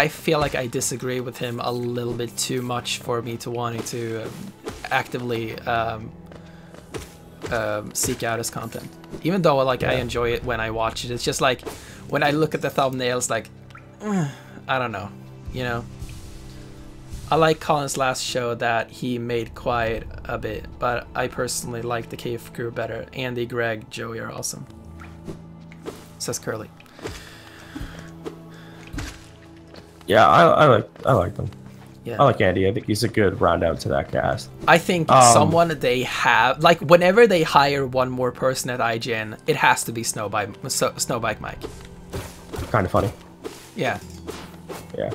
feel like I disagree with him a little bit too much for me to wanting to actively seek out his content. Even though like I enjoy it when I watch it, it's just like when I look at the thumbnails, like I don't know, you know. I like Colin's last show that he made quite a bit, but I personally like the Cave Crew better. Andy, Greg, Joey are awesome. Says Curly. Yeah, I like them. Yeah. I like Andy. I think he's a good round out to that cast. I think someone they have, like, whenever they hire one more person at IGN, it has to be Snowbike Mike. Kind of funny. Yeah. Yeah.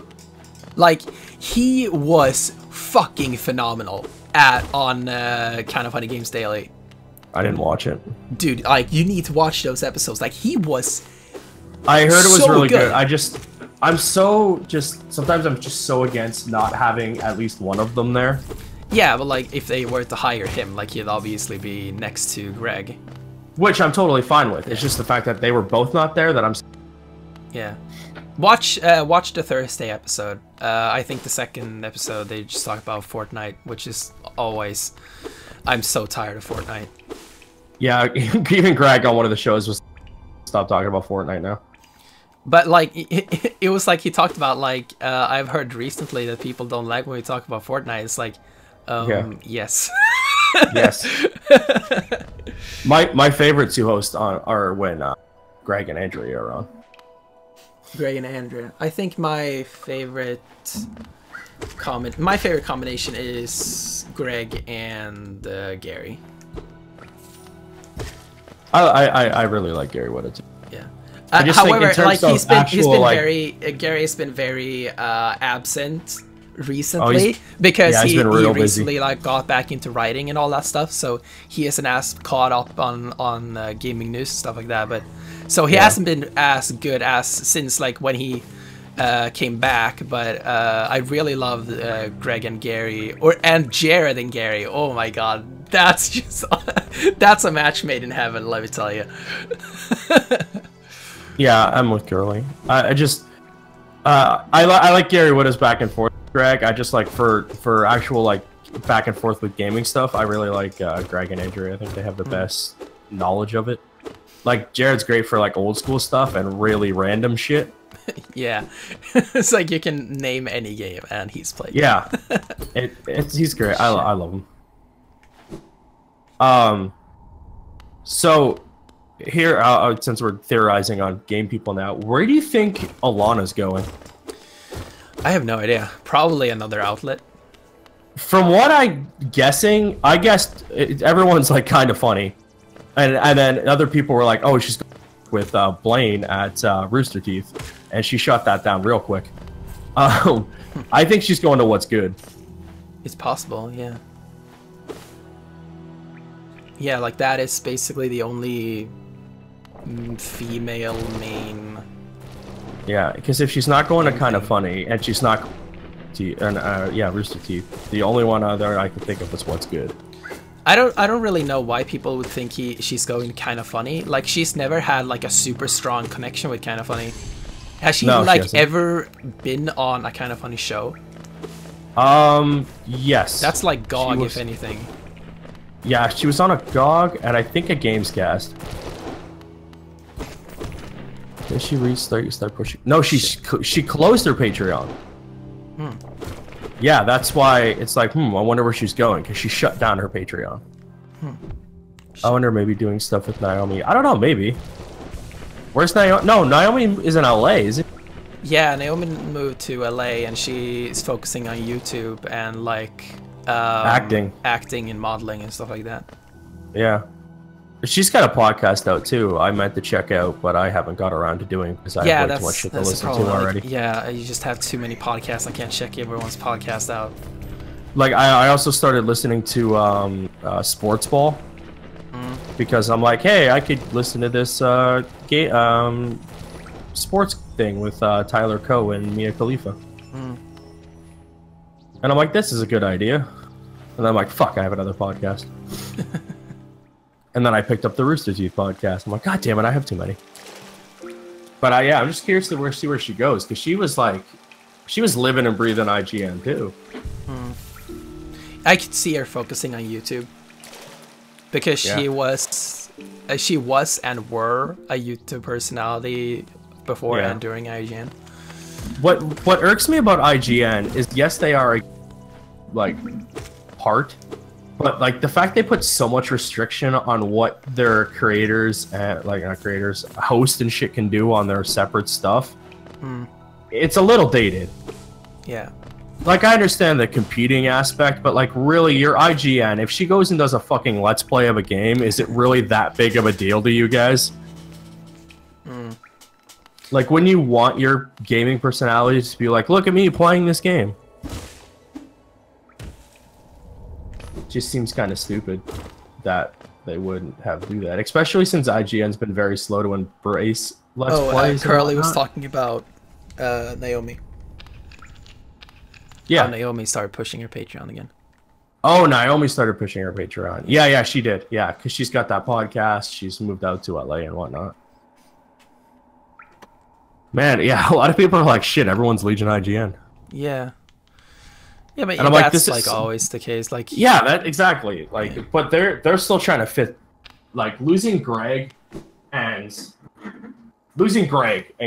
Like, he was fucking phenomenal on Kind of Funny Games Daily. I didn't watch it. Dude, like, you need to watch those episodes. Like, he was I heard it was really good. Sometimes I'm just so against not having at least one of them there. Yeah, but like, if they were to hire him, like, he'd obviously be next to Greg. Which I'm totally fine with. It's just the fact that they were both not there that I'm... Yeah. Watch the Thursday episode. I think the second episode, they just talk about Fortnite, which is always... I'm so tired of Fortnite. Yeah, even Greg on one of the shows was... Stop talking about Fortnite now. But like, it was like he talked about, like, I've heard recently that people don't like when we talk about Fortnite. It's like, yes. Yes. My favorite two hosts are when Greg and Andrea are on. Greg and Andrea. I think my favorite combination is Greg and Gary. I really like Gary Whitta too. Yeah. However, like he's been very Gary has been very absent recently because he recently like got back into writing and all that stuff, so he isn't as caught up on gaming news and stuff like that. But so he hasn't been as good as since like when he came back. But I really love Greg and Gary, and Jared and Gary. Oh my god, that's just that's a match made in heaven, let me tell you. Yeah, I'm with Curly. I like Gary Whitta's back and forth. Greg, I just like for actual like back and forth with gaming stuff. I really like Greg and Andrea. I think they have the best knowledge of it. Like Jared's great for like old school stuff and really random shit. Yeah, it's like you can name any game and he's played. Yeah, he's great. I love him. So here, since we're theorizing on game people now, where do you think Alana's going? I have no idea. Probably another outlet. From what I'm guessing, I guessed everyone's like kind of funny, and then other people were like, "Oh, she's going with Blaine at Rooster Teeth," and she shut that down real quick. I think she's going to What's Good. It's possible, yeah. Yeah, like that is basically the only female main. Yeah, because if she's not going to Kind of Funny, and she's not, Rooster Teeth, the only one other I can think of is What's Good. I don't really know why people would think she's going Kind of Funny. Like she's never had like a super strong connection with Kind of Funny. Has she ever been on a Kind of Funny show? Yes. That's like GOG, if anything. Yeah, she was on a GOG and I think a Gamescast. Did she start pushing? No, she closed her Patreon. Yeah, that's why it's like, I wonder where she's going, because she shut down her Patreon. I wonder maybe doing stuff with Naomi. I don't know, maybe. Where's Naomi? No, Naomi is in LA, is it? Yeah, Naomi moved to LA and she's focusing on YouTube and like acting and modeling and stuff like that. Yeah. She's got a podcast out too. I meant to check out, but I haven't got around to doing because I have way too much shit to listen to already. Like, yeah, you just have too many podcasts. I can't check everyone's podcast out. Like I also started listening to Sports Ball because I'm like, hey, I could listen to this sports thing with Tyler Coe and Mia Khalifa. And I'm like, this is a good idea. And I'm like, fuck, I have another podcast. And then I picked up the Rooster Teeth podcast. I'm like, God damn it, I have too many. But I'm just curious to see where she goes, because she was living and breathing IGN too. I could see her focusing on YouTube because she was and were a YouTube personality before and during IGN. What irks me about IGN is, yes, they are like part. But like the fact they put so much restriction on what their creators and host and shit can do on their separate stuff, it's a little dated. Yeah. Like I understand the competing aspect, but like really, your IGN, if she goes and does a fucking let's play of a game, is it really that big of a deal to you guys? Like when you want your gaming personalities to be like, look at me playing this game. Just seems kind of stupid that they wouldn't have do that, especially since IGN's been very slow to embrace let's plays. Curly was talking about Naomi. Yeah, Naomi started pushing her Patreon again. Oh, Naomi started pushing her Patreon. Yeah, she did. Yeah, because she's got that podcast. She's moved out to LA and whatnot. Man, yeah, a lot of people are like, shit, everyone's Legion IGN. Yeah. Yeah, but and that's like always the case. Like, yeah, that exactly. Like, but they're still trying to fit. Like losing Greg and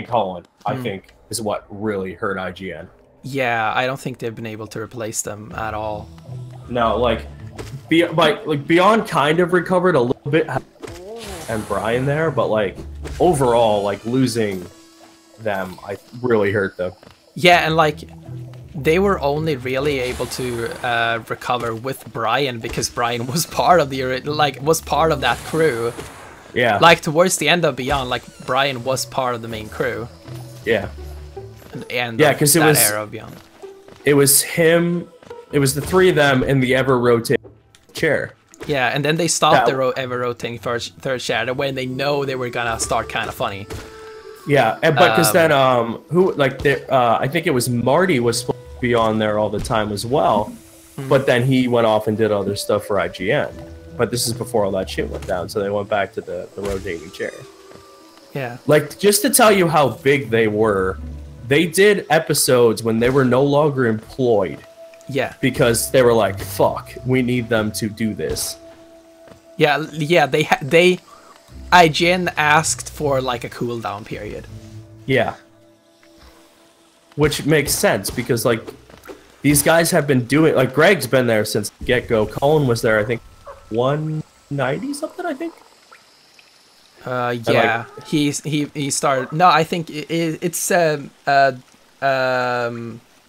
Colin, I think, is what really hurt IGN. Yeah, I don't think they've been able to replace them at all. No, like Beyond kind of recovered a little bit, and Brian there, but like overall, like losing them, I really hurt them. Yeah, and like they were only really able to recover with Brian because Brian was part of that crew. Yeah. Like towards the end of Beyond, like Brian was part of the main crew. Yeah. And yeah, because that era of Beyond. It was him. It was the three of them in the ever rotating chair. Yeah, and then they stopped the ever rotating third chair when they know they were gonna start kind of funny. Yeah, but because then I think it was Marty was supposed to be on there all the time as well, but then he went off and did other stuff for IGN. But this is before all that shit went down, so they went back to the rotating chair. Yeah. Like, just to tell you how big they were, they did episodes when they were no longer employed. Yeah. Because they were like, fuck, we need them to do this. Yeah, they IGN asked for like a cooldown period. Yeah. Which makes sense because like these guys have been doing, like Greg's been there since the get-go. Colin was there, I think 190 something, I think. Yeah, like, he started. No, I think it's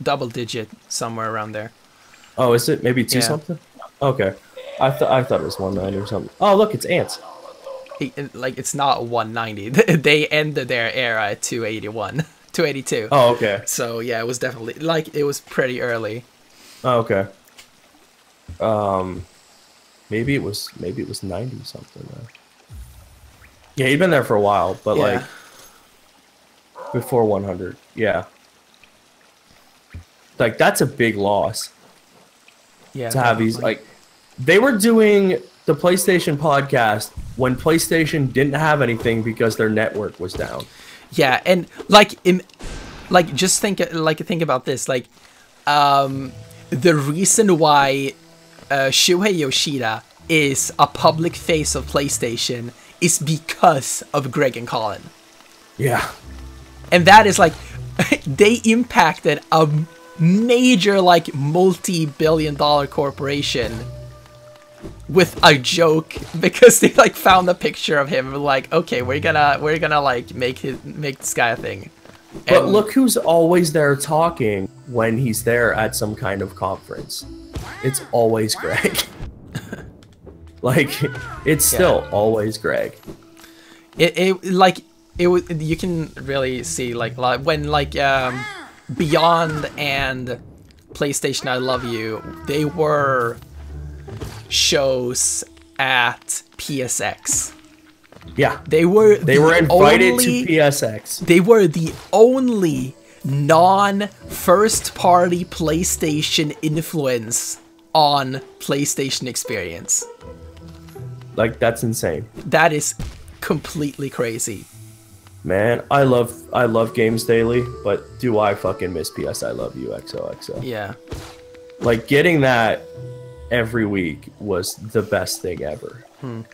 double digit somewhere around there. Oh, is it maybe two something? Okay, I thought it was 190 or something. Oh, look, it's ants. Like it's not 190. They ended their era at 281, 282. Oh, okay. So yeah, it was definitely like it was pretty early. Oh, okay. Maybe it was 90 something. Yeah, he'd been there for a while, but like before 100. Yeah. Like that's a big loss. Yeah. To have these like they were doing the PlayStation podcast when PlayStation didn't have anything because their network was down. Yeah, and like just think about this, like the reason why Shuhei Yoshida is a public face of PlayStation is because of Greg and Colin. Yeah. And that is like they impacted a major like multi-billion-dollar corporation with a joke because they like found a picture of him like, okay, we're gonna like make this guy a thing. But look who's always there talking when he's there at some kind of conference. It's always Greg. Like it's still always Greg. You can really see like when like Beyond and PlayStation I Love You, they were shows at PSX. Yeah. They were invited to PSX. They were the only non-first party PlayStation influence on PlayStation experience. Like that's insane. That is completely crazy. Man, I love Games Daily, but do I fucking miss PS I Love You XOXO. Yeah. Like getting that every week was the best thing ever. In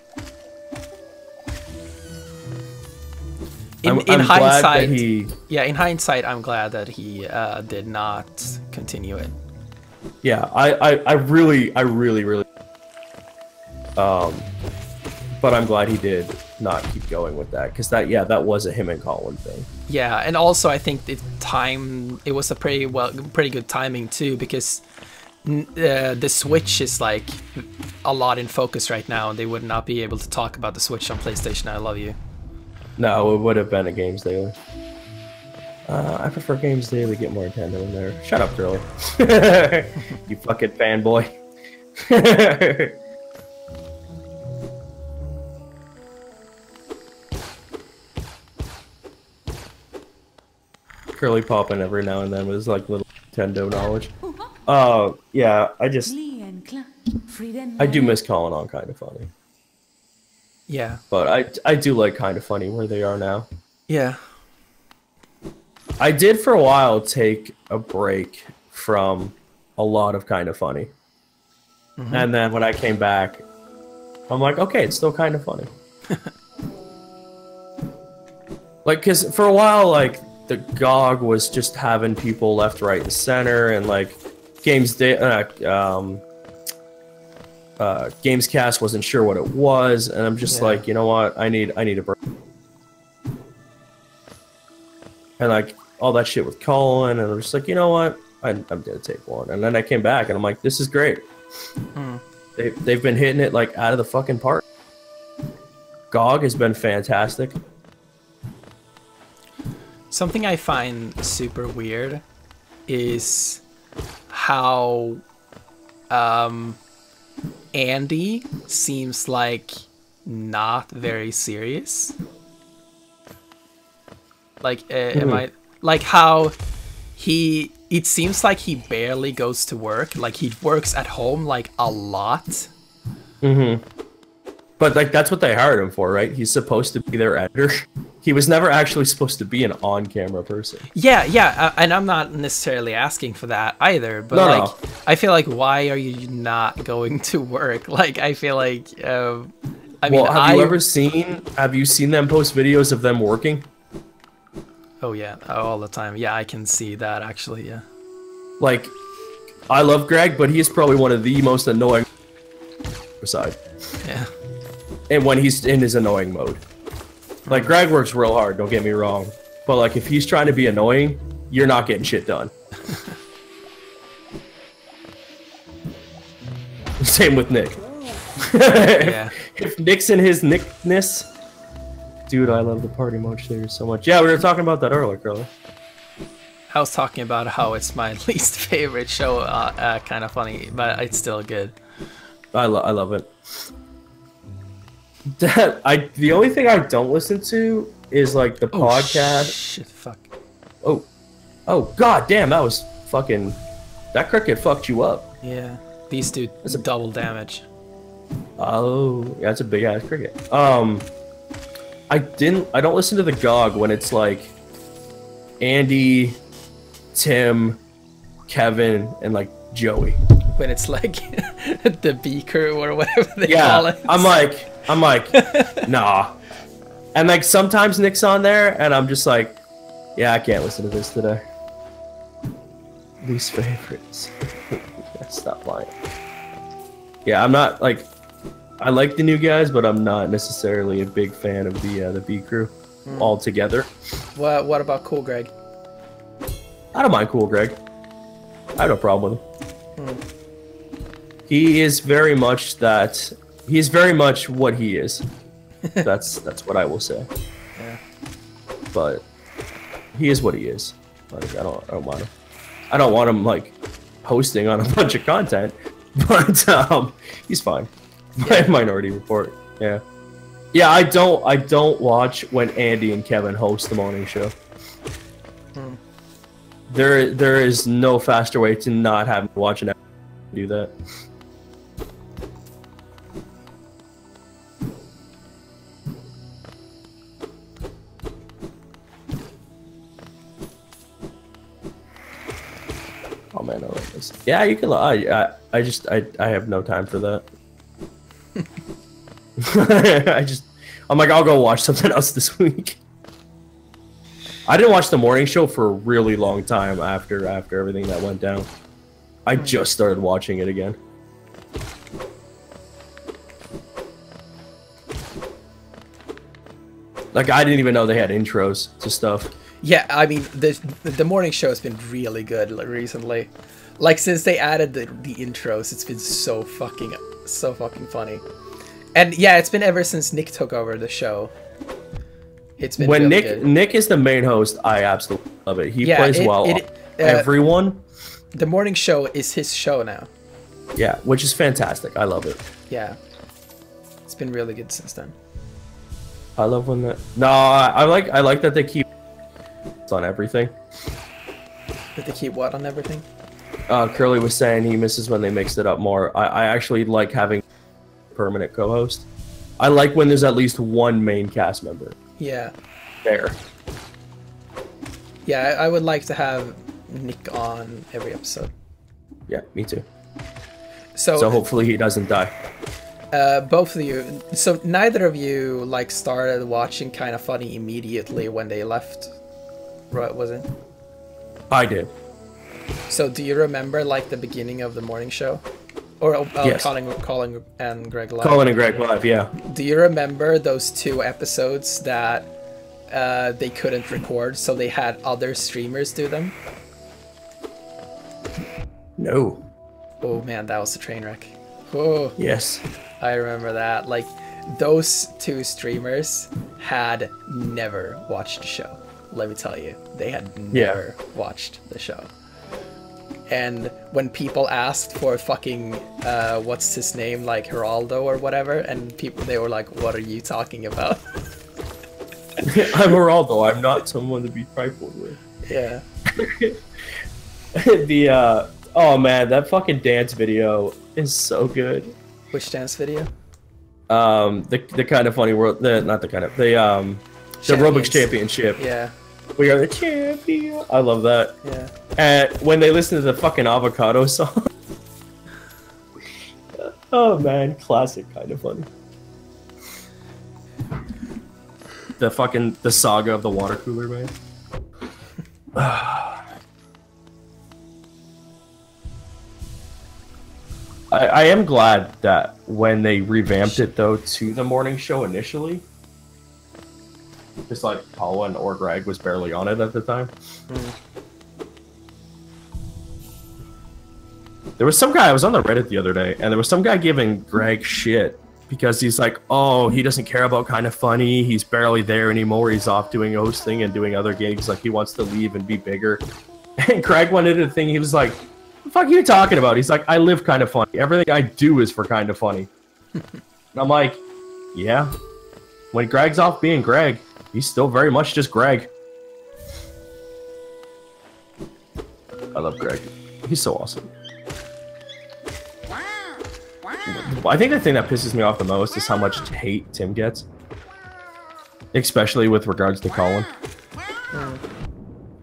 hindsight, in hindsight, I'm glad that he did not continue it. Yeah, I really but I'm glad he did not keep going with that because that was a him and Colin thing. Yeah, and also I think it was a pretty good timing too because the Switch is like a lot in focus right now and they would not be able to talk about the Switch on PlayStation I Love You. No, it would have been a Games Daily. I prefer Games Daily, get more Nintendo in there. Shut up, Curly. You fucking fanboy. Curly popping every now and then with his like little Nintendo knowledge. Yeah, I do miss Colin on Kind of Funny. Yeah. But I do like Kind of Funny where they are now. Yeah. I did for a while take a break from a lot of Kind of Funny. And then when I came back, I'm like, okay, it's still kind of funny. Like, because for a while, like, the GOG was just having people left, right, and center, and like Gamescast wasn't sure what it was, and I'm just like, you know what, I need a break. and like all that shit with Colin, and I'm just like, you know what, I'm gonna take one. And then I came back and I'm like, this is great. They've been hitting it like out of the fucking park. GOG has been fantastic. Something I find super weird is how Andy seems like not very serious. Like, am I like how it seems like he barely goes to work. Like, he works at home like a lot. But like that's what they hired him for, right? He's supposed to be their editor. He was never actually supposed to be an on-camera person. Yeah, and I'm not necessarily asking for that either. But no. I feel like, why are you not going to work? Like, I feel like, I mean, have you seen them post videos of them working? Oh yeah, all the time. Yeah, I can see that actually. Yeah. Like, I love Greg, but he is probably one of the most annoying side. Yeah. And when he's in his annoying mode. Like, Greg works real hard, don't get me wrong. But, like, if he's trying to be annoying, you're not getting shit done. Same with Nick. Yeah. If Nick's in his Nickness... Dude, I love the party mode share so much. Yeah, we were talking about that earlier, Curly. I was talking about how it's my least favorite show. Kind of funny, but it's still good. I love it. The only thing I don't listen to is like the podcast. Shit, fuck. Oh, god damn, that was fucking. That cricket fucked you up. Yeah, these do double damage. Oh, yeah, that's a big ass cricket. I don't listen to the GOG when it's like Andy, Tim, Kevin, and like Joey. When it's like the beaker or whatever they call it. I'm like, nah. And like sometimes Nick's on there and I'm just like, yeah, I can't listen to this today. Least favorites. Stop lying. Yeah, I'm not like, I like the new guys, but I'm not necessarily a big fan of the B crew altogether. What about Cool Greg? I don't mind Cool Greg. I have no problem with him. He is very much that. He's very much what he is. That's what I will say. Yeah. But he is what he is. Like I don't want him. I don't want him like hosting on a bunch of content. But he's fine. Yeah. Minority Report. Yeah. Yeah, I don't watch when Andy and Kevin host the morning show. There is no faster way to not have me watch an episode do that. Oh man, I like this. Yeah, you can. I have no time for that. I'm like, I'll go watch something else this week. I didn't watch the morning show for a really long time after everything that went down. I just started watching it again. Like, I didn't even know they had intros to stuff. Yeah, I mean, the morning show has been really good recently. Like, since they added the intros, it's been so fucking funny. And yeah, it's been ever since Nick took over the show. It's been when really good. Nick is the main host, I absolutely love it. He plays everyone. The morning show is his show now. Yeah, which is fantastic. I love it. Yeah, it's been really good since then. I love when that. No, I like that they keep on everything. That they keep what on everything? Curly was saying he misses when they mixed it up more. I actually like having permanent co-host. I like when there's at least one main cast member. Yeah. There. Yeah, I would like to have Nick on every episode. Yeah, me too. So hopefully he doesn't die. Both of you. So neither of you like started watching Kinda Funny immediately when they left, right? Was it? I did. So do you remember like the beginning of the morning show? Or yes. Colin and Greg live. Colin and Greg live, yeah. Do you remember those two episodes that they couldn't record, so they had other streamers do them? No. Oh man, that was a train wreck. Oh Yes. I remember that. Like, those two streamers had never watched the show. Let me tell you, they had never watched the show. And when people asked for fucking what's his name, like Geraldo or whatever, and they were like, "What are you talking about?" I'm Geraldo. I'm not someone to be trifled with. Yeah. Oh man, that fucking dance video is so good. Which dance video? The kind of funny world. The Roblox Championship. Yeah. We are the champion. I love that. Yeah. And when they listen to the fucking avocado song. Oh man, classic kind of funny. The saga of the water cooler, man. I am glad that when they revamped it though to the morning show initially, just like Colin or Greg was barely on it at the time. There was some guy, I was on the Reddit the other day, and there was some guy giving Greg shit because he's like, oh, he doesn't care about Kind of Funny, he's barely there anymore, he's off doing hosting and doing other gigs, like he wants to leave and be bigger. And Greg went into the thing, he was like, what the fuck are you talking about? He's like, I live Kind of Funny, everything I do is for Kind of Funny. And I'm like, yeah. When Greg's off being Greg, he's still very much just Greg. I love Greg. He's so awesome. I think the thing that pisses me off the most is how much hate Tim gets. Especially with regards to Colin.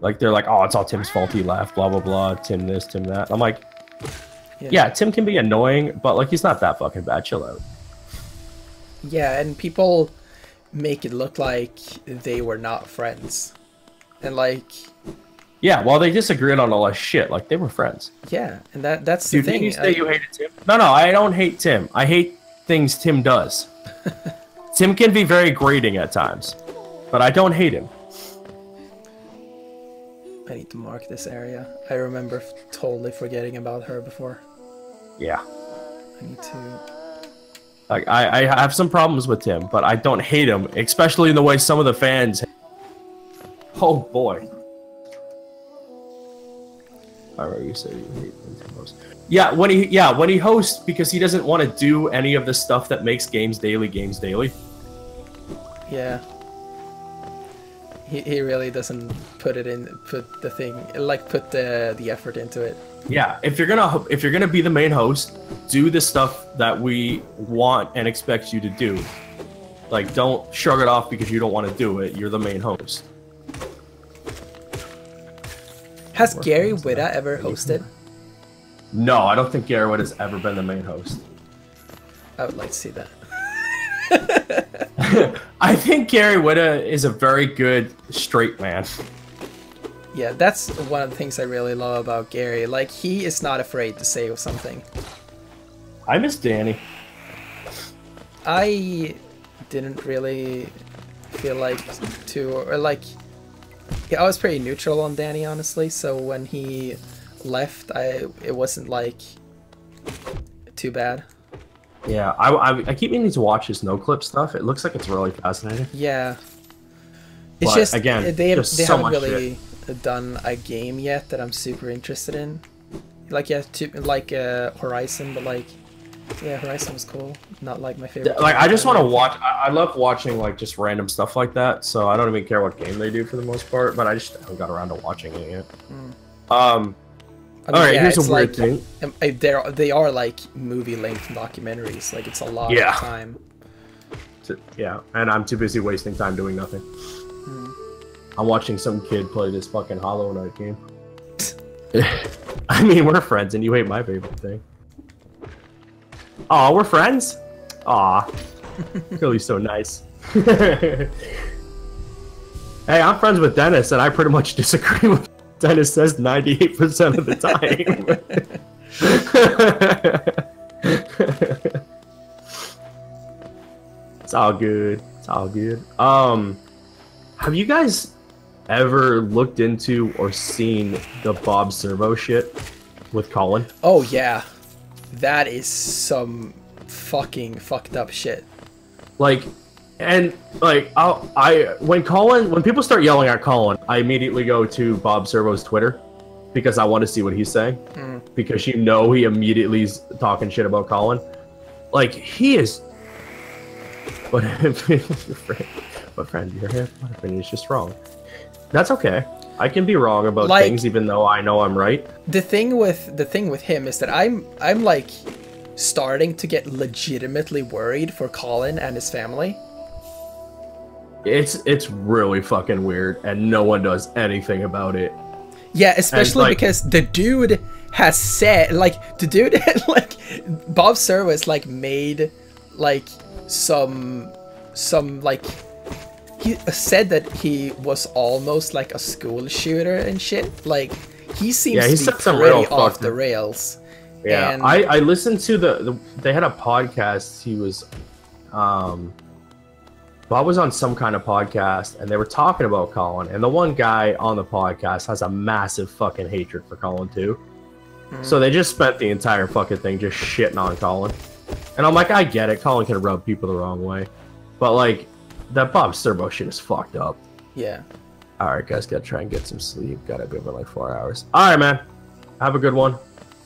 Like, they're like, oh, it's all Tim's fault, he left, blah, blah, blah, Tim this, Tim that. I'm like, yeah, Tim can be annoying, but, like, he's not that fucking bad, chill out. Yeah, and people make it look like they were not friends. And, like... Yeah, well, they disagreed on a lot of shit. Like, they were friends. Yeah, and that's the thing. Did you say you hated Tim? No, I don't hate Tim. I hate things Tim does. Tim can be very grating at times, but I don't hate him. I need to mark this area. I remember totally forgetting about her before. Yeah. I need to... Like, I have some problems with Tim, but I don't hate him, especially in the way some of the fans... Oh, boy. I remember you said you hate when Tim hosts. Yeah, when he hosts, because he doesn't want to do any of the stuff that makes games daily. Yeah. He really doesn't put the effort into it. Yeah, if you're gonna be the main host, do the stuff that we want and expect you to do. Like, don't shrug it off because you don't want to do it. You're the main host. Has Gary Whitta ever hosted? No, I don't think Gary Whitta has ever been the main host. I would like to see that. I think Gary Whitta is a very good straight man. Yeah, that's one of the things I really love about Gary. Like, he is not afraid to say something. I miss Danny. I didn't really feel like I was pretty neutral on Danny, honestly, so when he left, it wasn't like too bad. Yeah, I keep meaning to watch his no-clip stuff. It looks like it's really fascinating. Yeah. It's but just, again, they so haven't really done a game yet that I'm super interested in. Like, yeah, Horizon, but like, yeah, Horizon was cool. Not like my favorite. Like, I just want to watch. I love watching like just random stuff like that. So I don't even care what game they do for the most part. But I just haven't got around to watching it yet. I mean, all right, yeah, here's a weird thing. They are like movie-length documentaries. Like, it's a lot of time. Yeah, and I'm too busy wasting time doing nothing. I'm watching some kid play this fucking Hollow Knight game. I mean, we're friends, and you hate my favorite thing. Aw, we're friends? Aw. Really so nice. Hey, I'm friends with Dennis, and I pretty much disagree with what Dennis says 98% of the time. It's all good. It's all good. have you guys ever looked into or seen the Bob Servo shit with Colin? Oh yeah, that is some fucking fucked up shit. Like, and like when people start yelling at Colin, I immediately go to Bob Servo's Twitter because I want to see what he's saying. Because he immediately is talking shit about Colin. Like, he is. But friend, your opinion is just wrong. That's okay. I can be wrong about things, even though I know I'm right. The thing with him is that I'm like starting to get legitimately worried for Colin and his family. It's really fucking weird, and no one does anything about it. Yeah, especially because the dude has said, like, the dude, like, Bob Servo has, like, made, like, some, like, he said that he was almost like a school shooter and shit. Like, he seems to be pretty off the rails. Yeah, and I listened to they had a podcast. He was, Bob was on some kind of podcast, and they were talking about Colin, and the one guy on the podcast has a massive fucking hatred for Colin too. So they just spent the entire fucking thing just shitting on Colin. And I'm like, I get it, Colin can rub people the wrong way. But like, that Bob Servo shit is fucked up. Yeah. Alright guys, gotta try and get some sleep. Gotta be over like 4 hours. Alright man, have a good one.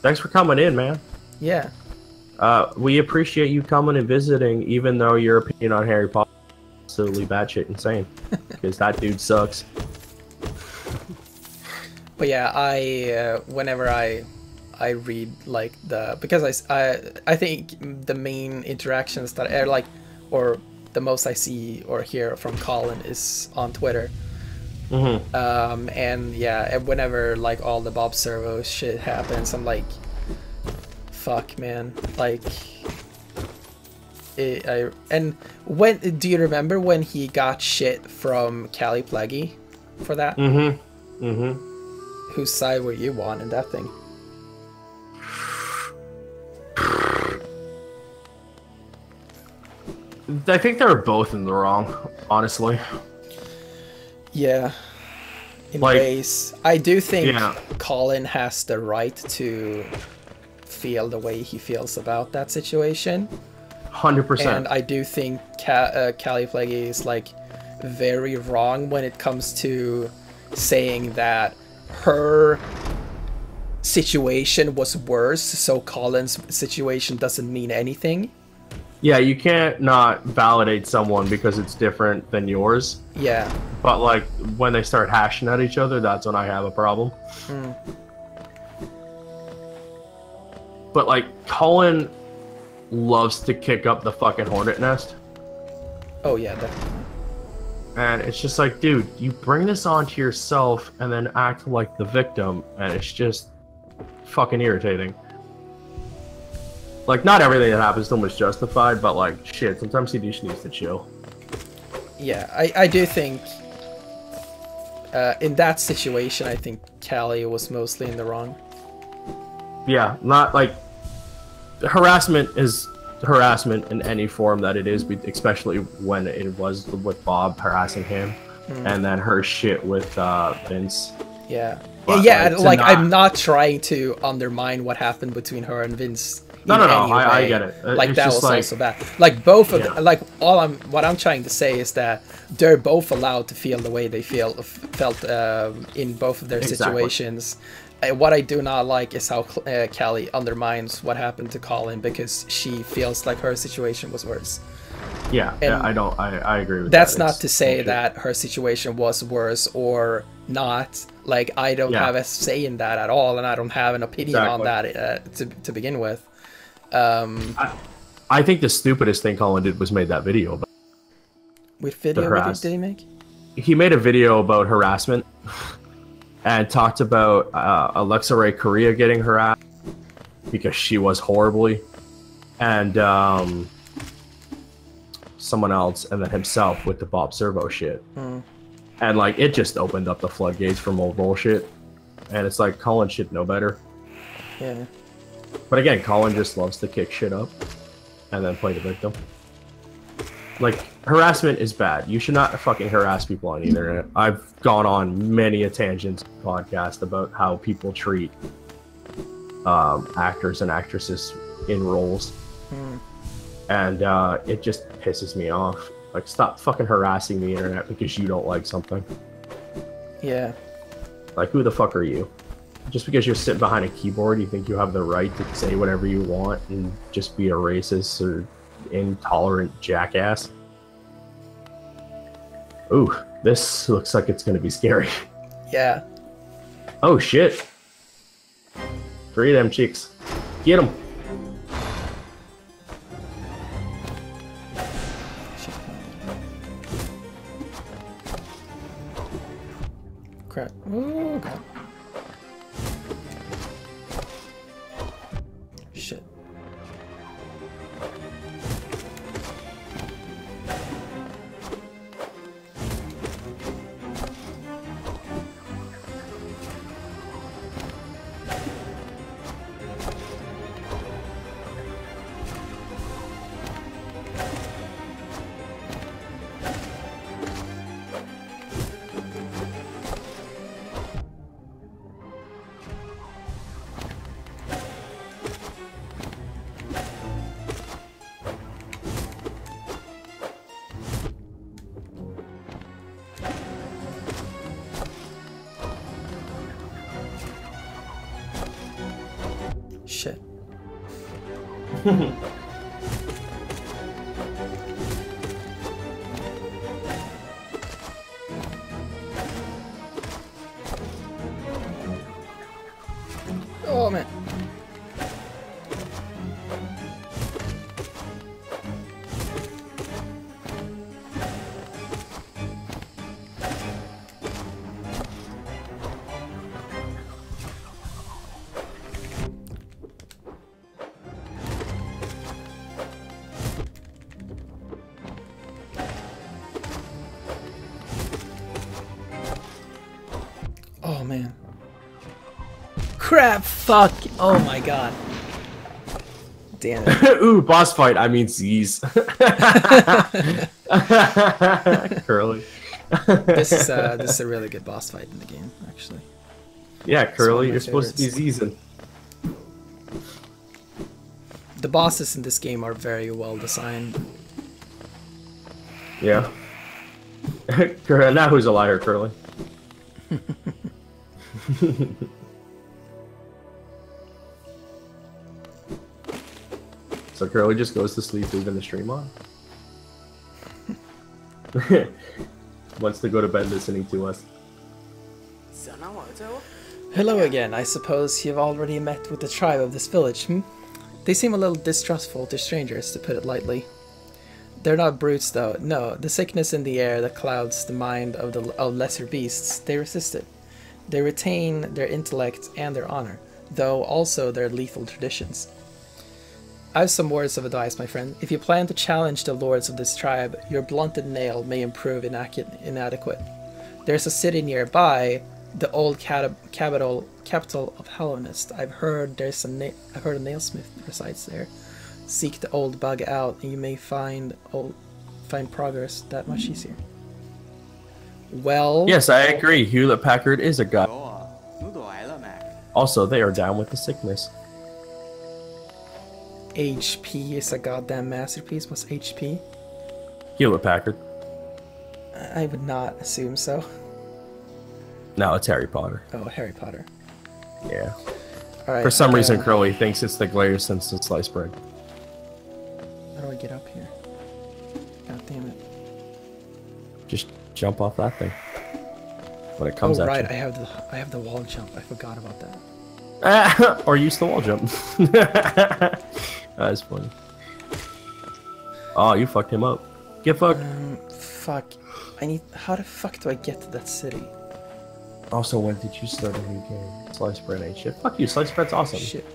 Thanks for coming in, man. Yeah. We appreciate you coming and visiting, even though your opinion on Harry Potter is absolutely batshit insane. Because that dude sucks. But yeah, whenever I read like because I think the main interactions that are like, or the most I see or hear from Colin is on Twitter. And yeah, whenever like all the Bob Servo shit happens, I'm like, fuck man, like and when do you remember when he got shit from Callie Plaggy for that? Whose side were you on in that thing? I think they were both in the wrong, honestly. Yeah. In ways. I do think Colin has the right to feel the way he feels about that situation. 100%. And I do think Callie Plaggy is like very wrong when it comes to saying that her situation was worse, so Colin's situation doesn't mean anything. Yeah, you can't not validate someone because it's different than yours. Yeah. But like when they start hashing at each other, that's when I have a problem. But like Colin loves to kick up the fucking hornet nest. Oh yeah, definitely. And it's just like, dude, you bring this onto yourself and then act like the victim, and it's just fucking irritating. Like, not everything that happens to him is justified, but like, shit, sometimes he just needs to chill. Yeah, I do think in that situation, I think Callie was mostly in the wrong. Yeah, not like, harassment is harassment in any form that it is, especially when it was with Bob harassing him, and then her shit with Vince. Yeah. But, yeah, like I'm not trying to undermine what happened between her and Vince. No, I get it. Like it's that was like, also bad. Like both of them, like what I'm trying to say is that they're both allowed to feel the way they felt in both of their situations. What I do not like is how Callie undermines what happened to Colin because she feels like her situation was worse. Yeah, I agree with that. That's not to say that her situation was worse or not. Like, I don't have a say in that at all, and I don't have an opinion on that to begin with. I think the stupidest thing Colin did was made that video. What video did he make? He made a video about harassment and talked about Alexa Ray Correa getting harassed because she was horribly, and someone else, and then himself with the Bob Servo shit. And like, it just opened up the floodgates for more bullshit. And it's like, Colin should know better. Yeah. But again, Colin just loves to kick shit up and then play the victim. like, harassment is bad. You should not fucking harass people on the internet. I've gone on many a tangent podcast about how people treat actors and actresses in roles. And it just pisses me off. Like, stop fucking harassing the internet because you don't like something. Yeah. Like, who the fuck are you? Just because you're sitting behind a keyboard, you think you have the right to say whatever you want and just be a racist or intolerant jackass? Ooh, this looks like it's gonna be scary. Yeah. Oh shit. 3 of them chicks. Get them. Crap. Ooh, crap. Shit. Shit. Oh man. Oh man. Crap, fuck. Oh my god. Damn it. Ooh, boss fight. I mean, Z's. Curly. This is a really good boss fight in the game, actually. Yeah, Curly, you're favorites. supposed to be Z'ing. The bosses in this game are very well designed. Yeah. Now who's a liar, Curly? So Curly just goes to sleep leaving the stream on. Wants to go to bed listening to us. Hello again. I suppose you've already met with the tribe of this village, hmm? They seem a little distrustful to strangers, to put it lightly. They're not brutes, though. No, the sickness in the air that clouds the mind of lesser beasts, they resist it. They retain their intellect and their honor, though also their lethal traditions. I have some words of advice, my friend. If you plan to challenge the lords of this tribe, your blunted nail may prove inadequate. There's a city nearby, the old capital of Hallownest. I've heard a nailsmith resides there. Seek the old bug out, and you may find progress that much easier. Well, yes, I agree. Hewlett Packard is a god. Also, they are down with the sickness. HP is a goddamn masterpiece. What's HP? Hewlett Packard. I would not assume so. No, it's Harry Potter. Oh, Harry Potter. Yeah. All right. For some reason, Curly thinks it's the greatest since the sliced bread. How do I get up here? God damn it. Just jump off that thing. When it comes oh, at right. you. I have the wall jump. I forgot about that. Or use the wall jump. That's funny. Oh, you fucked him up. Get fucked. Fuck. How the fuck do I get to that city? Also, when did you start a new game? Sliced bread ain't shit. Fuck you, sliced bread's awesome. Shit.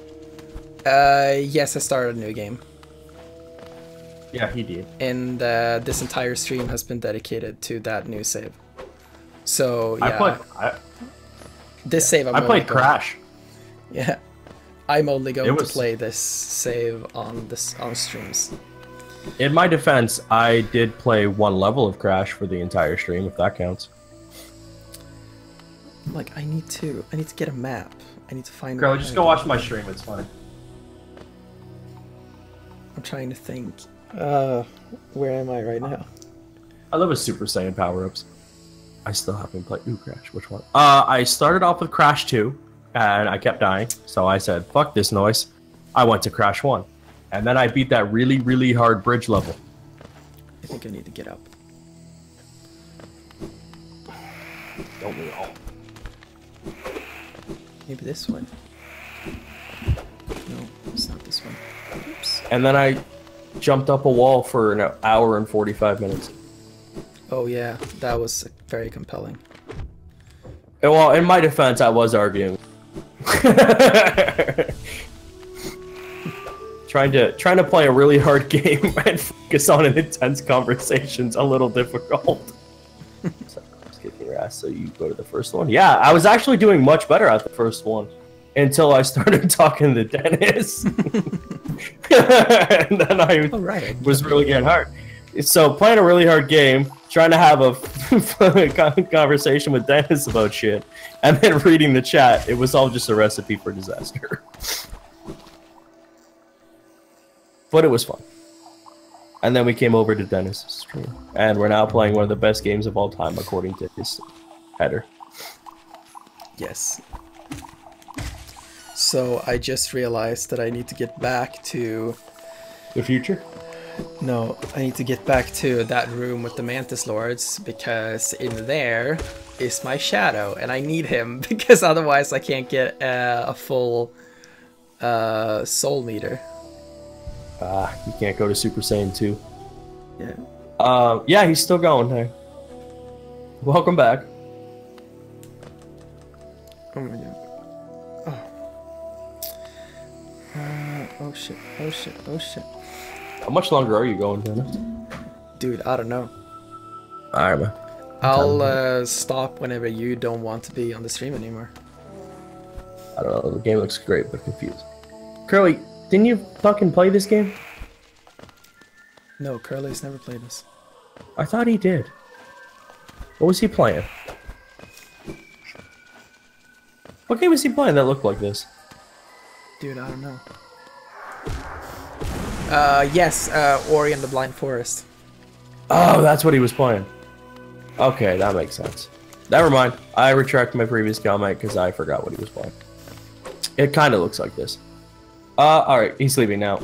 Yes, I started a new game. Yeah, he did. And this entire stream has been dedicated to that new save. So, yeah. I played Crash. Yeah. I'm only going to play this save on streams. In my defense, I did play one level of Crash for the entire stream, if that counts. Like, I need to get a map. I need to find. Girl, just go watch my stream. It's funny. I'm trying to think. Where am I right now? I love his Super Saiyan power-ups. I still haven't played. Ooh, Crash. Which one? I started off with Crash 2, and I kept dying. So I said, "Fuck this noise." I went to Crash 1, and then I beat that really, really hard bridge level. I think I need to get up. Don't we all? Maybe this one. No, it's not this one. Oops. And then I jumped up a wall for an hour and 45 minutes. Oh yeah, that was very compelling. Well, in my defense, I was arguing. trying to play a really hard game and focus on an intense conversation's a little difficult. So, just kick your ass, so you go to the first one. Yeah, I was actually doing much better at the first one until I started talking to Dennis. And then I was really getting hard. So playing a really hard game, trying to have a conversation with Dennis about shit, and then reading the chat, it was all just a recipe for disaster. But it was fun. And then we came over to Dennis' stream, and we're now playing one of the best games of all time, according to his header. Yes. So I just realized that I need to get back to... The future? No, I need to get back to that room with the Mantis Lords, because in there is my shadow, and I need him, because otherwise I can't get a full soul meter. You can't go to Super Saiyan 2. Yeah. Yeah, he's still going there. Welcome back. Oh my god. Oh shit, oh shit, oh shit. How much longer are you going, Dennis? Dude, I don't know. Alright, man. I'll stop whenever you don't want to be on the stream anymore. I don't know, the game looks great, but confused. Curly, didn't you fucking play this game? No, Curly's never played this. I thought he did. What was he playing? What game was he playing that looked like this? Dude, I don't know. Yes, Ori and the Blind Forest. Oh, that's what he was playing. Okay, that makes sense. Never mind. I retract my previous comment because I forgot what he was playing. It kind of looks like this. Alright, he's leaving now.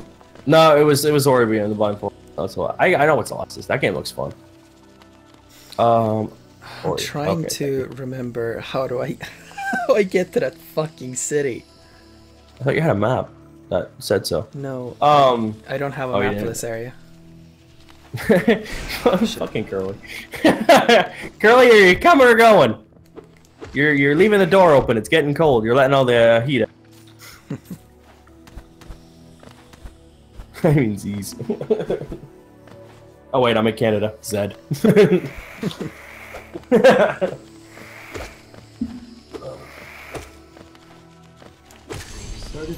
No, it was Ori and the Blind Forest. That's a lot. I know what's the last. That game looks fun. I'm trying to remember how do I get to that fucking city. I thought you had a map that said so. No. I don't have a map for this area. Fucking Curly. Curly, are you coming or going? You're leaving the door open. It's getting cold. You're letting all the heat out. I mean Z's. Oh wait, I'm in Canada. Zed. Started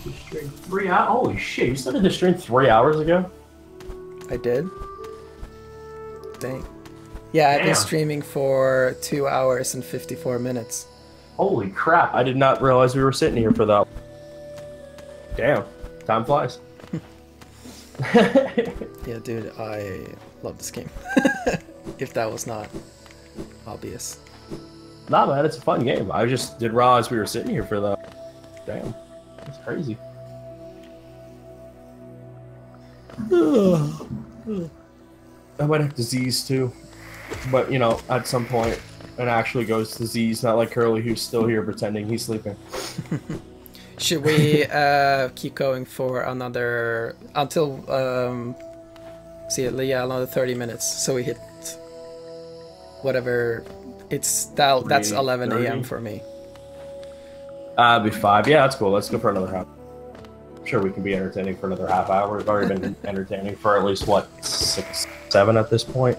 the stream 3 hours. Holy shit! You started the stream 3 hours ago. I did. Dang. Yeah, I've been streaming for 2 hours and 54 minutes. Holy crap! I did not realize we were sitting here for that. Damn, time flies. Yeah, dude, I love this game. If that was not obvious. Nah, man, it's a fun game. I just didn't realize we were sitting here for that. Damn, that's crazy. I might have disease too, but you know, at some point, it actually goes to disease. Not like Curly, who's still here pretending he's sleeping. Should we keep going for another until another 30 minutes? So we hit whatever. That's 11 a.m. for me. It'd be 5. Yeah, that's cool. Let's go for another half. I'm sure we can be entertaining for another half hour. We've already been entertaining for at least what 6, 7 at this point.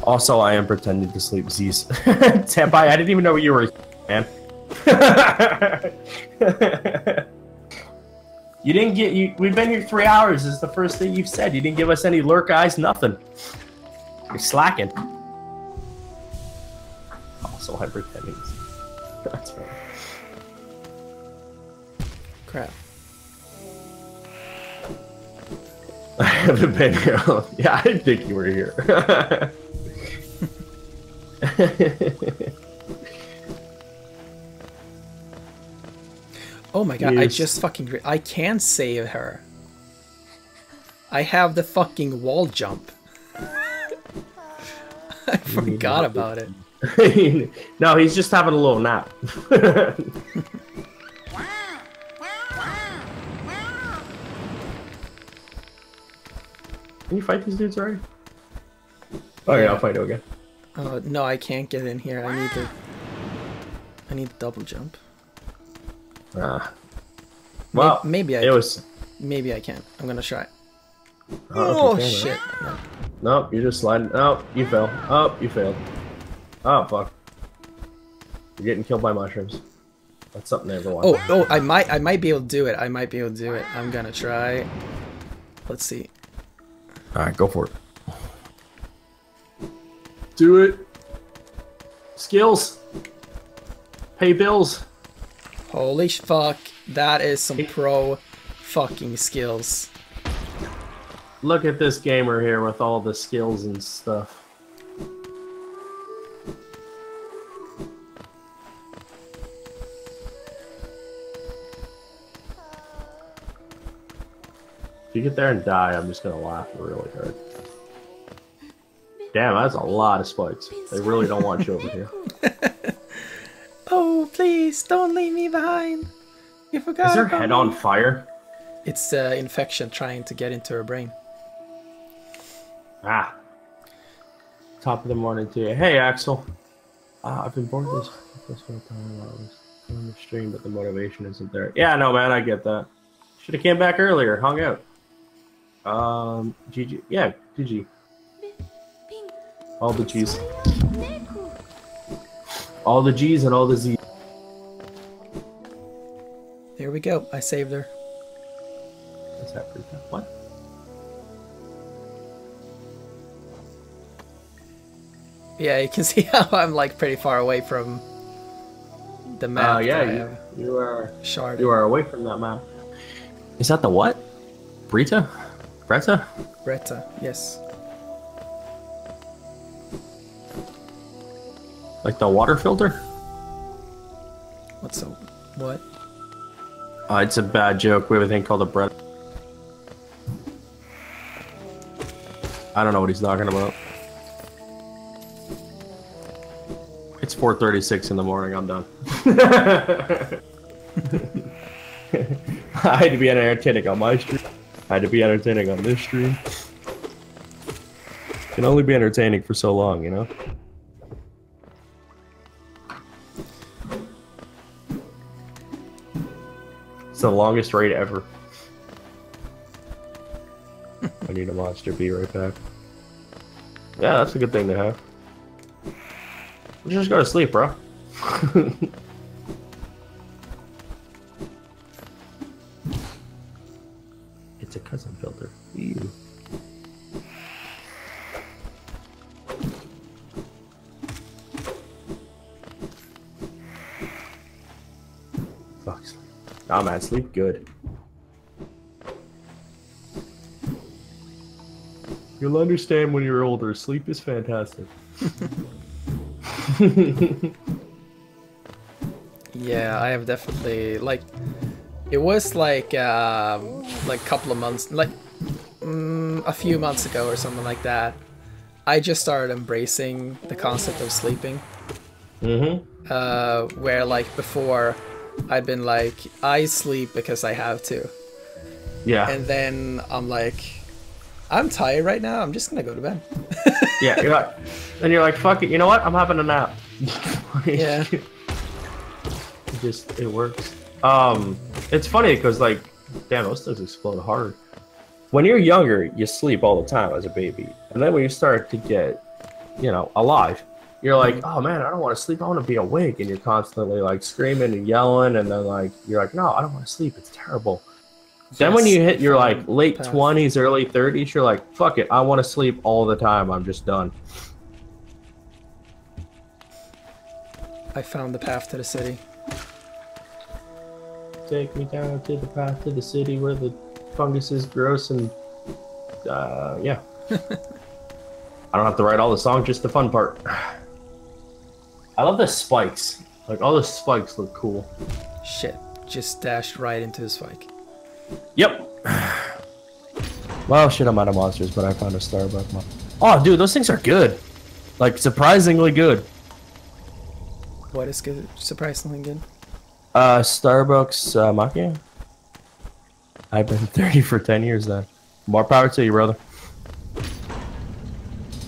Also, I am pretending to sleep. Z's. Tempai, I didn't even know you were, man. You didn't get you. We've been here 3 hours. This is the first thing you've said. You didn't give us any lurk eyes. Nothing. You're slacking. Also hypertension. That's right. Crap. I haven't been here. Yeah, I didn't think you were here. Oh my god, yes. I just fucking... I can save her. I have the fucking wall jump. I forgot about it. No, he's just having a little nap. Can you fight these dudes already? Oh yeah, I'll fight him again. No, I can't get in here. I need to double jump. Well, maybe maybe I can. I'm gonna try. Oh shit! No. Nope, you're just sliding. Oh, you fell. Oh, you failed. Oh fuck! You're getting killed by mushrooms. That's something I ever want. Oh, I might be able to do it. I might be able to do it. I'm gonna try. Let's see. All right, go for it. Do it. Skills. Pay bills. Holy fuck, that is some pro fucking skills. Look at this gamer here with all the skills and stuff. If you get there and die, I'm just gonna laugh really hard. Damn, that's a lot of spikes. They really don't want you over here. Oh, please, don't leave me behind. You forgot. Is her head on fire? It's infection trying to get into her brain. Ah. Top of the morning to you. Hey, Axel. I've been bored of this whole time. I was on the stream, but the motivation isn't there. Yeah, no, man, I get that. Should have came back earlier, hung out. GG. Yeah, GG. All the G's. All the G's and all the Z's. There we go. I saved her. What's that for? What? Yeah, you can see how I'm like pretty far away from the map. Yeah, you are. Shard. You are away from that map. Is that the what? Brita? Bretta? Bretta, yes. Like the water filter? What's a what? It's a bad joke. We have a thing called a Brett. I don't know what he's talking about. It's 4:36 in the morning. I'm done. I had to be entertaining on my stream. I had to be entertaining on this stream. Can only be entertaining for so long, you know? It's the longest raid ever. I need a monster. Be right back. Yeah, that's a good thing to have. Just go to sleep, bro. It's a cousin filter. Ew. Fuck. Nah, man, sleep good. You'll understand when you're older. Sleep is fantastic. Yeah, I have definitely like. It was like a couple of months, like a few months ago or something like that. I just started embracing the concept of sleeping. Mm-hmm. Where like before, I'd been like, I sleep because I have to. Yeah. And then I'm like, I'm tired right now. I'm just gonna go to bed. Yeah, you're like, and you're like, fuck it. You know what? I'm having a nap. Yeah. It works. It's funny because like, damn, those things explode hard. When you're younger, you sleep all the time as a baby, and then when you start to get, you know, alive, you're like, oh man, I don't want to sleep. I want to be awake, and you're constantly like screaming and yelling, and then like you're like, no, I don't want to sleep. It's terrible. Then when you hit your like found late path. 20s, early 30s, you're like, fuck it, I want to sleep all the time. I'm just done. I found the path to the city. Take me down to the path to the city where the fungus is gross and yeah. I don't have to write all the songs, just the fun part. I love the spikes. Like all the spikes look cool. Shit, just dashed right into the spike. Yep. Well, shit, I'm out of monsters, but I found a Starbucks. Oh, dude, those things are good. Like surprisingly good. What is good? Surprisingly good. Starbucks Macchia. I've been 30 for 10 years then. More power to you, brother.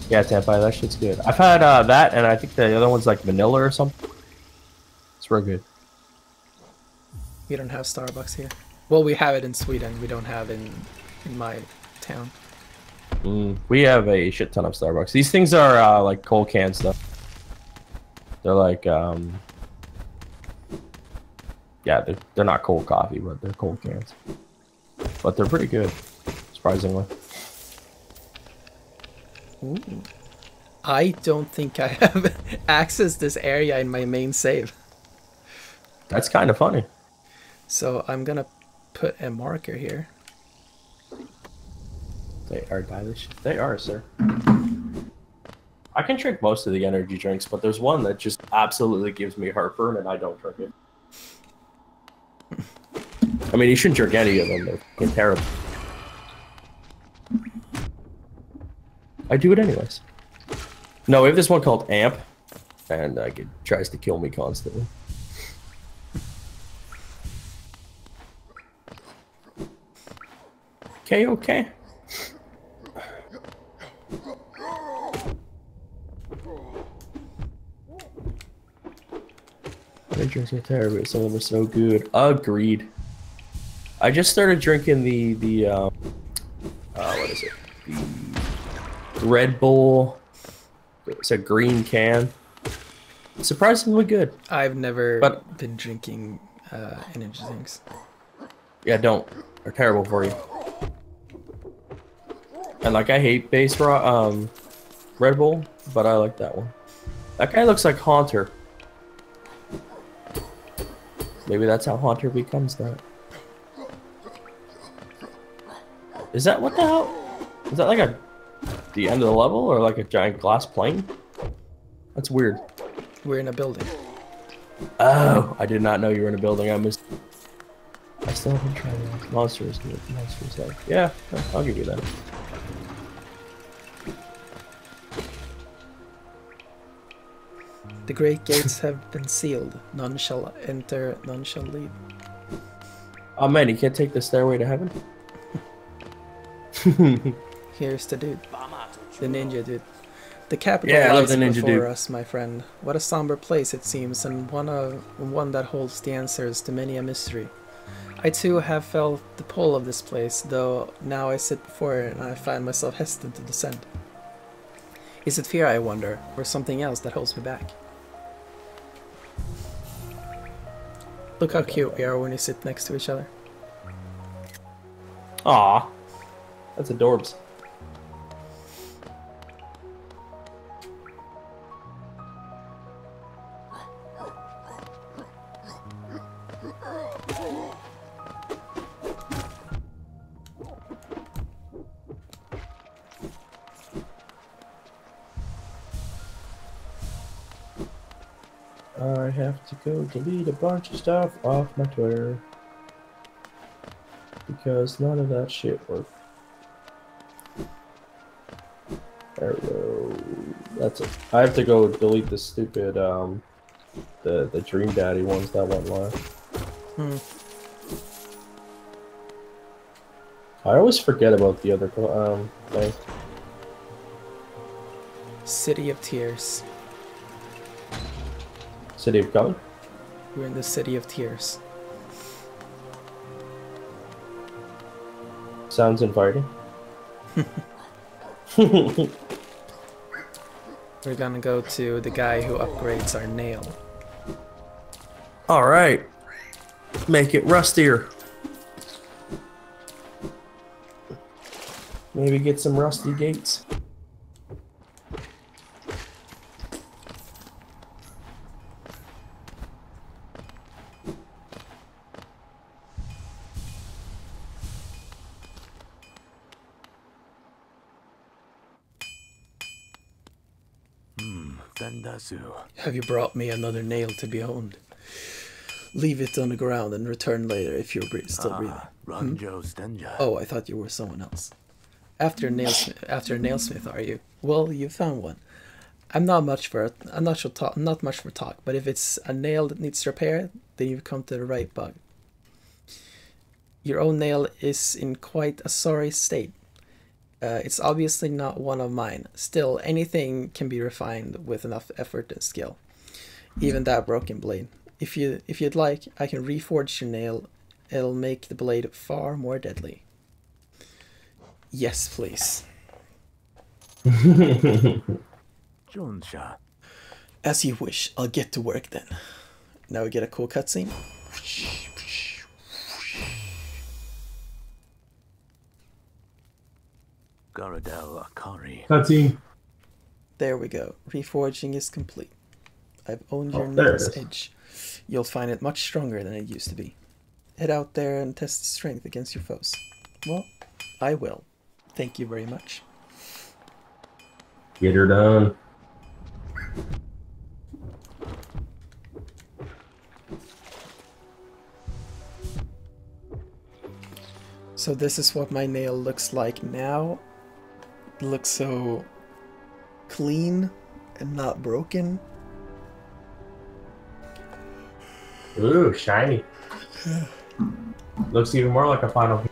Yeah, Tampai, that shit's good. I've had that, and I think the other one's like vanilla or something. It's real good. We don't have Starbucks here. Well, we have it in Sweden. We don't have it in my town. We have a shit ton of Starbucks. These things are like cold can stuff. They're like, yeah, they're not cold coffee, but they're cold cans. But they're pretty good, surprisingly. Ooh. I don't think I have accessed this area in my main save. That's kind of funny. So I'm gonna put a marker here. They are delicious. They are, sir. I can drink most of the energy drinks, but there's one that just absolutely gives me heartburn, and I don't drink it. I mean, you shouldn't drink any of them. They're terrible. I do it anyways. No, we have this one called Amp, and it tries to kill me constantly. Okay. The drinks are terrible, some of them are so good. Agreed. I just started drinking the what is it? The Red Bull. It's a green can. It's surprisingly good. I've never been drinking energy drinks. Yeah, don't. They're terrible for you. And like I hate base Red Bull, but I like that one. That guy looks like Haunter. Maybe that's how Haunter becomes that. Is that what the hell? Is that like the end of the level or like a giant glass plane? That's weird. We're in a building. Oh, I did not know you were in a building. I still haven't tried monsters. Monsters, like, yeah, I'll give you that. The great gates have been sealed. None shall enter, none shall leave. Oh man, you can't take the stairway to heaven? Here's the dude. The ninja dude. The capital lies before us, my friend. What a somber place it seems, and one that holds the answers to many a mystery. I too have felt the pull of this place, though now I sit before it and I find myself hesitant to descend. Is it fear, I wonder, or something else that holds me back? Look how cute we are when we sit next to each other. Aw, that's adorbs. I have to go delete a bunch of stuff off my Twitter because none of that shit worked. There we go. That's it. I have to go delete the stupid the Dream Daddy ones that went live. I always forget about the other thing. City of Tears. City of Color? We're in the City of Tears. Sounds inviting. We're gonna go to the guy who upgrades our nail. Alright. Make it rustier. Maybe get some rusty gates. Have you brought me another nail to be owned? Leave it on the ground and return later if you're still breathing. Oh, I thought you were someone else. After a nailsmith, are you? Well, you found one. I'm not much for talk, but if it's a nail that needs repair, then you've come to the right bug. Your own nail is in quite a sorry state. It's obviously not one of mine. Still, anything can be refined with enough effort and skill. Even that broken blade. If you'd like, I can reforge your nail. It'll make the blade far more deadly. Yes, please. As you wish. I'll get to work then. Now we get a cool cutscene. Cutscene. There we go. Reforging is complete. I've owned your nail's edge. You'll find it much stronger than it used to be. Head out there and test its strength against your foes. Well, I will. Thank you very much. Get her done. So this is what my nail looks like now. It looks so clean and not broken. Ooh, shiny. Looks even more like a final.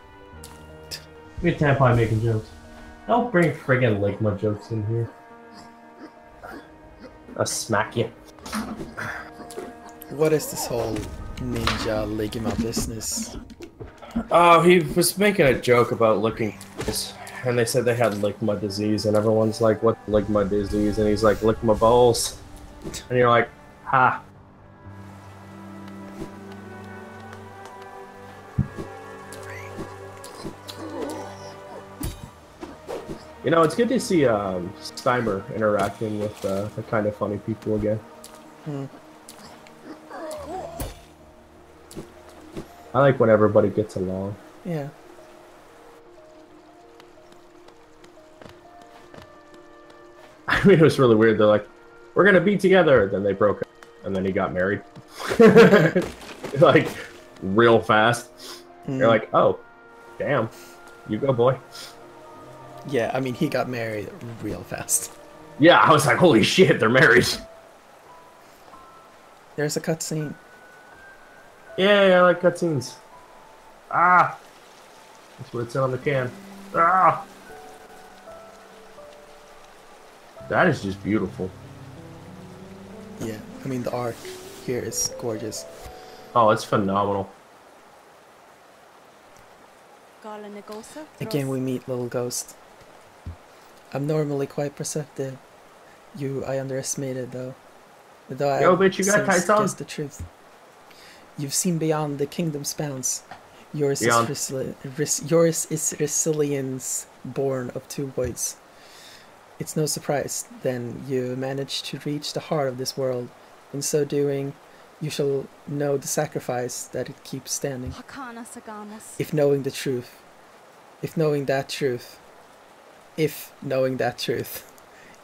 Look at Tampon making jokes. Don't bring friggin' Ligma jokes in here. I'll smack you. What is this whole ninja Ligma business? Oh, he was making a joke about licking, and they said they had Ligma disease, and everyone's like, "What's Ligma disease?" And he's like, "Lick my balls," and you're like, "Ha." You know, it's good to see Steimer interacting with the kind of funny people again. I like when everybody gets along. Yeah. I mean, it was really weird. They're like, "We're gonna be together." Then they broke up, and then he got married. Like, real fast. You're like, "Oh, damn. You go, boy." Yeah, I mean, he got married real fast. Yeah, I was like, "Holy shit, they're married." There's a cutscene. Yeah, I like cutscenes. Ah! That's what it said on the can. Ah! That is just beautiful. Yeah, I mean, the art here is gorgeous. Oh, it's phenomenal. Again, we meet Little Ghost. I'm normally quite perceptive. I underestimated, though. Yo, bitch, you got tights on? Guess the truth. You've seen beyond the kingdom's bounds. Yours is resilience born of two voids. It's no surprise, then, you managed to reach the heart of this world. In so doing, you shall know the sacrifice that it keeps standing. If knowing that truth,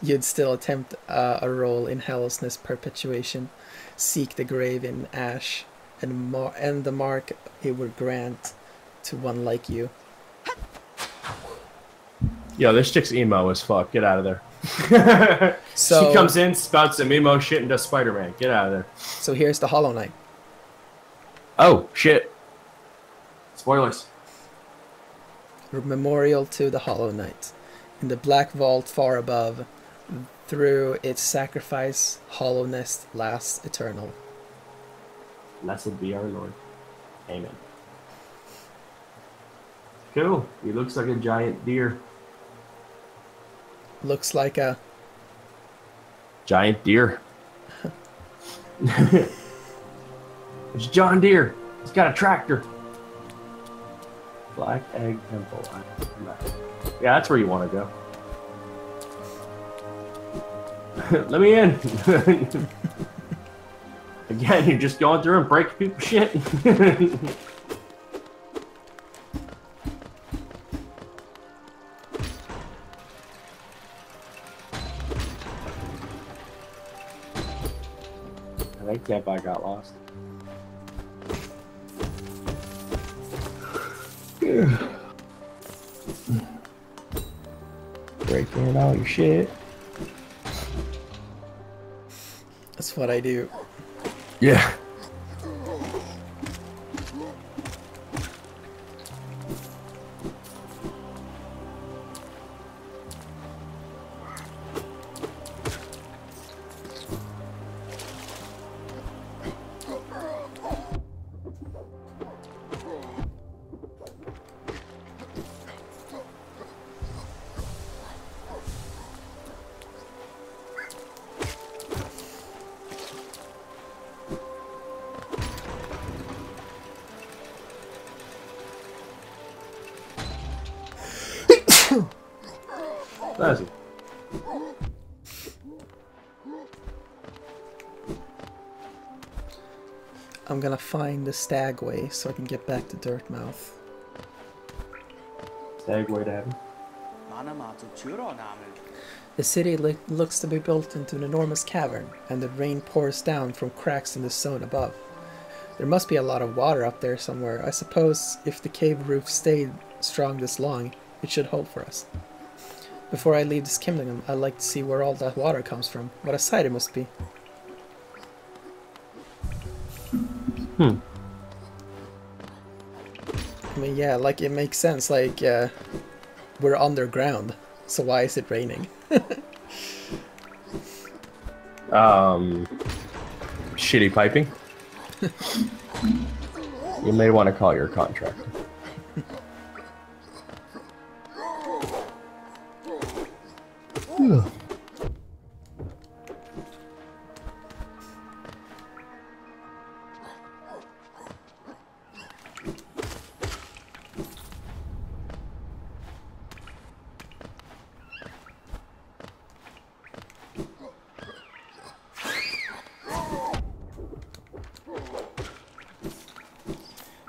you'd still attempt a role in helplessness perpetuation, seek the grave in ash, and the mark it would grant to one like you. Yo, this chick's emo as fuck. Get out of there. So she comes in, spouts some emo shit, and does Spider-Man. Get out of there. So here's the Hollow Knight. Oh, shit. Spoilers. Memorial to the Hollow Knight. In the black vault far above, through its sacrifice, hollowness lasts eternal. Blessed be our Lord. Amen. Cool. He looks like a giant deer. Looks like a... giant deer. It's John Deere. He's got a tractor. Black Egg Temple. Yeah, that's where you want to go. Let me in. Again, you're just going through and breaking people's shit. I think that I got lost. Breaking all your shit. That's what I do. Yeah. That's it. I'm gonna find the Stagway so I can get back to Dirtmouth. Stagway to heaven. The city looks to be built into an enormous cavern, and the rain pours down from cracks in the zone above. There must be a lot of water up there somewhere. I suppose if the cave roof stayed strong this long, it should hold for us. Before I leave this kingdom, I'd like to see where all that water comes from. What a sight it must be. I mean, yeah, like, it makes sense. Like, we're underground, so why is it raining? Shitty piping. You may want to call your contractor.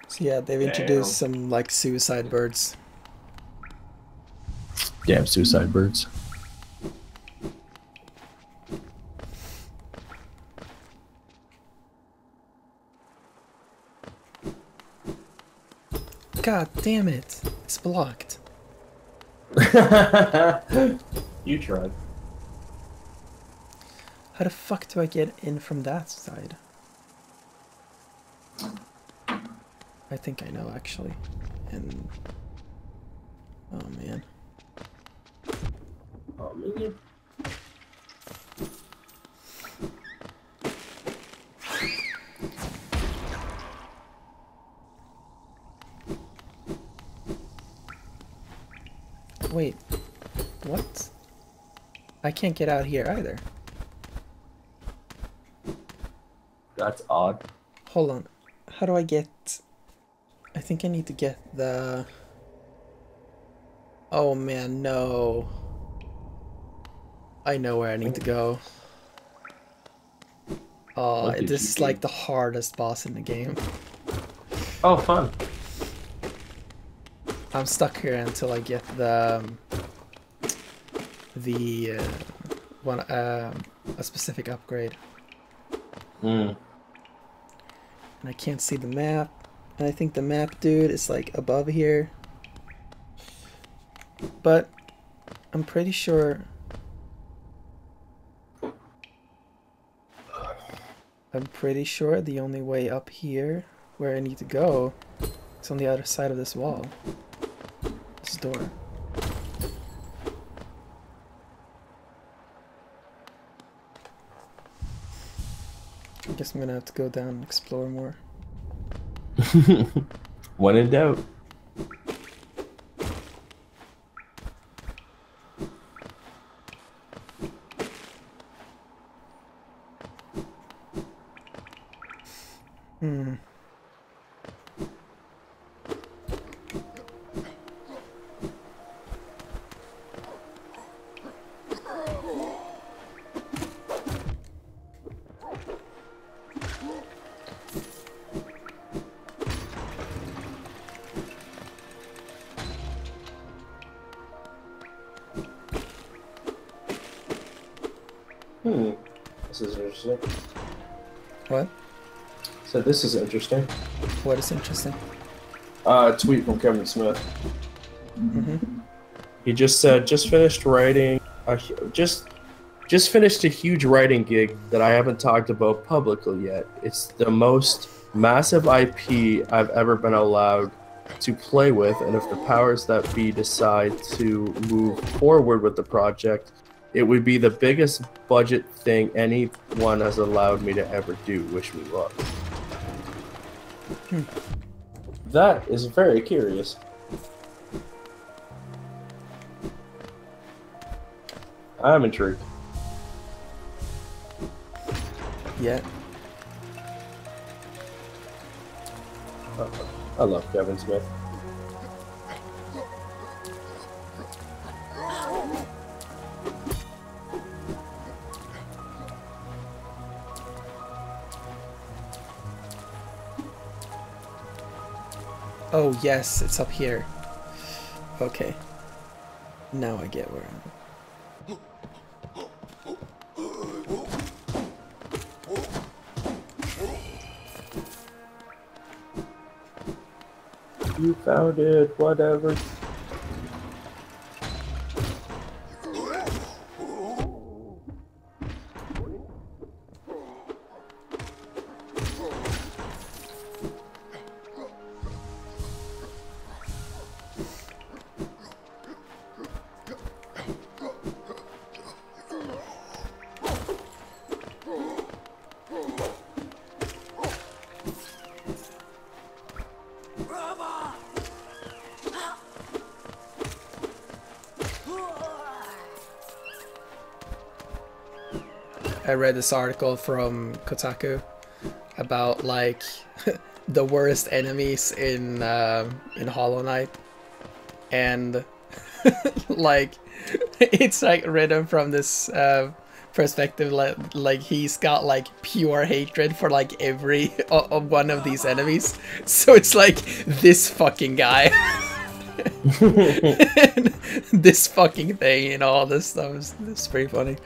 So yeah, they've introduced some, like, suicide birds. Damn suicide birds. God damn it. It's blocked. You tried. How the fuck do I get in from that side? I think I know, actually. And... oh, man. Oh, man. Wait. What? I can't get out here either. That's odd. Hold on. How do I get... I think I need to get the... oh man, no. I know where I need to go. Oh, this is like the hardest boss in the game. Oh, fun. I'm stuck here until I get the one a specific upgrade. And I can't see the map. And I think the map, dude, is like above here. But I'm pretty sure... the only way up here, where I need to go, is on the other side of this wall. This door. I guess I'm gonna have to go down and explore more. When in doubt. This is interesting. What? So this is interesting. What is interesting? A tweet from Kevin Smith. Mm-hmm. He just said, just finished writing, just finished a huge writing gig that I haven't talked about publicly yet. It's the most massive IP I've ever been allowed to play with, and if the powers that be decide to move forward with the project, it would be the biggest budget thing anyone has allowed me to ever do. Wish me luck. That is very curious. I'm intrigued. Yeah. I love Kevin Smith. Oh yes, it's up here. Okay. Now I get where I'm. You found it, whatever. I read this article from Kotaku about like the worst enemies in Hollow Knight, and like it's like written from this perspective, like he's got like pure hatred for like every one of these enemies. So it's like this fucking guy, and this fucking thing, and all this stuff. It's pretty funny.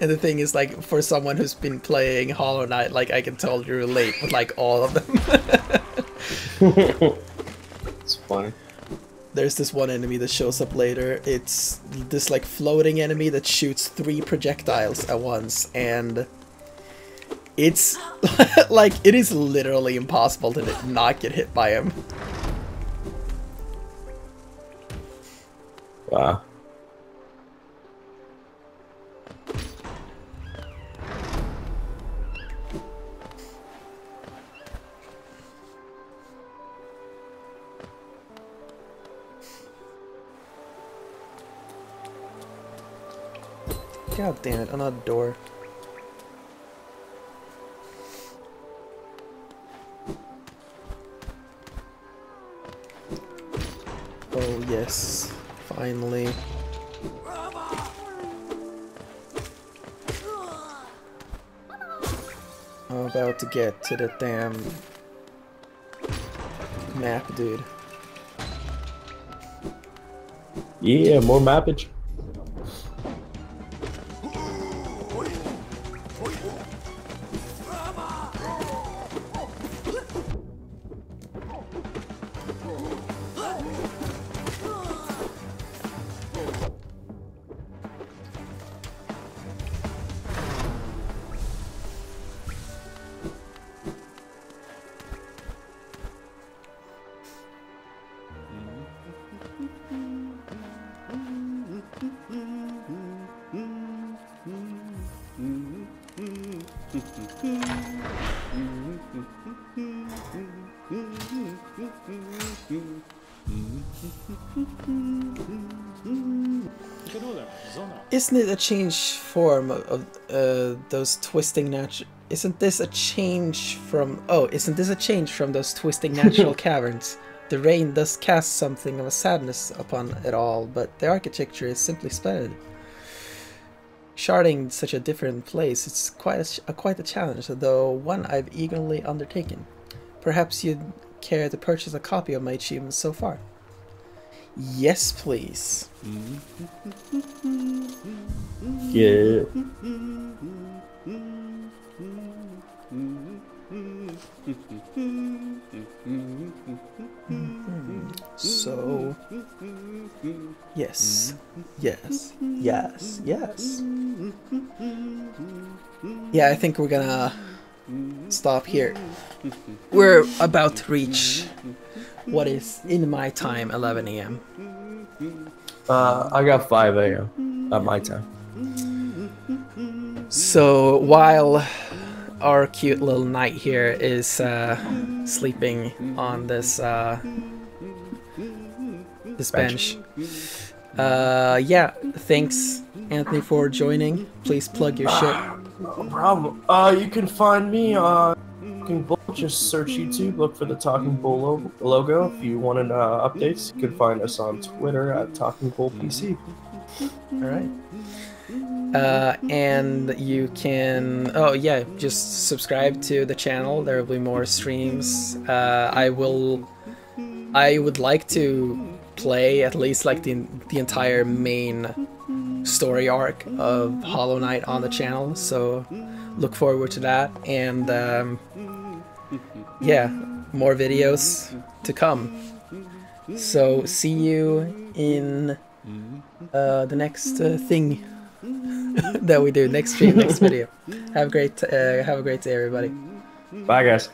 And the thing is, like, for someone who's been playing Hollow Knight, like, I can totally relate with, like, all of them. It's funny. There's this one enemy that shows up later. It's this, like, floating enemy that shoots 3 projectiles at once. And it's, like, it is literally impossible to not get hit by him. Wow. God damn it, another door. Oh yes, finally. I'm about to get to the damn map, dude. Yeah, more mappage. Isn't it a change form of those twisting natural? Isn't this a change from? Oh, isn't this a change from those twisting natural caverns? The rain does cast something of a sadness upon it all, but the architecture is simply splendid. Sharding such a different place, it's quite a challenge, though one I've eagerly undertaken. Perhaps you'd care to purchase a copy of my achievements so far. Yes, please. Yeah. Yes. Yes. Yes. Yeah, I think we're gonna stop here. We're about to reach what is in my time 11 a.m. I got 5 a.m. at my time. So while our cute little knight here is sleeping on this bench. Yeah, thanks Anthony for joining. Please plug your shit. No problem. You can find me Talking Bull. Just search YouTube, look for the Talking Bull logo. If you want updates, you can find us on Twitter at Talking Bull PC. All right. And you can, oh yeah, just subscribe to the channel. There will be more streams. I would like to play at least like the entire main story arc of Hollow Knight on the channel, so look forward to that. And yeah, more videos to come. So see you in the next thing that we do, next stream, next video. Have a great day, everybody. Bye, guys.